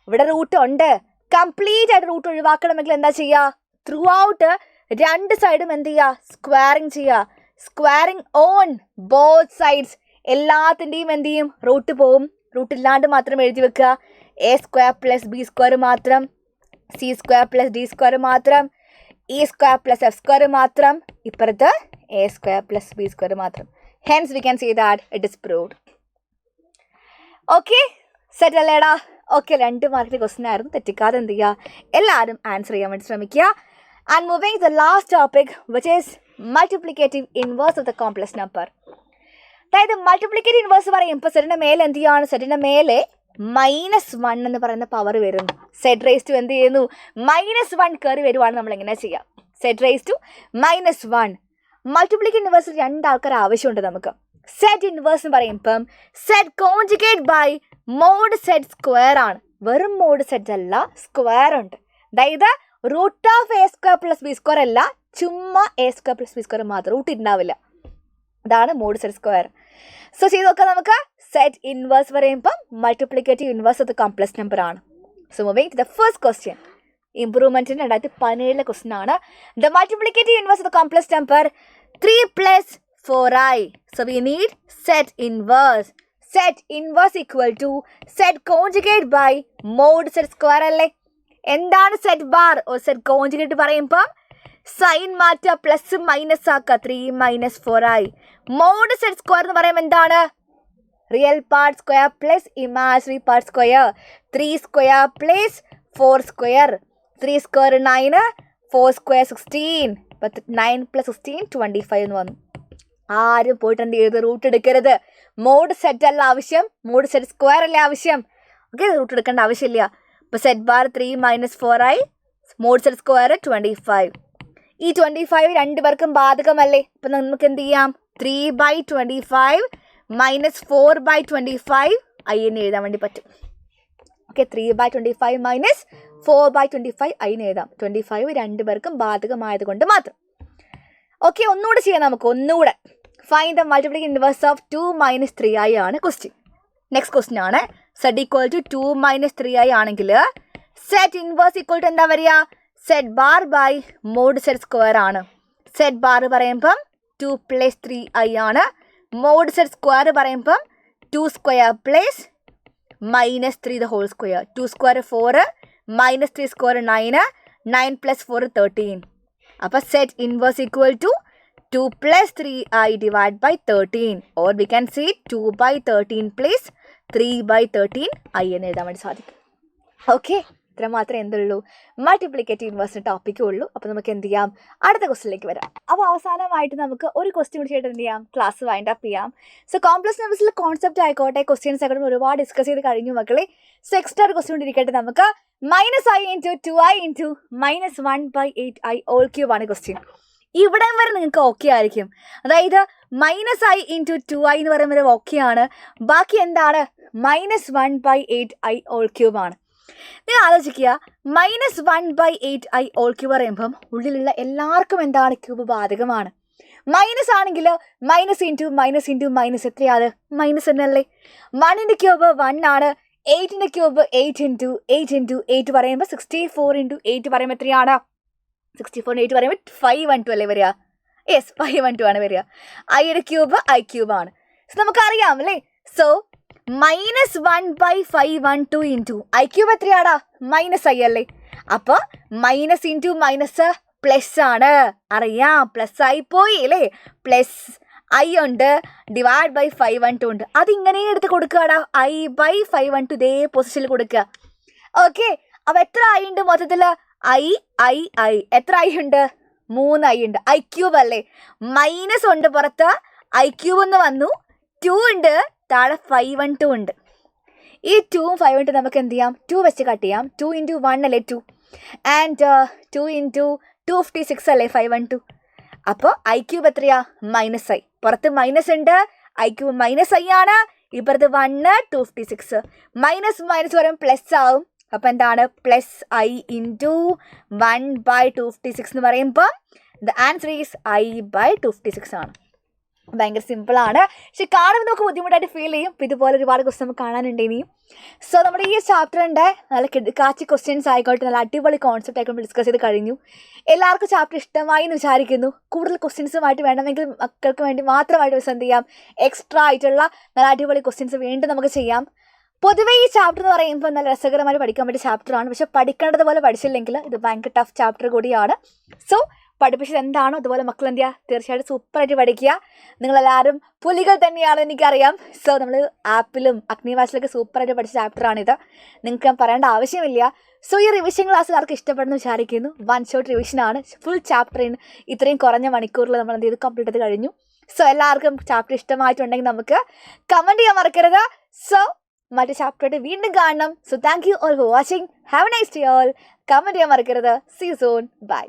ഇവിടെ റൂട്ട് ഉണ്ട്. കംപ്ലീറ്റ് ആയിട്ട് റൂട്ട് ഒഴിവാക്കണമെങ്കിൽ എന്താ ചെയ്യുക, ത്രൂ ഔട്ട് രണ്ട് സൈഡും എന്ത് ചെയ്യുക, സ്ക്വയറിങ് ചെയ്യുക. Squaring on both sides. എല്ലാത്തിൻ്റെയും എന്ത് ചെയ്യും, റൂട്ട് പോവും. റൂട്ട് ഇല്ലാണ്ട് മാത്രം എഴുതി വെക്കുക. a² + b² മാത്രം, c² + d² മാത്രം, e² + f² മാത്രം, ഇപ്പുറത്ത് a² + b² മാത്രം. Hence we can say that it is proved. Okay, set അല്ലേടാ? ഓക്കെ, 2 മാർക്കിൻ്റെ ക്വസ്റ്റ്യൻ ആയിരുന്നു. തെറ്റിക്കാതെ എന്ത് ചെയ്യുക, എല്ലാവരും ആൻസർ ചെയ്യാൻ വേണ്ടി ശ്രമിക്കുക. And moving to the last topic, which is multiplicative inverse of the complex number. അതായത് മൾട്ടിപ്ലിക്കേറ്റീവ് ഇൻവേഴ്സ് പറയുമ്പോൾ സെറ്റിൻ്റെ മേലെ എന്ത് ചെയ്യുകയാണ്, സെറ്റിൻ്റെ മേലെ -1 എന്ന് പറയുന്ന പവർ വരുന്നു. സെറ്റ് റേസ് ടു എന്ത് ചെയ്യുന്നു, -1 കയറി വരുവാണ്. നമ്മൾ എങ്ങനെ ചെയ്യാം, സെറ്റ് റേസ് ടു -1. മൾട്ടിപ്ലിക്കേറ്റീവ് ഇൻവേഴ്സിൽ 2 ആൾക്കാർ ആവശ്യമുണ്ട് നമുക്ക്. സെറ്റ് ഇൻവേഴ്സ് എന്ന് പറയുമ്പം z conjugate by mode set square ആണ്. വെറും മോഡ് സെറ്റ് അല്ല, സ്ക്വയർ ഉണ്ട്. അതായത് റൂട്ട് ഓഫ് a² + b² അല്ല, ചുമ്മാ a² + b² മാത്രം, റൂട്ട് ഉണ്ടാവില്ല. അതാണ് മോഡ് സെറ്റ് സ്ക്വയർ. സോ ചെയ്ത് നോക്കാം നമുക്ക്. സെറ്റ് ഇൻവേഴ്സ് പറയുമ്പോൾ multiplicative inverse of the complex number ആണ്. So moving to the first question. ഇംപ്രൂവ്മെൻറ്റിന് 2017 ക്വസ്റ്റ്യൻ ആണ്. The multiplicative inverse of the complex number 3 + 4i. So we need set inverse. Set inverse equal to set conjugate by mode set square അല്ലേ? എന്താണ് set bar or set conjugate പറയുമ്പോൾ sign മാറ്റുക, plus minus ആക്കുക. 3 - 4i. Mod set square എന്ന് പറയുമ്പോൾ എന്താണ്, real part square plus imaginary part square. 3² + 4². 3² 9, 4² 16. 9 + 16 25 എന്ന് വന്നു. ആരും പോയിട്ട് എന്ത് ചെയ്ത് റൂട്ട് എടുക്കരുത്. മോഡ് സെറ്റ് അല്ല ആവശ്യം, മോഡ് സെറ്റ് സ്ക്വയർ അല്ലേ ആവശ്യം. ഓക്കെ, റൂട്ട് എടുക്കേണ്ട ആവശ്യമില്ല. ഇപ്പോൾ z bar 3 - 4i, mod set square 25. ഈ 25 2 പേർക്കും ബാധകമല്ലേ? അപ്പം നമുക്ക് എന്ത് ചെയ്യാം, 3/25 - 4/25 i എന്ന് എഴുതാൻ വേണ്ടി പറ്റും. ഓക്കെ, 3/25 - 4/25 i എന്ന് എഴുതാം. 25 2 പേർക്കും ബാധകമായത് കൊണ്ട് മാത്രം. ഓക്കെ, ഒന്നുകൂടെ ചെയ്യാം നമുക്ക്. ഒന്നുകൂടെ find the multiplicative inverse of 2 - 3i ആണ് ക്വസ്റ്റ്യൻ. നെക്സ്റ്റ് ക്വസ്റ്റ്യൻ ആണ്. സെറ്റ് ഈക്വൽ ടു 2 - 3i ആണെങ്കിൽ സെറ്റ് ഇൻവേഴ്സ് ഈക്വൽ ടു എന്താ വരിക, z bar by mode set square ആണ്. സെറ്റ് ബാർ പറയുമ്പം 2 + 3i ആണ്. മോഡ് സെറ്റ് സ്ക്വയർ പറയുമ്പം 2 square plus -3 the whole square. 2 square 4, -3 square 9, 9 + 4 13. അപ്പോൾ z inverse equal to 2 + 3i divided by 13, or we can say 2/13 plus 3/13i എന്ന് എഴുതാൻ വേണ്ടി സാധിക്കും. Okay, ഇത്ര മാത്രമേ എന്തുള്ളൂ മൾട്ടിപ്ലിക്കേറ്റീവ് ഇൻവേഴ്സിന് ടോപ്പിക്കേ ഉള്ളൂ. അപ്പോൾ നമുക്ക് എന്ത് ചെയ്യാം, അടുത്ത ക്വസ്റ്റിലേക്ക് വരാം. അപ്പോൾ അവസാനമായിട്ട് നമുക്ക് ഒരു ക്വസ്റ്റ്യൻ കൂടി ചെയ്തിട്ട് എന്ത് ചെയ്യാം, ക്ലാസ് വൈൻഡ് അപ്പ് ചെയ്യാം. സോ കോംപ്ലക്സ് നമ്പേഴ്സിൽ കോൺസെപ്റ്റ് ആയിക്കോട്ടെ, ക്വസ്റ്റ്യൻസ് ആയിക്കോട്ടെ ഒരുപാട് ഡിസ്കസ് ചെയ്ത് കഴിഞ്ഞു മക്കളെ. സോ എക്സ്ട്രാ ഒരു ക്വസ്റ്റ്യൻ ഇരിക്കട്ടെ, നമുക്ക് -i × 2i × -1/8i whole ആണ് ക്വസ്റ്റ്യൻ. ഇവിടെ വരെ നിങ്ങൾക്ക് ഓക്കെ ആയിരിക്കും. അതായത് -i × 2i എന്ന് പറയുമ്പോൾ ഓക്കെ ആണ്. ബാക്കി എന്താണ്, -1/8i whole ആണ്. നിങ്ങൾ ആലോചിക്കുക, -1/8i whole പറയുമ്പം ഉള്ളിലുള്ള എല്ലാവർക്കും എന്താണ്, ക്യൂബ് ബാധകമാണ്. മൈനസ് ആണെങ്കിൽ -*−*− എത്രയാണ്, മൈനസ് എന്നല്ലേ. 1ന്റെ ക്യൂബ് 1 ആണ്. 8ന്റെ ക്യൂബ് 8 × 8 പറയുമ്പോൾ 64 × 8 പറയുമ്പോൾ എത്രയാണ്, 64 × 8 പറയുമ്പോൾ 512 അല്ലേ വരിക. യെസ്, 512 ആണ് വരിക. ഐയുടെ ക്യൂബ് i³ ആണ്. സോ നമുക്കറിയാം അല്ലേ. സോ -1/512 × i³ എത്രയാടാ, -i അല്ലേ. അപ്പോൾ -*−* പ്ലസ് ആണ്, അറിയാം, പ്ലസ് ആയി പോയി അല്ലേ. പ്ലസ് i ഉണ്ട്, /512 ഉണ്ട്. അതിങ്ങനെ എടുത്ത് കൊടുക്കുകയാടാ, i/512 ഇതേ പൊസിഷനിൽ കൊടുക്കുക. ഓക്കെ, അപ്പോൾ എത്ര i ഉണ്ട് മൊത്തത്തിൽ, i എത്ര i ഉണ്ട്, 3i ഉണ്ട്. i³ അല്ലേ, മൈനസ് ഉണ്ട് പുറത്ത്, i³ എന്ന് വന്നു. 2 ഉണ്ട്, താഴെ 512 ഉണ്ട്. ഈ 2ഉം 512 നമുക്ക് എന്ത് ചെയ്യാം, 2 വെച്ച് കട്ട് ചെയ്യാം. 2 × 1 അല്ലേ 2, ആൻഡ് 2 × 256 അല്ലേ 512. അപ്പോൾ i³ എത്രയാ, -i. പുറത്ത് മൈനസ് ഉണ്ട്, i³ -i ആണ്. ഇപ്പുറത്ത് 1, 256. മൈനസ് പറയുമ്പോൾ പ്ലസ് ആവും. അപ്പോൾ എന്താണ്, +i × 1/256 എന്ന് പറയുമ്പോൾ ദ ആൻസർ ഈസ് i/256 ആണ്. ഭയങ്കര സിമ്പിളാണ്, പക്ഷെ കാണുമ്പോൾ നമുക്ക് ബുദ്ധിമുട്ടായിട്ട് ഫീൽ ചെയ്യും. അപ്പോൾ ഇതുപോലെ ഒരുപാട് ക്വസ്റ്റ്യൻ നമുക്ക് കാണാനുണ്ട് ഇനിയും. സോ നമ്മുടെ ഈ ചാപ്റ്ററിൻ്റെ നല്ല കാച്ചി ക്വസ്റ്റ്യൻസ് ആയിക്കോട്ടെ, നല്ല അടിപൊളി കോൺസെപ്റ്റ് ആയിക്കോട്ടെ ഡിസ്കസ് ചെയ്ത് കഴിഞ്ഞു. എല്ലാവർക്കും ചാപ്റ്റർ ഇഷ്ടമായി എന്ന് വിചാരിക്കുന്നു. കൂടുതൽ ക്വസ്റ്റ്യൻസുമായിട്ട് വേണമെങ്കിൽ മക്കൾക്ക് വേണ്ടി മാത്രമായിട്ട് എന്ത് ചെയ്യാം, എക്സ്ട്രാ ആയിട്ടുള്ള നല്ല അടിപൊളി ക്വസ്റ്റ്യൻസ് വീണ്ടും നമുക്ക് ചെയ്യാം. പൊതുവേ ഈ ചാപ്റ്റർ എന്ന് പറയുമ്പോൾ നല്ല രസകരമായി പഠിക്കാൻ പറ്റിയ ചാപ്റ്ററാണ്. പക്ഷെ പഠിക്കേണ്ടതുപോലെ പഠിച്ചില്ലെങ്കിൽ ഇത് ഭയങ്കര ടഫ് ചാപ്റ്റർ കൂടിയാണ്. സോ പഠിപ്പിച്ചത് എന്താണോ അതുപോലെ മക്കൾ എന്ത് ചെയ്യുക, തീർച്ചയായിട്ടും സൂപ്പറായിട്ട് പഠിക്കുക. നിങ്ങളെല്ലാവരും പുലികൾ തന്നെയാണെന്ന് എനിക്കറിയാം. സോ നമ്മൾ ആപ്പിലും അഗ്നിവാസിലൊക്കെ സൂപ്പറായിട്ട് പഠിച്ച ചാപ്റ്ററാണിത്, നിങ്ങൾക്ക് ഞാൻ പറയേണ്ട ആവശ്യമില്ല. സോ ഈ റിവിഷൻ ക്ലാസ് ആർക്ക് ഇഷ്ടപ്പെടുന്നു വിചാരിക്കുന്നു. 1 ഷോട്ട് റിവിഷനാണ്. ഫുൾ ചാപ്റ്ററിന് ഇത്രയും കുറഞ്ഞ മണിക്കൂറിൽ നമ്മൾ എന്ത് ചെയ്ത് കംപ്ലീറ്റ് ചെയ്ത് കഴിഞ്ഞു. സോ എല്ലാവർക്കും ചാപ്റ്റർ ഇഷ്ടമായിട്ടുണ്ടെങ്കിൽ നമുക്ക് കമൻറ്റ് ചെയ്യാൻ മറക്കരുത്. സോ മറ്റു ചാപ്റ്ററായിട്ട് വീണ്ടും കാണണം. So thank you all for watching. Have a nice day all. Comment ചെയ്യാൻ മറക്കരുത്. See you soon. ബൈ.